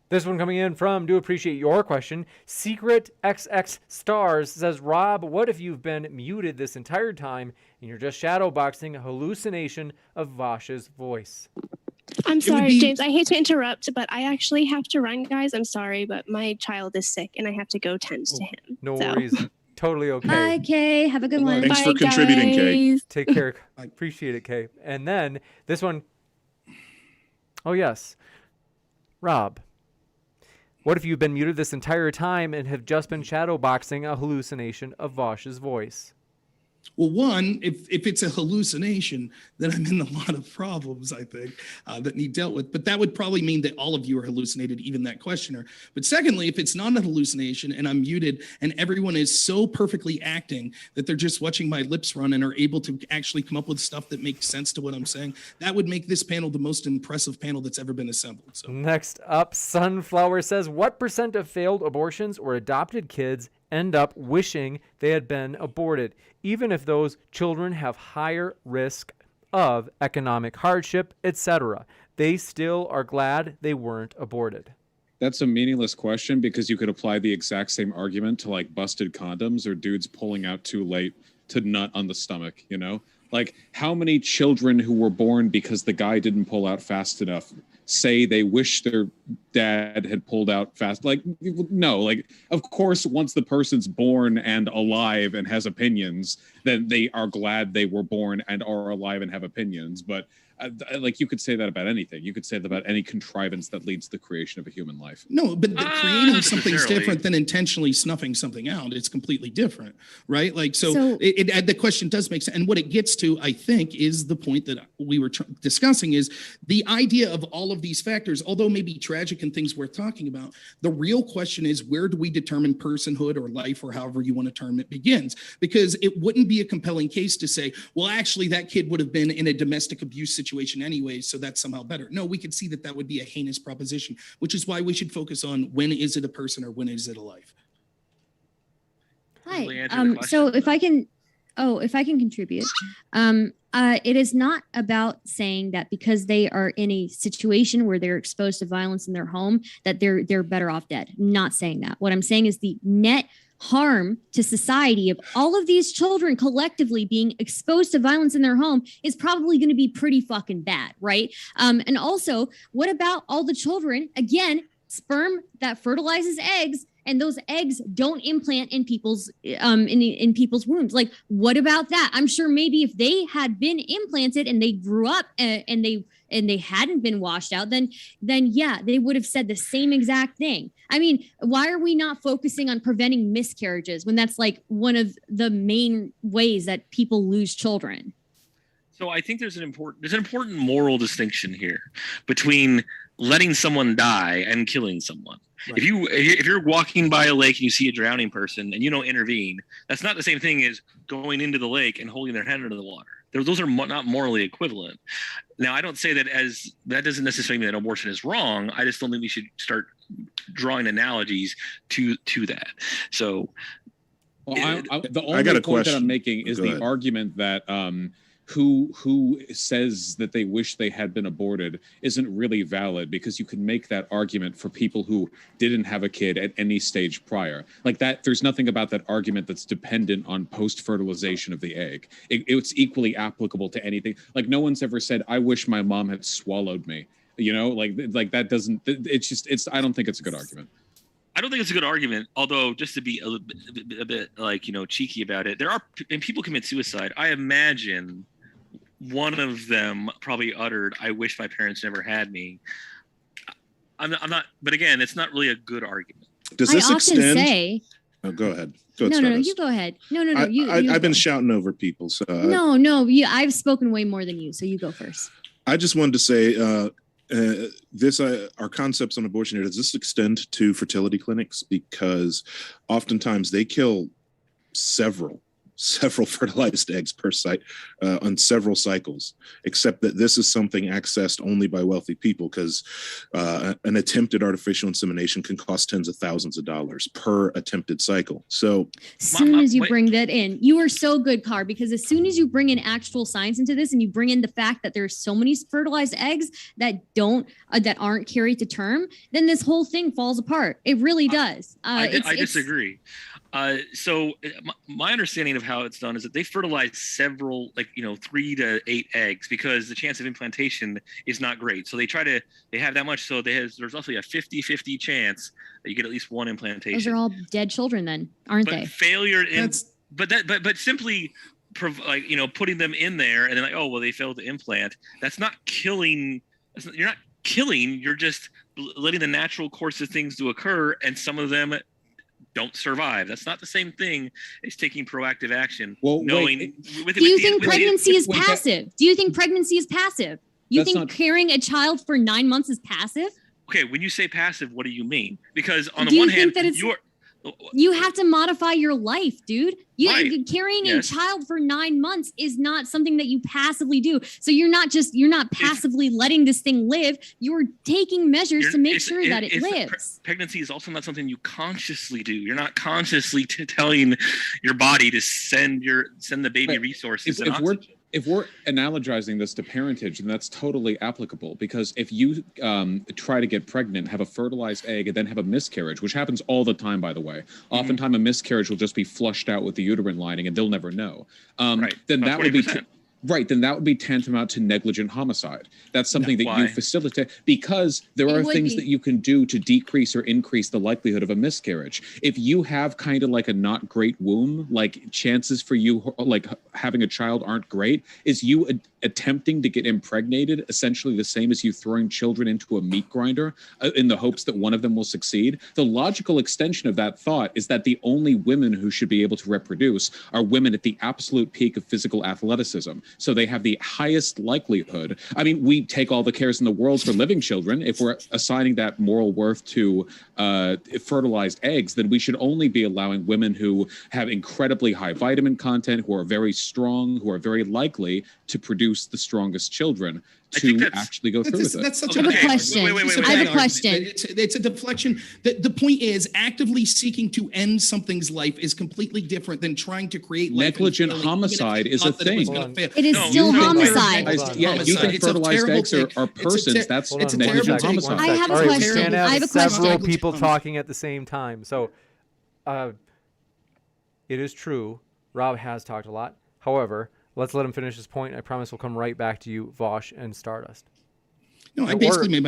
This one coming in from, do appreciate your question, Secret XX Stars says, Rob, what if you've been muted this entire time and you're just shadowboxing a hallucination of Vaush's voice? I'm sorry, James. I hate to interrupt, but I actually have to run, guys. I'm sorry, but my child is sick and I have to go tend to him. No worries. Totally okay. Bye, Kay. Have a good one. Thanks Bye, for contributing, Kay. guys. Take care. I appreciate it, Kay. And then this one. Oh, yes. Rob, what if you've been muted this entire time and have just been shadowboxing a hallucination of Vaush's voice? Well, one, if it's a hallucination, then I'm in a lot of problems, I think, that need dealt with. But that would probably mean that all of you are hallucinated, even that questioner. But secondly, if it's not a hallucination and I'm muted and everyone is so perfectly acting that they're just watching my lips run and are able to actually come up with stuff that makes sense to what I'm saying, that would make this panel the most impressive panel that's ever been assembled. So Next up, Sunflower says, what % of failed abortions or adopted kids end up wishing they had been aborted, even if those children have higher risk of economic hardship, etc.? They still are glad they weren't aborted. That's a meaningless question because you could apply the exact same argument to like busted condoms or dudes pulling out too late to nut on the stomach, you know? Like, how many children who were born because the guy didn't pull out fast enough say they wish their dad had pulled out fast? Like, no, like, of course, once the person's born and alive and has opinions, then they are glad they were born and are alive and have opinions. But like, you could say that about anything. You could say that about any contrivance that leads to the creation of a human life. no, but creating something's different than intentionally snuffing something out. It's completely different, right? Like, so the question does make sense. And what it gets to, I think, is the point that we were discussing is the idea of all of these factors, although maybe tragic and things worth talking about, the real question is, where do we determine personhood or life or however you want to term it begins? Because it wouldn't be a compelling case to say, well, actually, that kid would have been in a domestic abuse situation anyway, so that's somehow better. No, we could see that that would be a heinous proposition, which is why we should focus on when is it a person or when is it a life. Hi. So if I can contribute, it is not about saying that because they are in a situation where they're exposed to violence in their home that they're better off dead. I'm not saying that. What I'm saying is the net harm to society of all of these children collectively being exposed to violence in their home is probably going to be pretty fucking bad, right? And also, what about all the children, again, sperm that fertilizes eggs, and those eggs don't implant in people's in people's wombs? Like, what about that? I'm sure maybe if they had been implanted and they grew up and they hadn't been washed out, then yeah, they would have said the same exact thing. I mean, why are we not focusing on preventing miscarriages when that's like one of the main ways that people lose children? So I think there's an important moral distinction here between letting someone die and killing someone. Right. If you're walking by a lake and you see a drowning person and you don't intervene, that's not the same thing as going into the lake and holding their head under the water. Those are not morally equivalent. Now, I don't say that that doesn't necessarily mean that abortion is wrong. I just don't think we should start drawing analogies to that. So, the only point that I'm making is the argument that who says that they wish they had been aborted isn't really valid, because you can make that argument for people who didn't have a kid at any stage prior. Like that, there's nothing about that argument that's dependent on post-fertilization of the egg. It's equally applicable to anything. Like, no one's ever said, I wish my mom had swallowed me. You know, like that doesn't, I don't think it's a good argument. I don't think it's a good argument, although just to be a bit like, cheeky about it, and people commit suicide. I imagine one of them probably uttered, I wish my parents never had me. I'm not, but again, it's not really a good argument. Does this extend? Say, oh, go ahead. No, you go ahead. No, I've been shouting over people. So I've spoken way more than you, so you go first. I just wanted to say, our concepts on abortion here, does this extend to fertility clinics? Because oftentimes they kill several several fertilized eggs per site on several cycles, except that this is something accessed only by wealthy people, because an attempted artificial insemination can cost tens of thousands of dollars per attempted cycle. So as soon as you bring that in, you are so good, Carr, because as soon as you bring in actual science into this and you bring in the fact that there's so many fertilized eggs that aren't carried to term, then this whole thing falls apart. It really does. I disagree. So my understanding of how it's done is that they fertilize several, 3 to 8 eggs, because the chance of implantation is not great. So they have that much. So there's roughly a 50-50 chance that you get at least one implantation. Those are all dead children then, aren't they? Failure in, but simply putting them in there and then they failed to implant. That's not killing. You're not killing. You're just letting the natural course of things to occur, and some of them don't survive. That's not the same thing as taking proactive action. Well, do you think pregnancy is passive? Do you think pregnancy is passive? You think carrying a child for 9 months is passive? Okay, when you say passive, what do you mean? Because on the one hand, you have to modify your life, dude. Carrying a child for 9 months is not something that you passively do. So you're not passively letting this thing live. You're taking measures to make sure that it lives. Pregnancy is also not something you consciously do. You're not consciously telling your body to send the baby resources. If we're analogizing this to parentage, then that's totally applicable, because if you try to get pregnant, have a fertilized egg, and then have a miscarriage, which happens all the time, by the way. Oftentimes a miscarriage will just be flushed out with the uterine lining and they'll never know. Then that would be... Then that would be tantamount to negligent homicide. That's something that you facilitate, because there are things that you can do to decrease or increase the likelihood of a miscarriage. If you have kind of like a not great womb, like chances for you like having a child aren't great, is you attempting to get impregnated essentially the same as you throwing children into a meat grinder in the hopes that one of them will succeed? The logical extension of that thought is that the only women who should be able to reproduce are women at the absolute peak of physical athleticism. So they have the highest likelihood. I mean, we take all the cares in the world for living children. If we're assigning that moral worth to fertilized eggs, then we should only be allowing women who have incredibly high vitamin content, who are very strong, who are very likely to produce the strongest children to actually go through with it. That's such I have a question. I have a question. It's a deflection. The point is, actively seeking to end something's life is completely different than trying to create life. Negligent homicide is a thing. It is still homicide. You think fertilized eggs are persons. That's negligent homicide. I have a question. We can't have several people talking at the same time. So it is true. Rob has talked a lot. However, let's let him finish his point. I promise we'll come right back to you, Vaush and Stardust. No, I basically made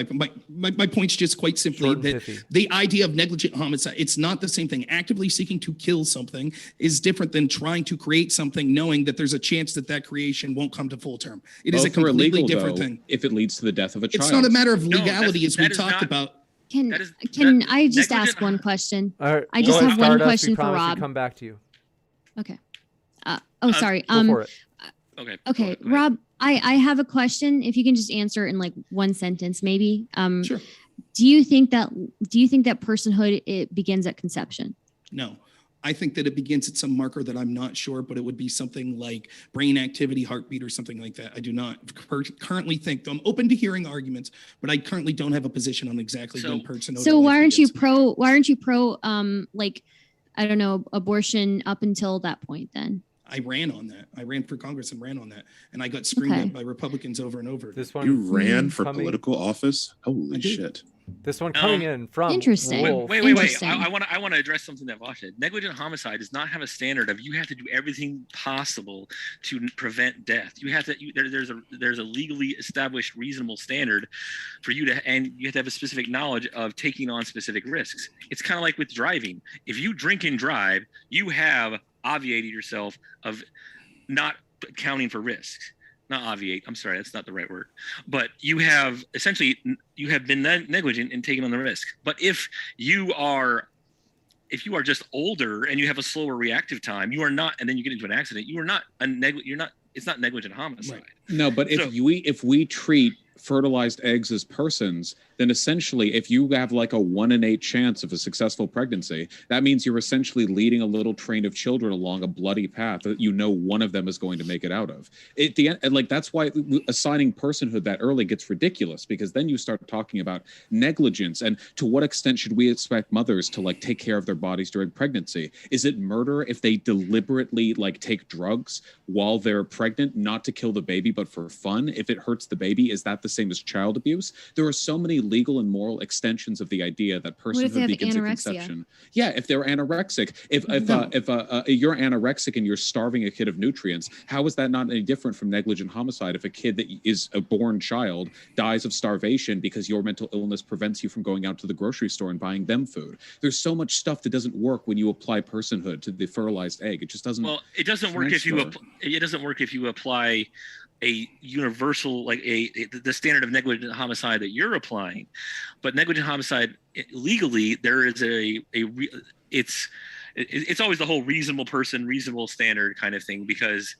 my point's just quite simply that the idea of negligent homicide, it's not the same thing. Actively seeking to kill something is different than trying to create something knowing that there's a chance that creation won't come to full term. It is a completely different thing. If it leads to the death of a child. It's not a matter of legality, as we talked about. Can I just ask one question? I just have one question for Rob. Come back to you. Okay. Sorry. Go for it. Okay, Rob, I have a question. If you can just answer in like one sentence, maybe. Sure. Do you think that personhood, it begins at conception? No. I think that it begins at some marker that I'm not sure, but it would be something like brain activity, heartbeat, or something like that. I do not currently think. I'm open to hearing arguments, but I currently don't have a position on exactly when personhood. So why aren't you pro? I don't know, abortion up until that point then? I ran on that. I ran for Congress and ran on that. And I got screamed at by Republicans over and over. This one, you ran for political office? Holy shit. This one coming in from interesting. Wait. I want to address something that Vaush said. Negligent homicide does not have a standard of you have to do everything possible to prevent death. You have to. There's a legally established reasonable standard for you to, and you have to have a specific knowledge of taking on specific risks. It's kind of like with driving. If you drink and drive, you have obviated yourself of not accounting for risks. Not obviate. I'm sorry, that's not the right word. But you have been negligent in taking on the risk. But if you are just older and you have a slower reactive time, you are not, and then you get into an accident, you are not it's not negligent homicide. Right. No, but if we treat fertilized eggs as persons, then essentially if you have like a 1 in 8 chance of a successful pregnancy, that means you're essentially leading a little train of children along a bloody path that you know one of them is going to make it out of. At the end, and like that's why assigning personhood that early gets ridiculous, because then you start talking about negligence and to what extent should we expect mothers to like take care of their bodies during pregnancy? Is it murder if they deliberately like take drugs while they're pregnant, not to kill the baby but for fun? If it hurts the baby, is that the same as child abuse? There are so many legal and moral extensions of the idea that personhood begins at conception. Yeah, if they're anorexic, if you're anorexic and you're starving a kid of nutrients, how is that not any different from negligent homicide if a kid that is a born child dies of starvation because your mental illness prevents you from going out to the grocery store and buying them food? There's so much stuff that doesn't work when you apply personhood to the fertilized egg. It just doesn't. Well, it doesn't work if you apply a universal, like the standard of negligent homicide that you're applying. But negligent homicide legally, there is it's always the whole reasonable person, reasonable standard kind of thing, because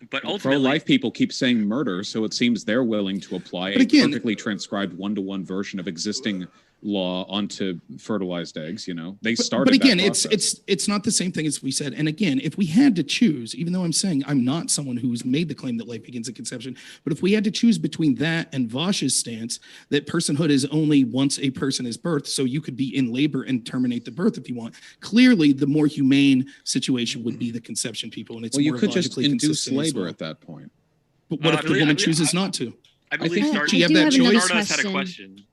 but ultimately pro-life people keep saying murder, so it seems they're willing to apply a perfectly transcribed 1-to-1 version of existing law onto fertilized eggs. You know, they started. But again, that it's not the same thing as we said. And again, if we had to choose, even though I'm saying I'm not someone who's made the claim that life begins at conception, but if we had to choose between that and Vaush's stance that personhood is only once a person is birthed, so you could be in labor and terminate the birth if you want. Clearly, the more humane situation would be the conception people, and it's well, you more could just induce labor well. at that point. But what if the woman chooses not to? I believe she have that choice. Stardust had a question.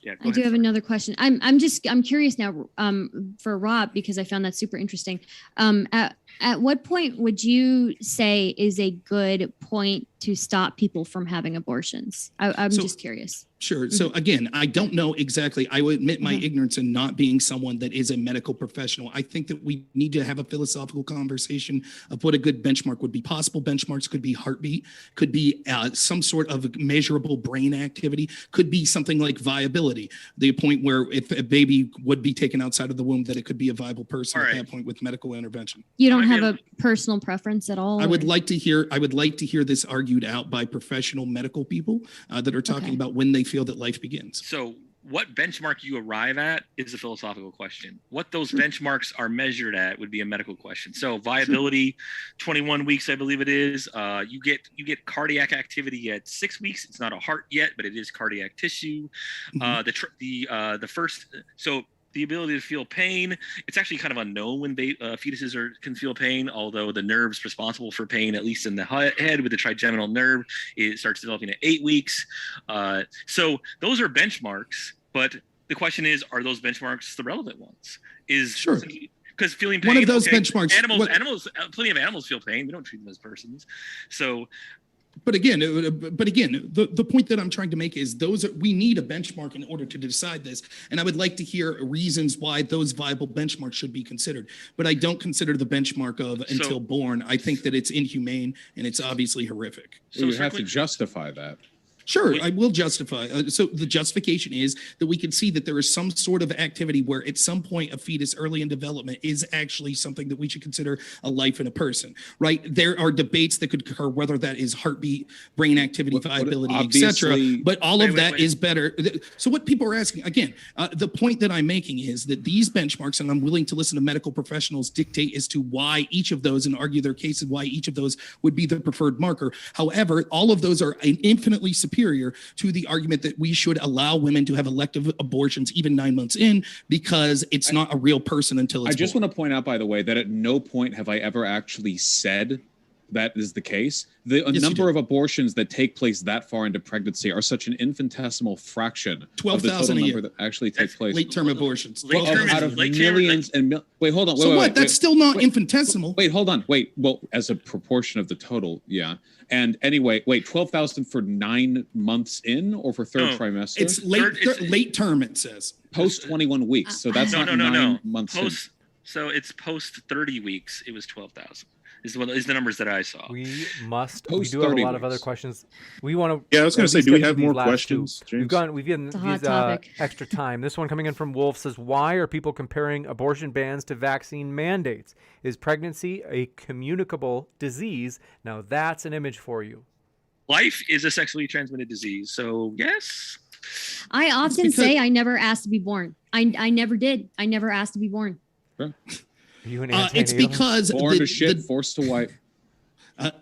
Yeah, I do have another question. I'm curious now for Rob, because I found that super interesting. At what point would you say is a good point to stop people from having abortions? I'm just curious. Sure. So again, I don't know exactly. I would admit my ignorance in not being someone that is a medical professional. I think that we need to have a philosophical conversation of what a good benchmark would be. Possible benchmarks could be heartbeat, could be some sort of measurable brain activity, could be something like viability, the point where if a baby would be taken outside of the womb, that it could be a viable person at that point with medical intervention. You don't have a personal preference at all? I would like to hear this argued out by professional medical people that are talking about when they feel that life begins. So what benchmark you arrive at is a philosophical question. What those benchmarks are measured at would be a medical question. So viability, 21 weeks, I believe it is. You get cardiac activity at 6 weeks. It's not a heart yet, but it is cardiac tissue. The ability to feel pain, it's actually kind of unknown when fetuses can feel pain, although the nerves responsible for pain, at least in the head with the trigeminal nerve, it starts developing at 8 weeks. So those are benchmarks, but the question is, are those benchmarks the relevant ones? Sure. Because feeling pain, one of those benchmarks. Plenty of animals feel pain. We don't treat them as persons. So. But again, the point that I'm trying to make is we need a benchmark in order to decide this. And I would like to hear reasons why those viable benchmarks should be considered. But I don't consider the benchmark of until born. I think that it's inhumane and it's obviously horrific. So you have to justify that. Sure, I will justify. So the justification is that we can see that there is some sort of activity where at some point a fetus early in development is actually something that we should consider a life in a person, right? There are debates that could occur whether that is heartbeat, brain activity, viability, etc. But all of that is better. So what people are asking, again, the point that I'm making is that these benchmarks, and I'm willing to listen to medical professionals dictate as to why each of those and argue their cases, why each of those would be the preferred marker. However, all of those are infinitely superior to the argument that we should allow women to have elective abortions even 9 months in, because it's not a real person until it's I just want to point out, by the way, that at no point have I ever actually said that is the case. The number of abortions that take place that far into pregnancy are such an infinitesimal fraction 12,000 a year that actually take place. Late-term abortions. Out of millions and wait, hold on. Wait, that's still not infinitesimal. Wait, hold on. Well, as a proportion of the total, yeah. And anyway, 12,000 for 9 months in or for third trimester? It's late term, it says. Post 21 weeks. So that's not 9 months in. So it's post 30 weeks. It was 12,000. Is the numbers that I saw. We do have a lot of other questions. We want to. Yeah, I was going to say, do we have more questions? We've given these extra time. This one coming in from Wolf says, why are people comparing abortion bans to vaccine mandates? Is pregnancy a communicable disease? Now that's an image for you. Life is a sexually transmitted disease. So yes. I often say I never asked to be born. I never did. I never asked to be born. Are you an It's because born to shit, forced to wipe.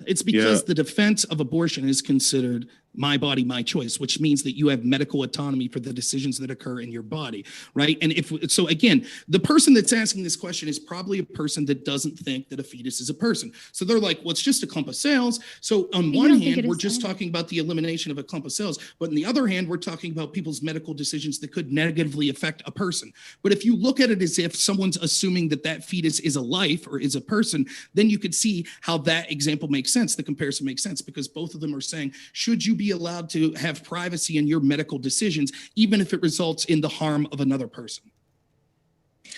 It's because the defense of abortion is considered my body, my choice, which means that you have medical autonomy for the decisions that occur in your body, right? And so again, the person that's asking this question is probably a person that doesn't think that a fetus is a person. So they're like, well, it's just a clump of cells. So on one hand, we're just talking about the elimination of a clump of cells, but on the other hand, we're talking about people's medical decisions that could negatively affect a person. But if you look at it as if someone's assuming that that fetus is a life or is a person, then you could see how that example makes sense. The comparison makes sense because both of them are saying, should you be allowed to have privacy in your medical decisions, even if it results in the harm of another person?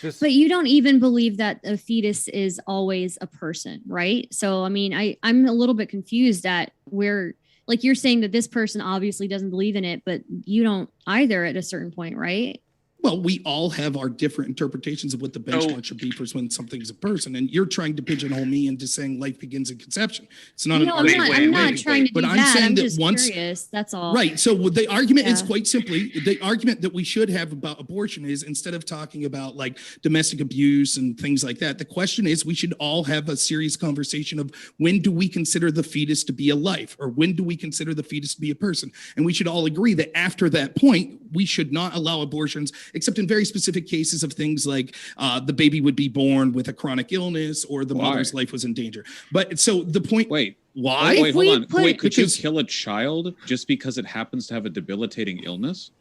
But you don't even believe that a fetus is always a person, right? So, I mean, I'm a little bit confused at where, like, you're saying that this person obviously doesn't believe in it, but you don't either at a certain point, right? Well, we all have our different interpretations of what the benchmark should be for when something's a person, and you're trying to pigeonhole me into saying life begins in conception. It's not an argument. I'm not trying to do that. Saying I'm that just once, curious. That's all. Right. So the argument is quite simply the argument that we should have about abortion is instead of talking about like domestic abuse and things like that, the question is we should all have a serious conversation of when do we consider the fetus to be a life, or when do we consider the fetus to be a person? And we should all agree that after that point, we should not allow abortions, except in very specific cases of things like the baby would be born with a chronic illness or the mother's life was in danger. But so the point. Wait, why? Wait, hold on. Wait, could you kill a child just because it happens to have a debilitating illness?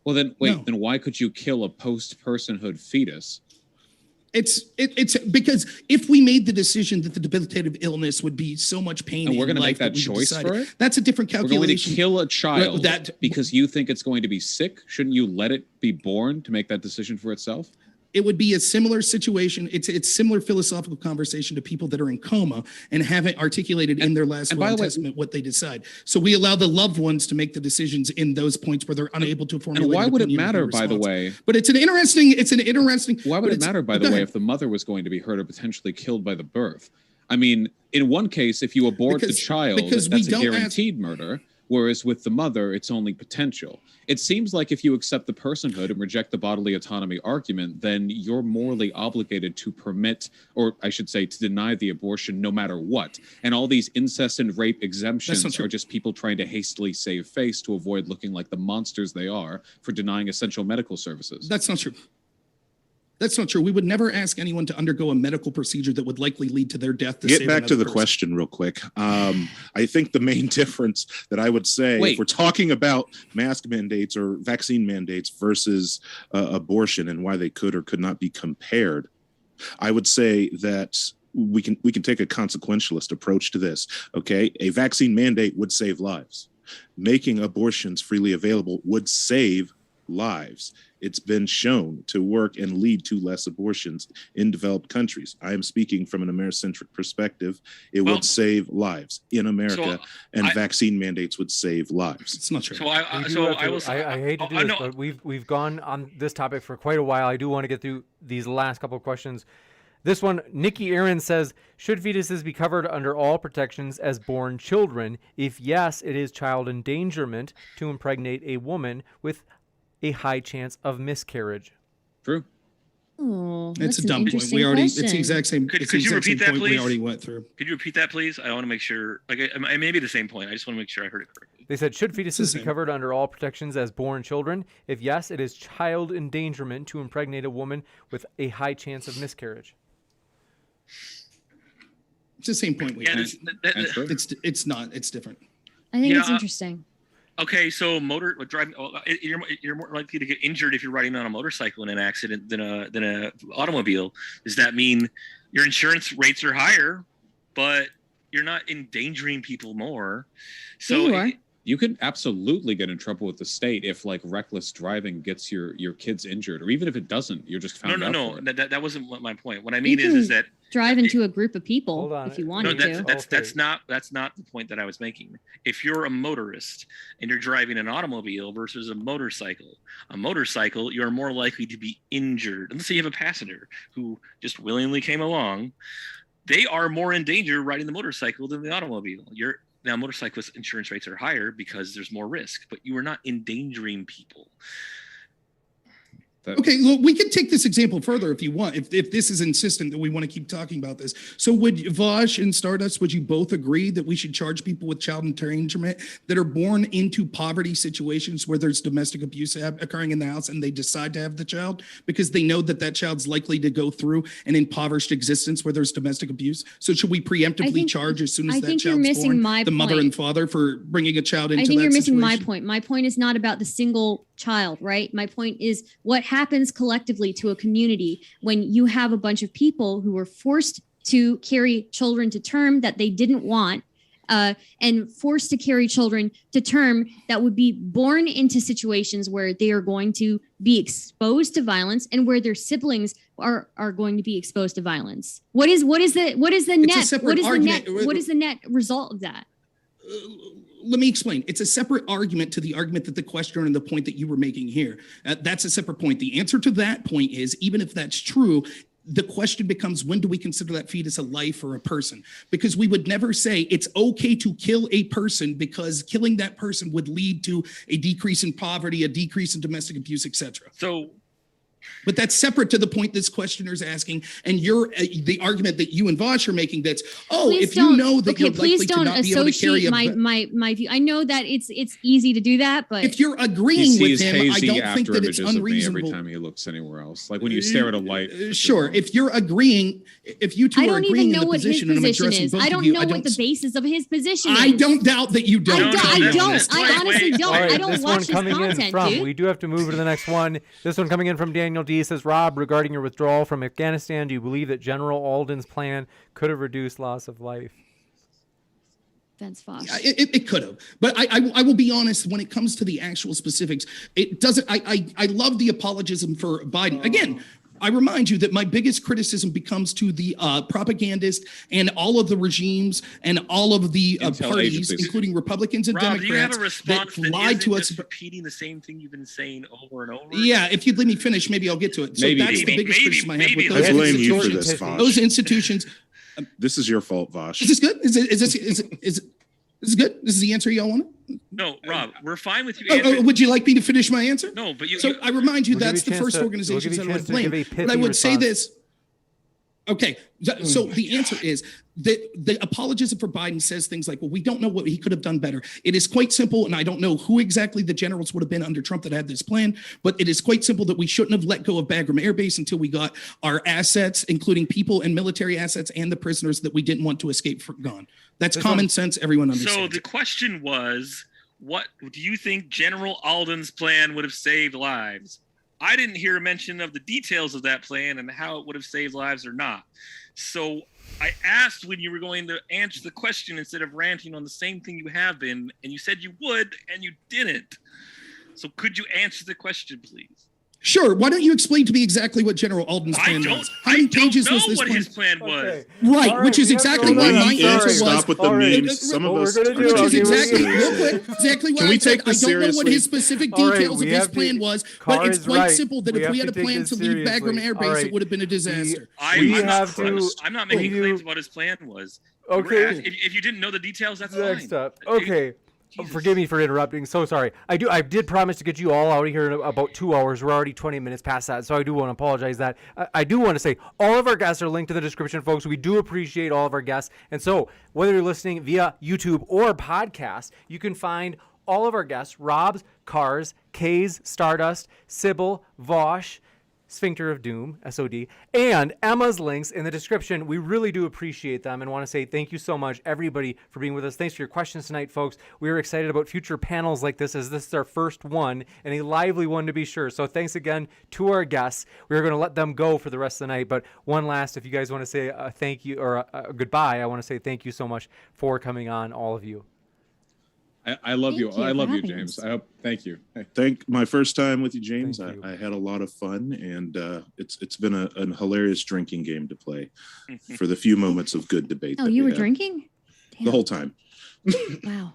Well, then wait, then why could you kill a post-personhood fetus? It's because if we made the decision that the debilitative illness would be so much pain, and we're going to make that choice for it, that's a different calculation. We're going to kill a child because you think it's going to be sick. Shouldn't you let it be born to make that decision for itself? It would be a similar situation. It's similar philosophical conversation to people that are in coma and haven't articulated in their last will and testament what they decide. So we allow the loved ones to make the decisions in those points where they're unable to formulate. And why would it matter, by the way? But it's an interesting. Why would it matter, by the way, if the mother was going to be hurt or potentially killed by the birth? I mean, in one case, if you abort the child, that's a guaranteed murder. Whereas with the mother, it's only potential. It seems like if you accept the personhood and reject the bodily autonomy argument, then you're morally obligated to permit, or I should say, to deny the abortion no matter what. And all these incest and rape exemptions are just people trying to hastily save face to avoid looking like the monsters they are for denying essential medical services. That's not true. That's not true. We would never ask anyone to undergo a medical procedure that would likely lead to their death. Get back to the question real quick. I think the main difference that I would say, if we're talking about mask mandates or vaccine mandates versus abortion and why they could or could not be compared, I would say that we can take a consequentialist approach to this. Okay, a vaccine mandate would save lives. Making abortions freely available would save lives. It's been shown to work and lead to less abortions in developed countries. I am speaking from an Americentric perspective. It would save lives in America, and vaccine mandates would save lives. It's not true. I hate to do this, but we've gone on this topic for quite a while. I do want to get through these last couple of questions. This one, Nikki Aaron says, should fetuses be covered under all protections as born children? If yes, it is child endangerment to impregnate a woman with a high chance of miscarriage. True. Oh, it's a dumb point. We already, it's the exact same. Could you repeat that, please? We already went through. Could you repeat that, please? I want to make sure, like, it may be the same point. I just want to make sure I heard it correctly. They said, should fetuses be covered under all protections as born children? If yes, it is child endangerment to impregnate a woman with a high chance of miscarriage. It's the same point. It's not. It's different. I think it's interesting. Okay, so driving, you're more likely to get injured if you're riding on a motorcycle in an accident than a automobile. Does that mean your insurance rates are higher, but you're not endangering people more? So you could absolutely get in trouble with the state if, like, reckless driving gets your kids injured, or even if it doesn't, you're just found out. No. That wasn't my point. What I mean is that drive into a group of people if you wanted to. That's not the point that I was making. If you're a motorist and you're driving an automobile versus a motorcycle, you're more likely to be injured. Let's say you have a passenger who just willingly came along. They are more in danger riding the motorcycle than the automobile. Now, motorcyclist insurance rates are higher because there's more risk, but you are not endangering people. Okay, well, we can take this example further if you want, if this is insistent that we want to keep talking about this. So would Vaush and Stardust, would you both agree that we should charge people with child endangerment that are born into poverty situations where there's domestic abuse occurring in the house and they decide to have the child because they know that that child's likely to go through an impoverished existence where there's domestic abuse? So should we preemptively charge as soon as that child's born the mother and father for bringing a child into that situation? I think you're missing my point. My point is not about the single child, right? My point is what happens collectively to a community when you have a bunch of people who were forced to carry children to term that they didn't want, and forced to carry children to term that would be born into situations where they are going to be exposed to violence and where their siblings are going to be exposed to violence. What is the net result of that? Let me explain. It's a separate argument to the argument that the questioner and the point that you were making here. That's a separate point. The answer to that point is, even if that's true, the question becomes, when do we consider that fetus a life or a person? Because we would never say it's okay to kill a person because killing that person would lead to a decrease in poverty, a decrease in domestic abuse, etc. But that's separate to the point this questioner is asking, and the argument that you and Vaush are making. That's if you know that you're likely to not be able to carry my view. I know that it's easy to do that, but if you're agreeing with him, I don't think that it's unreasonable. Every time he looks anywhere else, like when you stare at a light. Sure, if you're agreeing, if you two are agreeing in the position, and I'm addressing both of you, I don't know what the basis of his position is. I don't doubt that you don't. I honestly don't. Right, I don't watch his content, dude. We do have to move to the next one. This one coming in from Daniel D says, Rob, regarding your withdrawal from Afghanistan, do you believe that General Alden's plan could have reduced loss of life? Vince Vaush. It could have, but I will be honest, when it comes to the actual specifics, it doesn't. I love the apologism for Biden. Again, I remind you that my biggest criticism becomes to the propagandists and all of the regimes and all of the parties, including Republicans and Rob, Democrats, do you have a response that lied to us. Just repeating the same thing you've been saying over and over? Yeah, if you'd let me finish, maybe I'll get to it. So that's the biggest criticism I have with those I blame institutions. you for this, Vaush. Those institutions. This is your fault, Vaush. Is this good? Is this good? This is the answer y'all wanted? No, Rob, we're fine with you. Would you like me to finish my answer? No, but you. So I remind you, that's the first organizations that I would blame. But I would say this. Okay, so the answer is that the apologism for Biden says things like, well, we don't know what he could have done better. It is quite simple, and I don't know who exactly the generals would have been under Trump that had this plan, but it is quite simple that we shouldn't have let go of Bagram Air Base until we got our assets, including people and military assets and the prisoners that we didn't want to escape gone. That's common sense. Everyone understands. So the question was, what do you think General Alden's plan would have saved lives? I didn't hear a mention of the details of that plan and how it would have saved lives or not. So I asked when you were going to answer the question instead of ranting on the same thing you have been, and you said you would, and you didn't. So could you answer the question, please? Sure. Why don't you explain to me exactly what General Alden's plan was? How many pages was this what plan? His plan was. Okay. Right, which is exactly why my answer was. Stop with the memes. Some of us. Which is exactly why Can we take I this don't know what seriously? his specific details of his plan was, but it's quite simple that if we had a plan to leave Bagram Air Base, it would have been a disaster. I'm not making claims about his plan was. Okay. If you didn't know the details, that's Next fine. up. Okay. Jesus. Forgive me for interrupting. So sorry. I did promise to get you all out of here in about 2 hours. We're already 20 minutes past that, so I do want to apologize that. I do want to say all of our guests are linked in the description, folks. We do appreciate all of our guests. And so whether you're listening via YouTube or podcast, you can find all of our guests, Rob's, Cars, Kay's, Stardust, Sybil, Vaush, Sphincter of Doom, SOD, and Emma's links in the description. We really do appreciate them and want to say thank you so much, everybody, for being with us. Thanks for your questions tonight, folks. We are excited about future panels like this, as this is our first one, and a lively one to be sure. So thanks again to our guests. We're going to let them go for the rest of the night, but one last, if you guys want to say a thank you or a goodbye, I want to say thank you so much for coming on, all of you. I love you. I love you, James. Thank you. My first time with you, James. I had a lot of fun, and it's been a hilarious drinking game to play for the few moments of good debate. Oh, you were drinking? The whole time. Wow.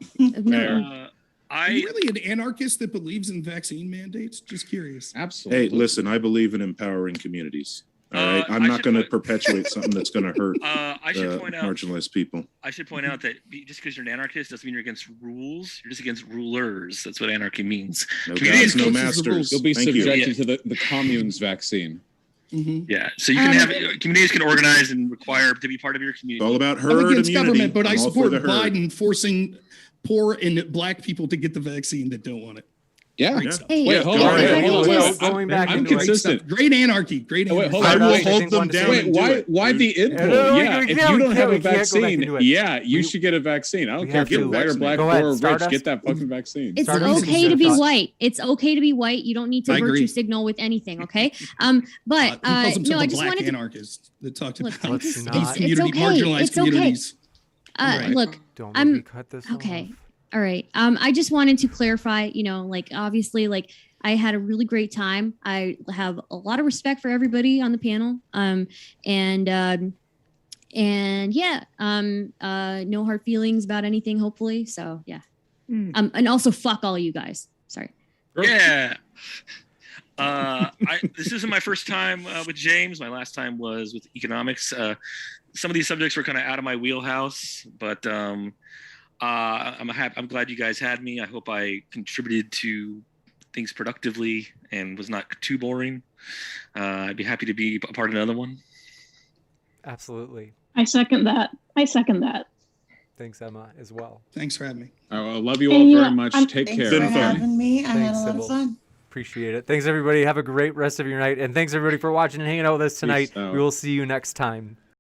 Are you really an anarchist that believes in vaccine mandates? Just curious. Absolutely. Hey, listen, I believe in empowering communities. All right, I'm not going to perpetuate something that's going to hurt I should point out marginalized people. I should point out that just because you're an anarchist doesn't mean you're against rules. You're just against rulers. That's what anarchy means. No Communities- gods, no Rules is the rules. masters. You'll be Thank you. subjected to the commune's vaccine. Yeah, so you can have communities can organize and require to be part of your community. It's all about I'm herd against immunity. government, but I I'm all for support the herd. Biden forcing poor and black people to get the vaccine that don't want it. Yeah. Great Yeah. stuff. Hey, Wait, hold Go on. ahead. Wait, hold on. Well, Wait, going back I'm into it. Great consistent. stuff. Great anarchy. Great Oh, wait, anarchy. hold I on. will Wait, hold them Wait, down Wait, and do it. why the id No, poll? no, Yeah, we if can't- you we don't have a can't go back vaccine, into it. yeah, you We- should get a vaccine. I don't we care have if you're to. white or black, Go ahead, poor or rich, Stardust. get that fucking vaccine. It's Stardust, okay to be thoughts? white. It's okay to be white. You don't need to I virtue agree. signal with anything. Okay. But He calls himself no, I a just black wanted to anarchist that talked Look, about Let's these not- it's community, okay. marginalized It's okay. communities. Right. Look, Don't I'm- make me cut this okay. off. All right. I just wanted to clarify, like obviously like I had a really great time. I have a lot of respect for everybody on the panel. And yeah, no hard feelings about anything, hopefully. So yeah. And also fuck all you guys. Sorry. Yeah. This isn't my first time with James. My last time was with economics. Some of these subjects were kind of out of my wheelhouse, but I'm glad you guys had me. I hope I contributed to things productively and was not too boring. I'd be happy to be a part of another one. Absolutely. I second that. Thanks, Emma, as well. Thanks for having me. I love you all And, very much. Take Thanks care. for Been fun. having me. I had Thanks, a lot Sybil. of fun. Appreciate it. Thanks, everybody. Have a great rest of your night. And thanks, everybody, for watching and hanging out with us tonight. out. We will see you next time.